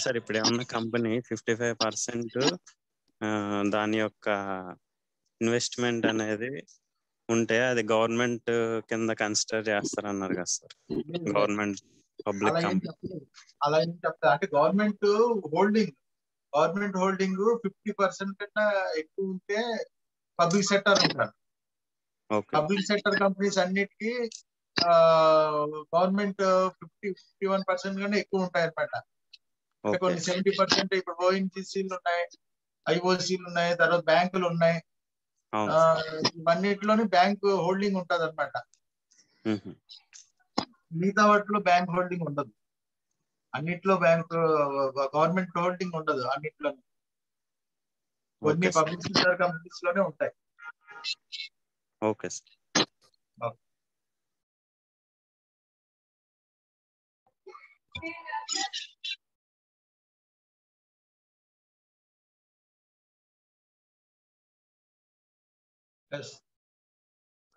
సార్ ఇప్పుడు ఏమన్నా కంపెనీ 55% దాని యొక్క ఇన్వెస్ట్మెంట్ అనేది ఉంటే అది గవర్నమెంట్ కింద కన్సిడర్ చేస్తారన్నారు కదా సార్. గవర్నమెంట్ పబ్లిక్ కంపెనీ అలా ఏం చెప్తా అంటే గవర్నమెంట్ హోల్డింగ్ 50% కన్నా ఎక్కువ ఉంటే పబ్లిక్ సెక్టర్ ఉంటారు. పబ్లిక్ సెక్టర్ కంపెనీస్ అన్నిటికీ గవర్నమెంట్ 51% కన్నా ఎక్కువ ఉంటాయి అన్నమాట. అంటే కొన్ని 70% ఇప్పుడు ఓఎన్జీసీలు ఉన్నాయి, ఐఓసీలు ఉన్నాయి, తర్వాత బ్యాంకులు ఉన్నాయి. ఇవన్నిటిలోని బ్యాంక్ హోల్డింగ్ ఉంటది అనమాట. మిగతా వాటిలో బ్యాంక్ హోల్డింగ్ ఉండదు. అన్నిట్లో బ్యాంక్ గవర్నమెంట్ హోల్డింగ్ ఉండదు. అన్నిట్లో కొన్ని పబ్లిక్ సెక్టర్ కంపెనీస్ లోనే ఉంటాయి. Okay sir.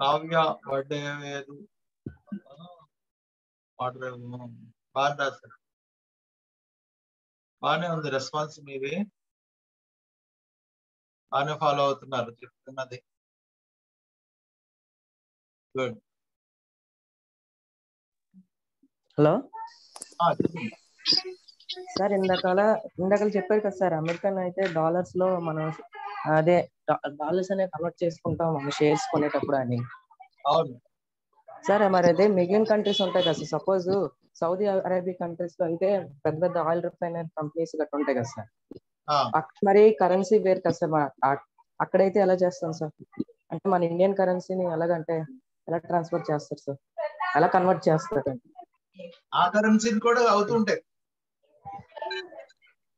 కావ్య బర్త్డే వేరు బాగా రాశారు. బాగానే ఉంది రెస్పాన్స్ మీది. బాగానే ఫాలో అవుతున్నారు చెప్తున్నది. గుడ్. హలో సార్, ఇందాక చెప్పారు కదా సార్, అమెరికన్ అయితే డాలర్స్ లో మనం అదే డాలర్స్ అనే కన్వర్ట్ చేసుకుంటాం మన షేర్స్ కొనేటప్పుడు అని. అవును సార్, మరి అదే మిగిలిన కంట్రీస్ ఉంటాయి కదా sir. Suppose Saudi Arabia countries లో అయితే పెద్ద పెద్ద ఆయిల్ రిఫైనరీ కంపెనీస్ గట్రా ఉంటాయి కదా సార్. మరి కరెన్సీ వేరు కదా సార్. అక్కడైతే ఎలా చేస్తాం సార్? అంటే మన ఇండియన్ కరెన్సీని ఎలాగంటే ఎలా ట్రాన్స్ఫర్ చేస్తారు సార్? ఎలా కన్వర్ట్ చేస్తారు? ఆ కరెన్సీని కూడా అవుతుంటాయి.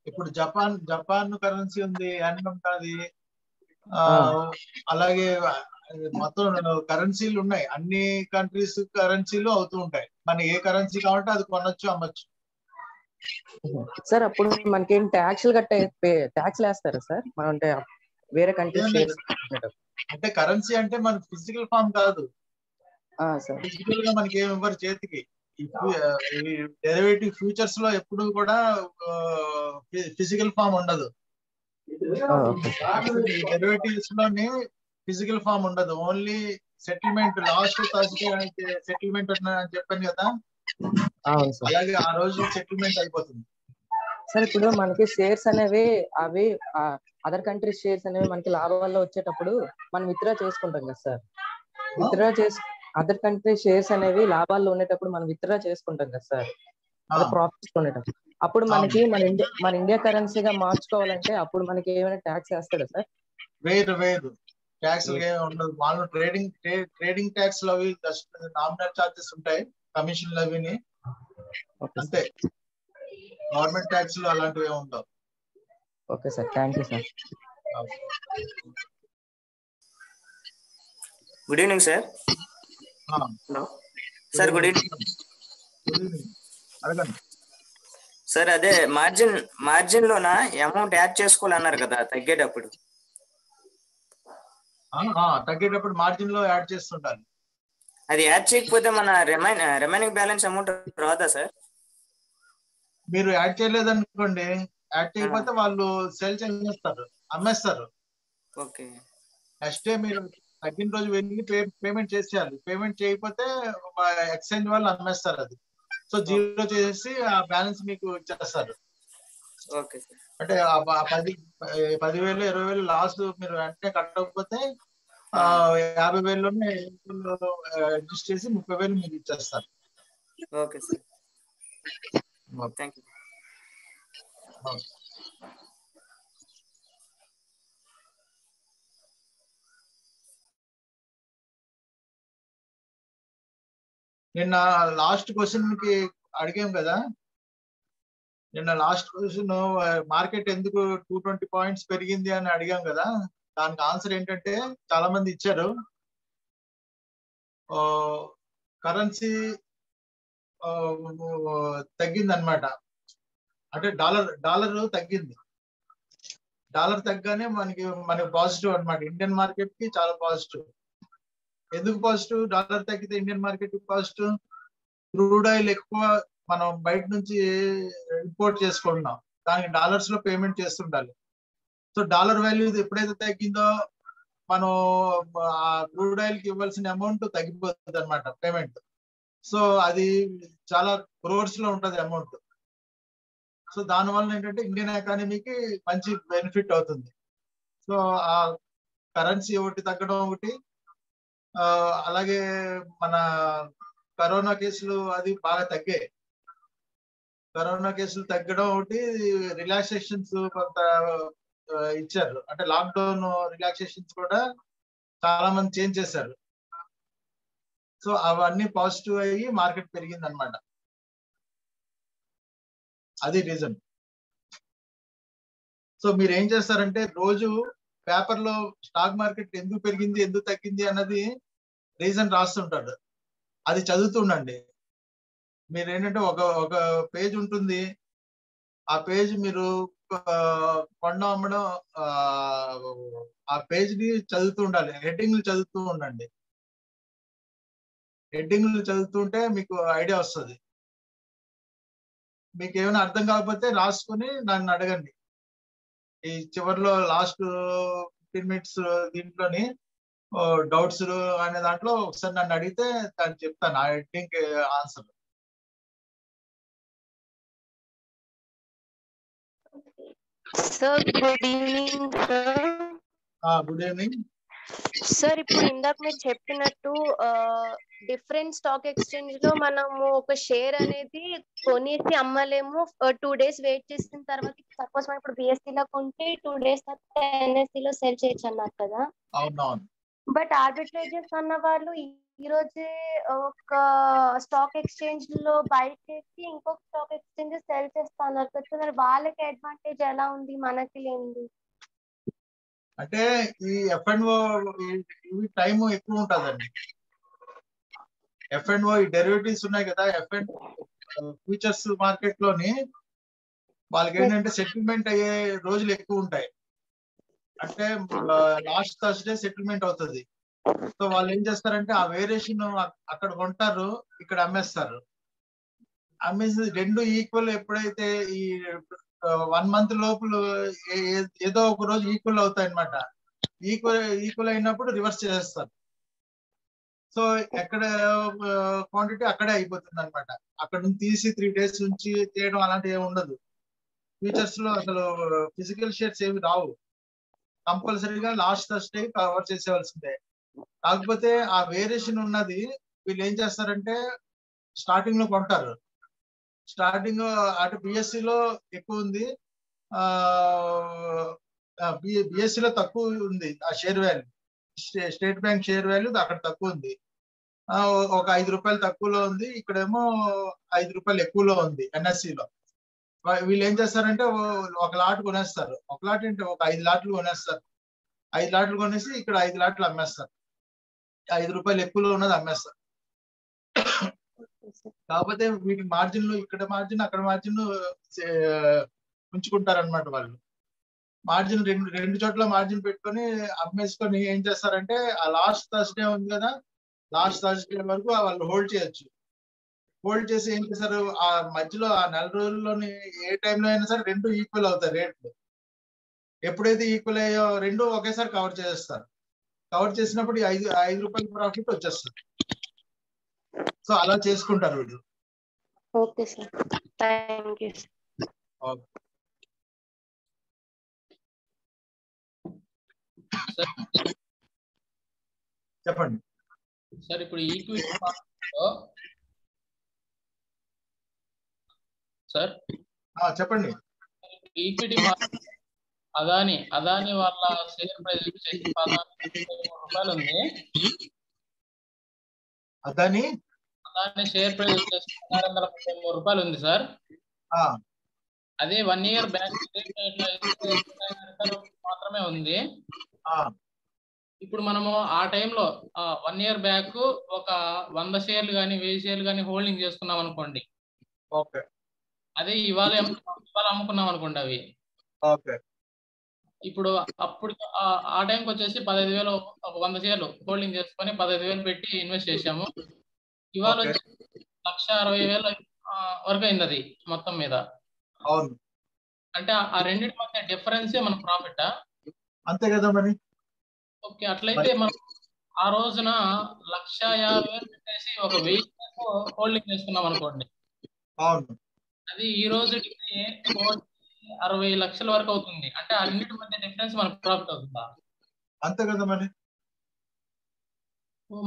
ఇప్పుడు జపాన్ కరెన్సీ ఉంది, ఎన్ ఉంటుంది. అలాగే మొత్తం కరెన్సీలు ఉన్నాయి. అన్ని కంట్రీస్ కరెన్సీలు అవుతూ ఉంటాయి. మన ఏ కరెన్సీ కావాలంటే అది కొనొచ్చు, అమ్మచ్చు. సార్, అప్పుడు మనకేం ట్యాక్స్లు ట్యాక్స్లు వేస్తారా సార్? మనం అంటే వేరే కంట్రీస్ అంటే కరెన్సీ అంటే మన ఫిజికల్ ఫామ్ కాదు. ఫిజికల్ గా మనకి ఏమి ఇవ్వరు చేతికి. డెరివేటివ్ ఫ్యూచర్స్ లో ఎప్పుడు కూడా ఫిజికల్ ఫామ్ ఉండదు. డెరివేటివ్స్ లోని ఫిజికల్ ఫామ్ ఉండదు. Only settlement. Last Thursday settlement అని చెప్పాను కదా, అలాగే ఆ రోజు సెటిల్మెంట్ అయిపోతుంది. సార్, ఇప్పుడు మనకి షేర్స్ అనేవి అవి అదర్ కంట్రీ షేర్స్ అనేవి మనకి లాభాల్లో వచ్చేటప్పుడు మనం విత్డ్రా చేసుకుంటాం కదా సార్. అదర్ కంట్రీ షేర్స్ అనేవి లాభాల్లో ఉండేటప్పుడు మనం విత్డ్రా చేసుకుంటాం కదా సార్, అదే ప్రాఫిట్స్ ఉండేటప్పుడు. అప్పుడు మనకి మన ఇండియా కరెన్సీగా మార్చుకోవాలంటే అప్పుడు మనకి ఏమైనా ట్యాక్స్ వేస్తాడా సార్? వేరు ట్యాక్స్ ఉండదు. వాళ్ళు ట్రేడింగ్ ట్యాక్స్ అవి జస్ట్ నామినల్ చార్జెస్ ఉంటాయి, కమిషన్లు అవిని అంతే. గవర్నమెంట్ ట్యాక్స్ అలాంటివి ఉండవు. Okay sir, thank you sir. Good evening sir. Hello sir, good evening. అడగండి సార్ అదే మార్జిన్ లోన అమౌంట్ యాడ్ చేసుకోవాలన్నారు కదా తగ్గేటప్పుడు. తగ్గేటప్పుడు మార్జిన్ లో యాడ్ చేస్తుంటారు. అది యాడ్ చేయకపోతే మన రిమైనింగ్ బ్యాలెన్స్ అమౌంట్ రాదా సార్? మీరు యాడ్ చేయలేదనుకోండి, యాడ్ చేయకపోతే వాళ్ళు సెల్ చేస్తారు, అమ్మేస్తారు. ఓకే. నెక్స్ట్ డే మీరు తగ్గిన రోజు వెళ్ళి పేమెంట్ చేసేయాలి. పేమెంట్ చేయకపోతే ఎక్స్చేంజ్ వాళ్ళు అమ్మేస్తారు అది. సో జీరో చేసి ఆ బ్యాలెన్స్ మీకు ఇచ్చేస్తారు. Okay sir. అంటే 10,000 20,000 లాస్ మీరు వెంటనే కట్టకపోతే 50,000లోనే అడ్జస్ట్ చేసి 30,000 మీకు ఇచ్చేస్తారు. Okay sir. Thank you. నిన్న లాస్ట్ క్వశ్చన్ కి అడిగాం కదా, నిన్న లాస్ట్ క్వశ్చన్ మార్కెట్ ఎందుకు 220 పాయింట్స్ పెరిగింది అని అడిగాం కదా. దానికి ఆన్సర్ ఏంటంటే చాలా మంది ఇచ్చారు. కరెన్సీ తగ్గింది అనమాట. అంటే డాలర్ తగ్గింది. డాలర్ తగ్గగానే మనకి పాజిటివ్ అనమాట. ఇండియన్ మార్కెట్ కి చాలా పాజిటివ్. ఎందుకు పాజిటివ్? డాలర్ తగ్గితే Indian market positive. Crude oil ఎక్కువ మనం బయట నుంచి ఇంపోర్ట్ చేసుకుంటున్నాం, దానికి డాలర్స్ లో పేమెంట్ చేస్తుండాలి. సో డాలర్ వాల్యూ ఎప్పుడైతే తగ్గిందో మనం ఆ క్రూడ్ ఆయిల్ కి ఇవ్వాల్సిన అమౌంట్ తగ్గిపోతుంది అనమాట పేమెంట్. సో అది చాలా క్రోర్స్ లో ఉంటది అమౌంట్. సో దానివల్ల ఏంటంటే ఇండియన్ ఎకానమీకి మంచి బెనిఫిట్ అవుతుంది. సో ఆ కరెన్సీ ఒకటి తగ్గడం ఒకటి, అలాగే మన కరోనా కేసులు అది బాగా తగ్గాయి. కరోనా కేసులు తగ్గడం ఒకటి, రిలాక్సేషన్స్ కొంత ఇచ్చారు. అంటే లాక్డౌన్ రిలాక్సేషన్స్ కూడా చాలా మంది చేంజ్ చేశారు. సో అవన్నీ పాజిటివ్ అయ్యి మార్కెట్ పెరిగింది అనమాట. అది రీజన్. సో మీరు ఏం చేస్తారంటే రోజు పేపర్ లో స్టాక్ మార్కెట్ ఎందుకు పెరిగింది ఎందుకు తగ్గింది అన్నది రీజన్ రాస్తుంటాడు, అది చదువుతుండండి. మీరు ఏంటంటే ఒక పేజ్ ఉంటుంది, ఆ పేజ్ మీరు కొండ అమ్మడం ఆ పేజ్ ని చదువుతూ ఉండాలి. హెడ్డింగ్లు చదువుతూ ఉండండి. హెడ్డింగ్లు చదువుతుంటే మీకు ఐడియా వస్తుంది. మీకు ఏమైనా అర్థం కాకపోతే రాసుకుని నన్ను అడగండి. ఈ చివరిలో లాస్ట్ 15 minutes దీంట్లోని డౌట్స్ అనే దాంట్లో ఒకసారి నన్ను అడిగితే దాన్ని చెప్తాను ఆ heading answer. Sir good evening sir. Good evening sir. ఇప్పుడు ఇందాక మీరు చెప్పినట్టు డిఫరెంట్ స్టాక్ ఎక్స్చేంజ్ లో మనము ఒక షేర్ అనేది కొనేసి అమ్మలేము. 2 days వెయిట్ చేసిన తర్వాత సపోజ్ మనం ఇప్పుడు BSE లో కొంటే 2 days తర్వాత NSE లో సెల్ చేయొచ్చు అన్నారు కదా. అవునవును. బట్ ఆర్బిట్రేజర్స్ అన్న వాళ్ళు ఈ రోజే ఒక స్టాక్ ఎక్స్చేంజ్ లో బై చేసి ఇంకొక స్టాక్ ఎక్స్చేంజ్ సెల్ చేస్తా అన్నారు కదా. మరి వాళ్ళకి అడ్వాంటేజ్ ఎలా ఉంది, మనకి లేనిది? అంటే ఈ F&O ఇవి టైం ఎక్కువ ఉంటుందండి. F&O ఈ డెరివేటివ్స్ ఉన్నాయి కదా, ఫ్యూచర్స్ మార్కెట్ లోని వాళ్ళకి ఏంటంటే సెటిల్మెంట్ అయ్యే రోజులు ఎక్కువ ఉంటాయి. అంటే లాస్ట్ థర్స్డే సెటిల్మెంట్ అవుతుంది. సో వాళ్ళు ఏం చేస్తారంటే ఆ వేరియేషన్ అక్కడ కొంటారు, ఇక్కడ అమ్మేస్తారు. అమ్మేసి రెండు ఈక్వల్ ఎప్పుడైతే ఈ 1 month లోపల ఏదో ఒక రోజు ఈక్వల్ అవుతాయి అనమాట. ఈక్వల్ అయినప్పుడు రివర్స్ చేస్తారు. సో ఎక్కడ క్వాంటిటీ అక్కడే అయిపోతుంది అనమాట. అక్కడ నుంచి తీసి 3 days నుంచి చేయడం అలాంటివి ఏమి ఉండదు. ఫ్యూచర్స్ లో అసలు ఫిజికల్ షేర్స్ ఏమి రావు. కంపల్సరీగా లాస్ట్ థర్స్డే కవర్ చేసేవలసిందే. కాకపోతే ఆ వేరియేషన్ ఉన్నది వీళ్ళు ఏం చేస్తారంటే స్టార్టింగ్ లో కొంటారు. స్టార్టింగ్ అటు BSE లో ఎక్కువ ఉంది, BSE లో తక్కువ ఉంది ఆ share value. State bank share value అక్కడ తక్కువ ఉంది, ఒక ₹5 తక్కువలో ఉంది. ఇక్కడేమో ₹5 ఎక్కువలో ఉంది NSE లో. వీళ్ళు ఏం చేస్తారంటే ఒక లాట్ కొనేస్తారు. ఒక లాట్ అంటే ఒక 5 లాట్లు కొనేస్తారు. 5 లాట్లు కొనేసి ఇక్కడ 5 లాట్లు అమ్మేస్తారు. ₹5 ఎక్కువలో ఉన్నది అమ్మేస్తారు. కాకపోతే వీటి మార్జిన్లు ఇక్కడ మార్జిన్ అక్కడ మార్జిన్ ఉంచుకుంటారనమాట వాళ్ళు. మార్జిన్ రెండు చోట్ల మార్జిన్ పెట్టుకొని అమ్మేసుకొని ఏం చేస్తారంటే ఆ లాస్ట్ థర్స్డే ఉంది కదా, లాస్ట్ థర్స్డే వరకు వాళ్ళు హోల్డ్ చేయొచ్చు. హోల్డ్ చేసి ఏం చేస్తారు, ఆ మధ్యలో ఆ 4 రోజుల్లోని ఏ టైంలో అయినా సరే రెండు ఈక్వల్ అవుతాయి రేట్లు. ఎప్పుడైతే ఈక్వల్ అయ్యో రెండు ఒకేసారి కవర్ చేస్తారు. కవర్ చేసినప్పుడు 5 రూపాయల ప్రాఫిట్ వచ్చేస్తుంది. సో అలా చేసుకుంటారు వీళ్ళు. Okay sir, thank you. చెప్పండి సార్. ఇప్పుడు ఈక్విటీ మార్కెట్లో సార్ చెప్పండి. ఈక్విటీ మార్కెట్ అదాని వాళ్ళ షేర్ ప్రైస్ వచ్చేసి 16 రూపాయలు ఉంది. అదాని షేర్ ప్రైస్ వచ్చేసి 1633 రూపాయలు ఉంది సార్. అదే 1 ఇయర్ బ్యాక్ మాత్రమే ఉంది. ఇప్పుడు మనము ఆ టైంలో 1 ఇయర్ బ్యాక్ ఒక 100 షేర్లు కానీ 1000 షేర్లు కానీ హోల్డింగ్ చేసుకున్నాం అనుకోండి. ఓకే. అదే ఇవాళ అమ్ముకున్నాం అనుకోండి అవి. ఓకే. ఇప్పుడు అప్పుడు ఆ టైంకి వచ్చేసి 15,000 ఒక 100 షేర్లు హోల్డింగ్ చేసుకొని 15,000 పెట్టి ఇన్వెస్ట్ చేసాము. ఇవాళ వచ్చి 1,60,000 వరకు అయింది అది మొత్తం మీద. అవును. అంటే ఆ రెండింటి మధ్య డిఫరెన్సే మన ప్రాఫిట్. అంతే కదా మరి. ఓకే, అట్లయితే మనం ఆ రోజున 1,50,000 పెట్టేసి ఒక 1000 హోల్డింగ్ చేసుకున్నాం అనుకోండి. అవును. అది ఈ రోజుకి 60 లక్షల వరకు అవుతుంది. అంటే ఆ రెండింటి మధ్య డిఫరెన్స్ మనకు ప్రాఫిట్ అవుతుందా? అంతే కదా మరి.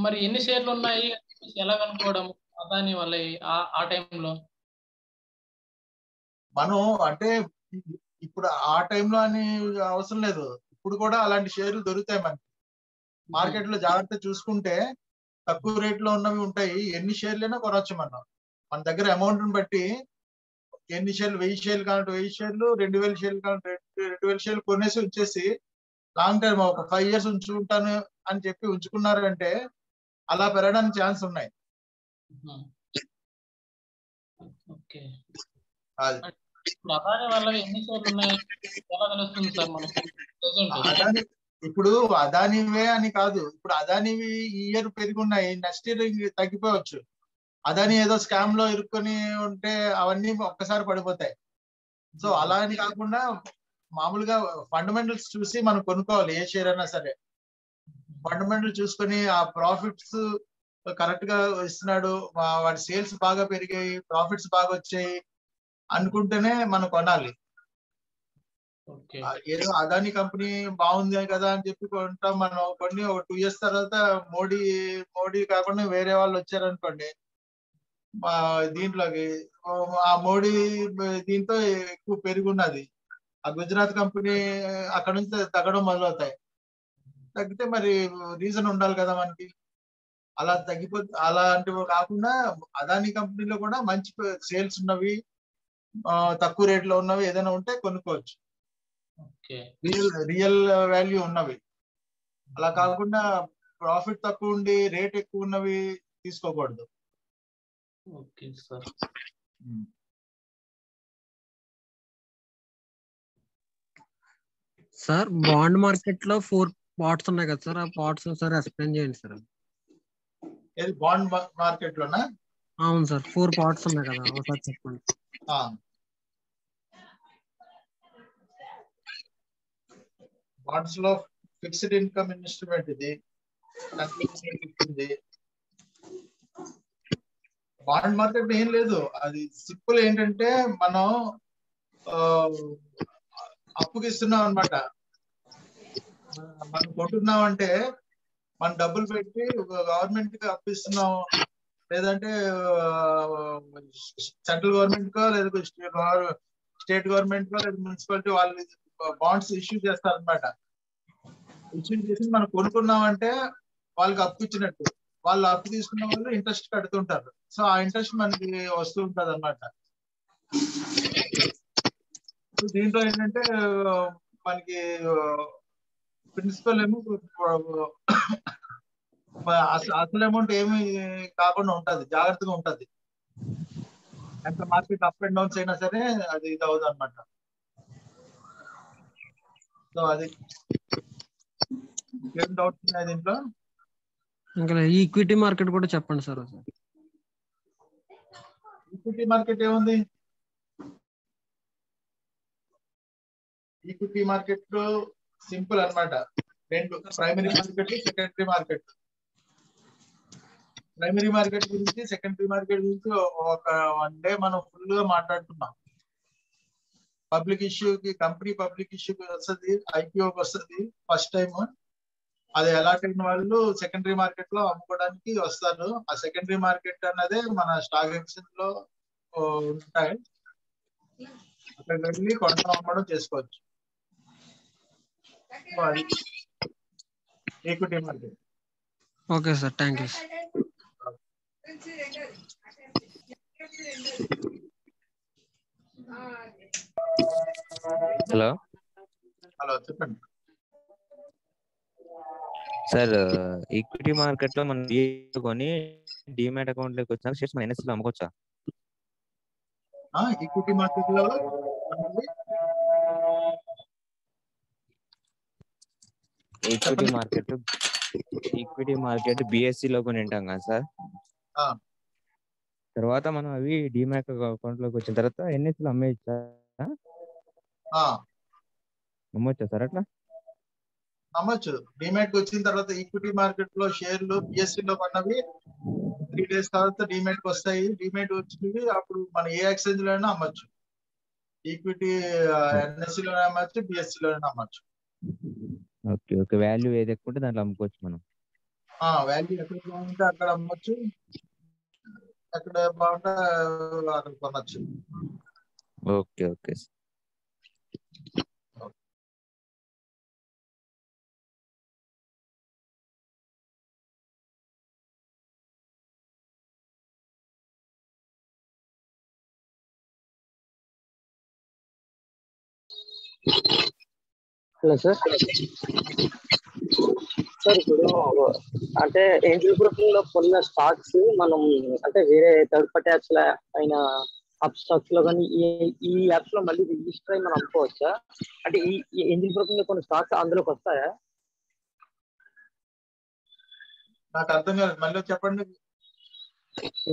మరి ఎన్ని షేర్లు ఉన్నాయి ఎలా కనుక్కోవడం అదాని వల్ల ఆ టైంలో? మనం అంటే ఇప్పుడు ఆ టైంలో అని అవసరం లేదు, ఇప్పుడు కూడా అలాంటి షేర్లు దొరుకుతాయి మనకి మార్కెట్ లో. జాగ్రత్త చూసుకుంటే తక్కువ రేట్ లో ఉన్నవి ఉంటాయి. ఎన్ని షేర్లైనా కొనవచ్చు మనం. మన దగ్గర అమౌంట్ ని బట్టి ఎన్ని షేర్లు, 1000 షేర్లు కావాలంటే 1000 షేర్లు, 2000 షేర్లు కావాలంటే 2000 షేర్లు కొనేసి ఉంచేసి లాంగ్ టైం ఒక 5 years ఉంచుకుంటాను అని చెప్పి ఉంచుకున్నారంటే అలా పెరగడానికి ఛాన్స్ ఉన్నాయి. ఓకే. అదాని వల్ల ఎన్ని షేర్లు ఉన్నాయి ఎలా తెలుస్తుంది సార్ మనకు? ఇప్పుడు అదానివే అని కాదు, ఇప్పుడు అదానివి ఈ ఇయర్ పెరుగున్నాయి, నెక్స్ట్ ఇయర్ తగ్గిపోవచ్చు. అదాని ఏదో స్కామ్ లో ఇరుక్కొని ఉంటే అవన్నీ ఒక్కసారి పడిపోతాయి. సో అలా అని కాకుండా మామూలుగా ఫండమెంటల్స్ చూసి మనం కొనుక్కోవాలి. ఏ షేర్ అయినా సరే ఫండమెంటల్ చూసుకొని ఆ ప్రాఫిట్స్ కరెక్ట్ గా ఇస్తున్నాడు, వాడి సేల్స్ బాగా పెరిగాయి, ప్రాఫిట్స్ బాగా వచ్చాయి అనుకుంటేనే మనం కొనాలి. ఏదో అదాని కంపెనీ బాగుంది కదా అని చెప్పి కొంటాం మనం. కొన్ని ఒక 2 years తర్వాత మోడీ కాకుండా వేరే వాళ్ళు వచ్చారనుకోండి దీంట్లోకి, ఆ మోడీ దీంతో ఎక్కువ పెరుగున్నది, ఆ గుజరాత్ కంపెనీ అక్కడ నుంచి తగ్గడం మొదలవుతాయి. తగ్గితే మరి రీజన్ ఉండాలి కదా మనకి. అలా తగ్గిపోతే అలాంటివి కాకుండా అదాని కంపెనీలో కూడా మంచి సేల్స్ ఉన్నవి, తక్కువ రేట్ లో ఉన్నవి ఏదైనా ఉంటే కొనుక్కోవచ్చు. రియల్ వాల్యూ ఉన్నవి. అలా కాకుండా ప్రాఫిట్ తక్కువ ఉండి రేట్ ఎక్కువ ఉన్నవి తీసుకోకూడదు. Okay sir. Sir bond market లో 4 పార్ట్స్ ఉన్నాయి కదా సార్, ఆ పార్ట్స్ సార్ ఎక్స్ప్లెయిన్ చేయండి సార్. ఏది బాండ్ మార్కెట్ లోనా? అవును సార్, 4 పార్ట్స్ ఉన్నాయి కదా, ఒకసారి చెప్పండి. బాండ్స్ లో ఫిక్స్డ్ ఇన్కమ్ ఇన్వెస్ట్మెంట్ ఇది. బాండ్ మార్కెట్ ఏం లేదు, అది సింపుల్ ఏంటంటే మనం అప్పుకి ఇస్తున్నాం అనమాట. మనం కొంటున్నాం అంటే మనం డబ్బులు పెట్టి గవర్నమెంట్ కి అప్పు ఇస్తున్నాం, లేదంటే సెంట్రల్ గవర్నమెంట్ కో లేదా స్టేట్ గవర్నమెంట్ కో లేదా మున్సిపాలిటీ వాళ్ళు బాండ్స్ ఇష్యూ చేస్తారు అనమాట. ఇష్యూ చేసి మనం కొనుక్కున్నాం అంటే వాళ్ళకి అప్పు ఇచ్చినట్టు, వాళ్ళు అప్పు తీసుకున్న వాళ్ళు ఇంట్రెస్ట్ కడుతుంటారు. సో ఆ ఇంట్రెస్ట్ మనకి వస్తూ ఉంటది అనమాట. దీంట్లో ఏంటంటే మనకి ప్రిన్సిపల్ ఏమో అసలు అమౌంట్ ఏమి కాకుండా ఉంటది, జాగ్రత్తగా ఉంటది. ఎంత మార్కెట్ అప్ అండ్ డౌన్స్ అయినా సరే అది ఇది అవుతుంది అనమాట. సో అది ఏం డౌట్స్ ఉన్నాయి దీంట్లో? ఇంకా ఈక్విటీ మార్కెట్ కూడా చెప్పండి సార్. ఈక్విటీ మార్కెట్ ఏముంది? ఈక్విటీ మార్కెట్ సింపుల్ అన్నమాట. రెండు primary market, secondary market. Primary market గురించి, సెకండరీ మార్కెట్ గురించి ఒక 1 డే మనం ఫుల్ గా మాట్లాడుతున్నాం. పబ్లిక్ ఇష్యూకి, కంపెనీ పబ్లిక్ ఇష్యూకి వస్తుంది, ఐపీఓకి వస్తుంది ఫస్ట్ టైం. అది అలాట్ అయిన వాళ్ళు సెకండరీ మార్కెట్ లో అమ్ముకోవడానికి వస్తారు. ఆ సెకండరీ మార్కెట్ అన్నదే మన స్టాక్ ఎక్స్చేంజ్ లో ఉంటాయి. అక్కడికి వెళ్ళి కొనడం అమ్మడం చేసుకోవచ్చు. Equity market. Okay sir, thank you. Hello hello, చెప్పండి సార్. ఈక్విటీ మార్కెట్ లో మనం కొని డిమాట్ అకౌంట్ లోకి వచ్చిన షేర్స్ మన ఎన్ఎస్సీ లో అమ్ముకోవచ్చా? ఈక్విటీ మార్కెట్ లో ఈక్విటీ మార్కెట్ బిఎస్సి లో కొని ఉంటాం కదా సార్. తర్వాత మనం అవి డిమాట్ అకౌంట్ లోకి వచ్చిన తర్వాత ఎన్ఎస్సీ లో అమ్మేయచ్చా? అమ్మొచ్చా సార్ అట్లా? అమ్మచ్చు. డిమాట్ కి వచ్చిన తర్వాత ఈక్విటీ మార్కెట్ లో షేర్లు బిఎస్సి లో కొన్నవి 3 days తర్వాత డిమాట్ కి వస్తాయి. డిమాట్ వచ్చినవి అప్పుడు మన ఏ ఎక్స్చేంజ్ లో అయినా అమ్మచ్చు. ఈక్విటీ ఎన్ఎస్సీ లో అమ్మచ్చు, బిఎస్సి లో అమ్మచ్చు. Okay okay. వాల్యూ ఏది ఎక్కువ ఉంటే దాంట్లో అమ్ముకోవచ్చు మనం. వాల్యూ ఎక్కడ బాగుంటే అక్కడ అమ్మచ్చు, ఎక్కడ బాగుంటే అక్కడ కొనచ్చు. Okay okay. Hello sir. Sir ఇప్పుడు అంటే ఏంజల్ బ్రోకింగ్ లో కొన్న స్టాక్స్ మనం అంటే వేరే థర్డ్ పార్టీ యాప్స్ అయిన అప్ స్టాక్స్ లో కానీ ఈ యాప్స్ లో మళ్ళీ రిజిస్టర్ అయ్యి మనం అమ్ముకోవచ్చా? అంటే ఈ ఏంజల్ బ్రోకింగ్ లో కొన్ని స్టాక్స్ అందులోకి వస్తాయా? నాకు అర్థం కాదు, మళ్ళీ చెప్పండి.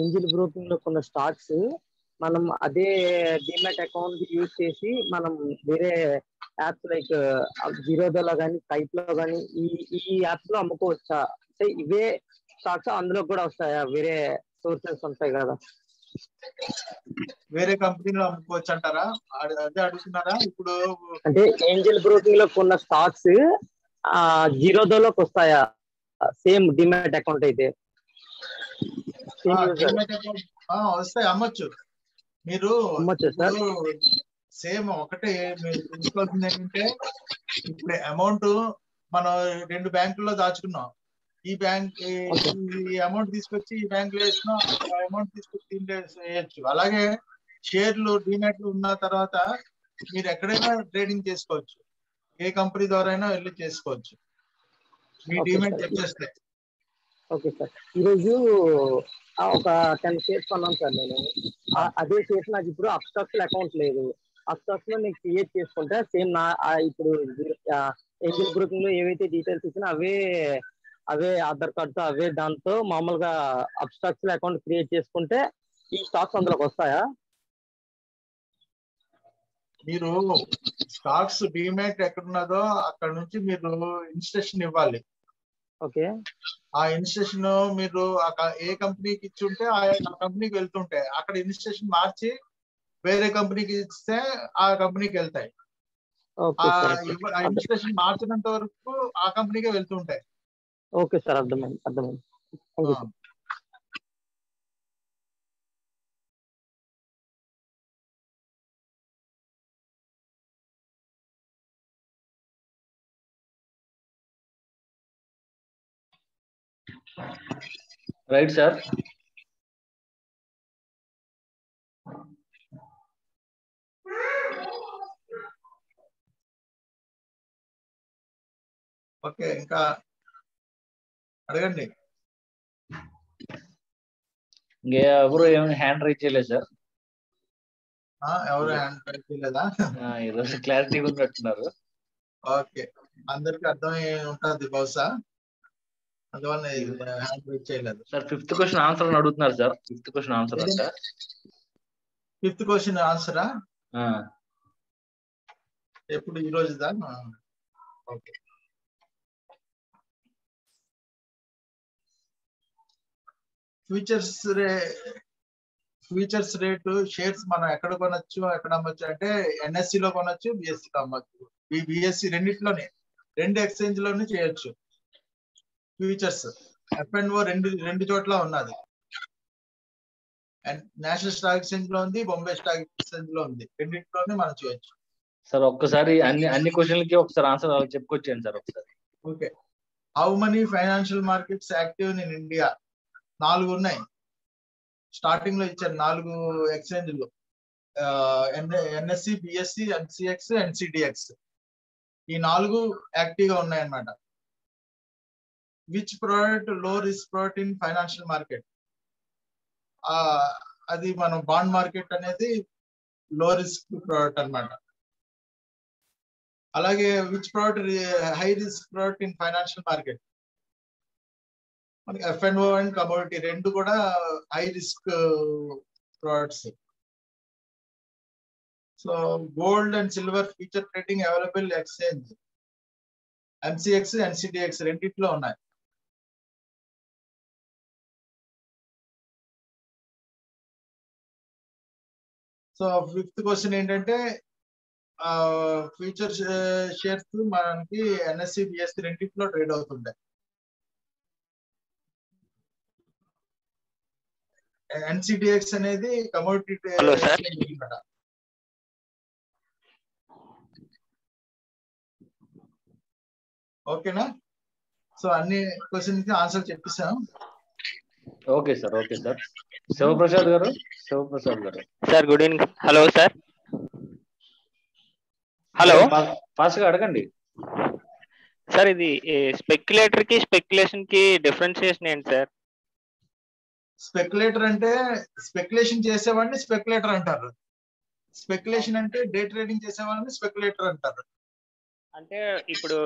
ఏంజల్ బ్రోకింగ్ లో కొన్న స్టాక్స్ మనం అదే డిమాట్ అకౌంట్ యూజ్ చేసి మనం వేరే యాప్స్ లైక్ జీరోదాలో కానీ స్కైప్ లో కానీ ఈ యాప్స్ లో అమ్ముకోవచ్చా? అంటే ఇవే స్టాక్స్ అందులో కూడా వస్తాయా? వేరే సోర్సెస్ ఉంటాయి కదా, వేరే కంపెనీలో అమ్ముకోవచ్చు అంటారా? అదే అడుగుతున్నారా? ఇప్పుడు అంటే ఏంజల్ బ్రోకింగ్ లో కొన్న స్టాక్స్ జీరోదాలోకి వస్తాయా సేమ్ డిమాట్ అకౌంట్ అయితే? వస్తాయి, అమ్మచ్చు. మీరు సేమ్ ఒకటే. మీరు తెలుసుకోవాల్సింది ఏంటంటే ఇప్పుడు అమౌంట్ మనం 2 బ్యాంకుల్లో దాచుకున్నాం. ఈ బ్యాంక్ ఈ అమౌంట్ తీసుకొచ్చి ఈ బ్యాంక్ లో వేసినా, ఆ అమౌంట్ తీసుకొచ్చి దీంట్లో వేయచ్చు. అలాగే షేర్లు డిమాట్ ఉన్న తర్వాత మీరు ఎక్కడైనా ట్రేడింగ్ చేసుకోవచ్చు. ఏ కంపెనీ ద్వారా అయినా వెళ్ళి చేసుకోవచ్చు మీ డిమాట్ చెప్పేస్తే. Okay sir. ఈరోజు ఒక 10 షేర్స్ కొన్నాను సార్ నేను. అదే షేర్స్ నాకు ఇప్పుడు అప్స్టాక్స్ అకౌంట్ లేదు. అప్స్టాక్స్ లో నేను క్రియేట్ చేసుకుంటే సేమ్ నా ఇప్పుడు ఏంజల్ బ్రోకింగ్ లో ఏవైతే డీటెయిల్స్ ఇచ్చినా అవే ఆధార్ కార్డ్తో అవే దాంతో మామూలుగా అప్స్టాక్స్ అకౌంట్ క్రియేట్ చేసుకుంటే ఈ స్టాక్స్ అందులోకి వస్తాయా? మీరు స్టాక్స్ డిమాట్ ఎక్కడున్నదో అక్కడ నుంచి మీరు ఇన్స్ట్రక్షన్ ఇవ్వాలి. ఓకే. ఆ ఇన్స్ట్రక్షన్ మీరు ఏ కంపెనీకి ఇచ్చి ఉంటే ఆ కంపెనీకి వెళ్తుంటాయి. అక్కడ ఇన్స్ట్రక్షన్ మార్చి వేరే కంపెనీకి ఇస్తే ఆ కంపెనీకి వెళ్తాయి. ఆ ఇన్స్ట్రక్షన్ మార్చినంత వరకు ఆ కంపెనీకే వెళ్తుంటాయి. ఓకే సార్, అర్థమైంది. Thank you sir. Right sir. Okay, ఇంకా అడగండి. ఎవరు ఏమైనా హ్యాండ్ రైజ్ చేయలేదు సార్. ఎవరు హ్యాండ్ రైట్ చేయలేదా? ఈరోజు క్లారిటీగా ఉన్నట్టున్నారు. ఓకే, అందరికి అర్థమై ఉంటుంది బహుశా, అందువల్ల హ్యాండ్ రైట్ చేయలేదు. సార్ 5th క్వశ్చన్ ఆన్సర్ అని అడుగుతున్నారు సార్. 5th క్వశ్చన్ ఆన్సర్ అంట. 5th question ఆన్సరా? ఎప్పుడు ఈ రోజుదా? ఓకే. ఫ్యూచర్స్ రేటు షేర్స్ మనం ఎక్కడ కొనొచ్చు, ఎక్కడ అమ్మొచ్చు అంటే NSE లో కొనొచ్చు, BSE లో అమ్మొచ్చు. ఈ BSE రెండిట్లోనే, 2 ఎక్స్చేంజ్ లోనే చేయొచ్చు ఫ్యూచర్స్. F&O రెండు చోట్ల ఉన్నది. నేషనల్ స్టాక్ ఎక్స్చేంజ్ లో ఉంది, బొంబే స్టాక్ ఎక్స్చేంజ్ లో ఉంది. రెండింటిలోనే మనం చేయొచ్చు. సార్ ఒక్కసారి అన్ని క్వశ్చన్లకి ఒకసారి ఆన్సర్ చెప్పుకొచ్చేయండి సార్ ఒకసారి. Okay. How many financial markets active in India? 4 ఉన్నాయి. స్టార్టింగ్ లో ఇచ్చారు 4 ఎక్స్చేంజ్లు, NSE, BSE, NCX, NCDX. ఈ 4 యాక్టివ్ గా ఉన్నాయన్నమాట. విచ్ ప్రోడక్ట్ లో risk product in financial market? అది మనం బాండ్ మార్కెట్ అనేది లో రిస్క్ ప్రోడక్ట్ అన్నమాట. అలాగే which product high risk product in financial market? మనకి F&O అండ్ కమోడిటీ రెండు కూడా high risk products. So gold and silver future trading available exchange MCX, NCDX రెండిట్లో ఉన్నాయి. సో 5th క్వశ్చన్ ఏంటంటే ఫ్యూచర్ షేర్స్ మనకి NSE, BSE రెండిట్లో ట్రేడ్ అవుతుంటాయి. NCDX అనేది కమోడిటీ అన్నమాట. ఓకేనా? సో అన్ని క్వశ్చన్ కి ఆన్సర్ చెప్పేసాం. Okay sir. Okay sir. Shivaprasad గారు. Sir good evening. Hello sir. Hello, fast గా అడగండి సార్. ఇది స్పెక్యులేటర్ కి స్పెక్యులేషన్ కి డిఫరెన్షియేషన్ ఏంటి సార్? స్పెక్యులేటర్ అంటే స్పెక్యులేషన్ చేసేవాడిని స్పెక్యులేటర్ అంటారు. స్పెక్యులేషన్ అంటే డే ట్రేడింగ్ చేసేవాడిని స్పెక్యులేటర్ అంటారు. అంటే ఇప్పుడు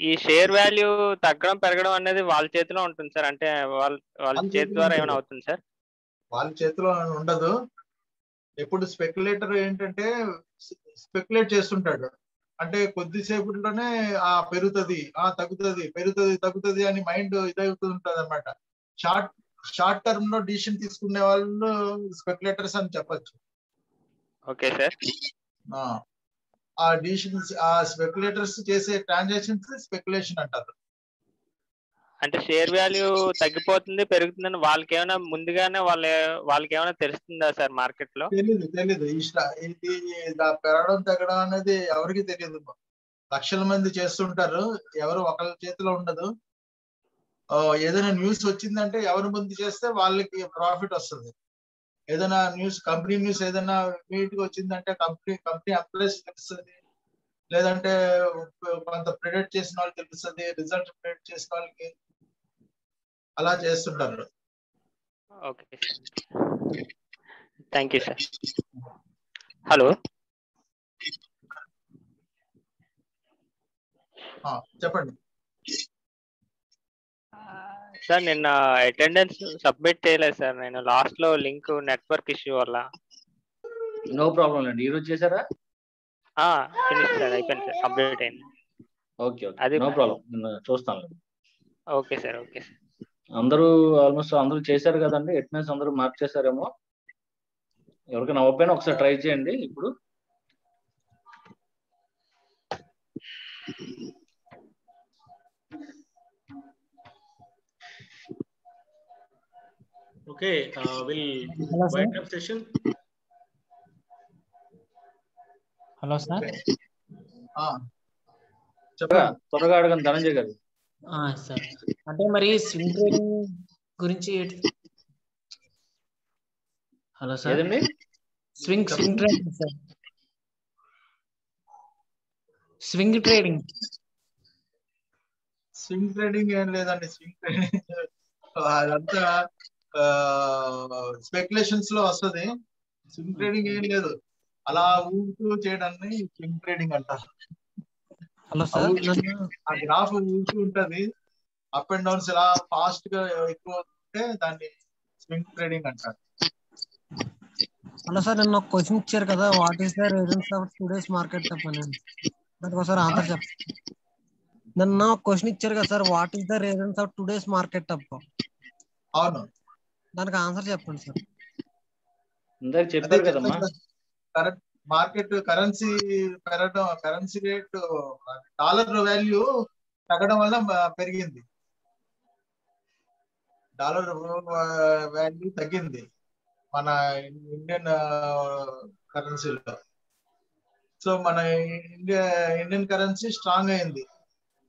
ఈ షేర్ వాల్యూ తగ్గడం పెరగడం అనేది వాళ్ళ చేతిలో ఉంటుంది సార్. అంటే వాళ్ళ చేతి ద్వారా ఏమైనా అవుతుంది సార్? వాళ్ళ చేతిలో ఉండదు. ఎప్పుడు స్పెక్యులేటర్ ఏంటంటే స్పెక్యులేట్ చేస్తుంటాడు. అంటే కొద్దిసేపట్లోనే పెరుగుతుంది, తగ్గుతుంది అని మైండ్ ఇదవుతుంటది అన్నమాట. షార్ట్ టర్మ్ లో డిసిషన్ తీసుకునే వాళ్ళు స్పెక్యులేటర్స్ అని చెప్పచ్చు. Okay sir. ఆ డిసిషన్స్ స్పెక్యులేటర్స్ చేసే ట్రాన్సాక్షన్స్ స్పెక్యులేషన్ అంటారు. అంటే షేర్ వాల్యూ తగ్గిపోతుంది పెరుగుతుందని వాళ్ళకి ఏమైనా ముందుగానే వాళ్ళకి ఏమైనా తెలుస్తుందా సార్ మార్కెట్ లో? తెలీదు. ఇది పెరగడం తగ్గడం అనేది ఎవరికి తెలియదు. లక్షల మంది చేస్తుంటారు, ఎవరు ఒకళ్ళ చేతిలో ఉండదు. ఏదైనా న్యూస్ వచ్చిందంటే ఎవరు ముందు చేస్తే వాళ్ళకి ప్రాఫిట్ వస్తుంది. ఏదైనా న్యూస్, కంపెనీ న్యూస్ ఏదైనా నీట్ గా వచ్చిందంటే కంపెనీ ఎంప్లాయీస్ తెలుస్తుంది, లేదంటే కొంత ప్రిడిక్ట్ చేసిన వాళ్ళు తెలుస్తుంది, రిజల్ట్ ప్రిడిక్ట్ చేసిన వాళ్ళకి అలా చేస్తుంటారు. Okay, thank you sir. Hello చెప్పండి సార్. నిన్న అటెండెన్స్ సబ్మిట్ చేయలేదు సార్. నేను లాస్ట్ లో లింక్ నెట్వర్క్ ఇష్యూ వల్ల. నో ప్రాబ్లం అండి. ఈరోజు చేశారా? ఫినిష్ సార్, అయిపోయింది సార్, కంప్లీట్ అయింది. ఓకే, అది నో ప్రాబ్లం. నేను చూస్తాను. Okay sir. Okay sir. అందరూ ఆల్మోస్ట్ అందరూ చేశారు కదండి. అటెండెన్స్ అందరూ మార్క్ చేశారేమో. ఎవరికైనా అవ్వకపోయినా ఒకసారి ట్రై చేయండి ఇప్పుడు. Okay, we'll wind up session. Hello sir. త్వరగా అడగండి ధనంజయ్ గారు. సార్, అంటే మరి స్వింగ్ ట్రేడింగ్ గురించి. Hello sir. ఏదండి? Swing trading sir. Swing trading ఏం లేదండి. స్వింగ్ ట్రేడింగ్ అదంతా స్పెక్యులేషన్స్ లో వస్తుంది. స్వింగ్ ట్రేడింగ్ ఏం లేదు. అలా ఊరుతూ చేయడాన్ని స్వింగ్ ట్రేడింగ్ అంటారు. హలో సార్, ఆ గ్రాఫ్ ఊరుతూ ఉంటది, అప్ అండ్ డౌన్స్ ఇలా ఫాస్ట్ గా ఎక్కువ ఉంటే దాన్ని స్వింగ్ ట్రేడింగ్ అంటారు. హలో సార్, నిన్న ఒక క్వశ్చన్ ఇచ్చారు కదా, what is the reasons of today's market up అని. దానికి ఒకసారి ఆన్సర్ చెప్పండి. నిన్న ఒక క్వశ్చన్ ఇచ్చారు కదా sir, what is the reasons of today's market up. అవును, దానికి ఆన్సర్ చెప్పండి సార్. ఇందాక చెప్పారు కదమ్మా. కరెక్ట్, మార్కెట్ కరెన్సీ పెరగడం, కరెన్సీ రేట్ డాలర్ వాల్యూ తగ్గడం వల్ల పెరిగింది, డాలర్ వాల్యూ తగ్గింది మన ఇండియన్ కరెన్సీలో. సో మన ఇండియన్ కరెన్సీ స్ట్రాంగ్ అయింది,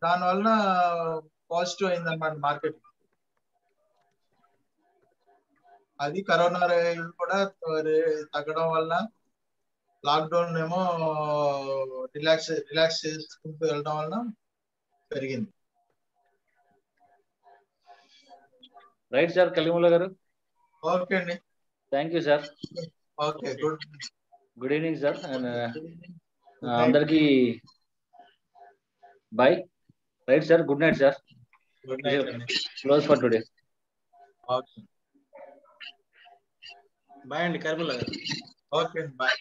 దానివల్ల పాజిటివ్ అయింది అన్నమాట మార్కెట్. అది కరోనా కూడా తగ్గడం వల్ల, లాక్డౌన్ ఏమో రిలాక్స్ చేసుకుంటూ వెళ్ళడం వల్ల పెరిగింది. రైట్ సార్ కలిముల్లా గారు. ఓకే అండి, thank you sir. Okay, good evening sir. అందరికి bye. Right sir, good night sir. Good night అండి. Close for today. Okay bye అండి కరిముల్లా గారు. Okay, bye.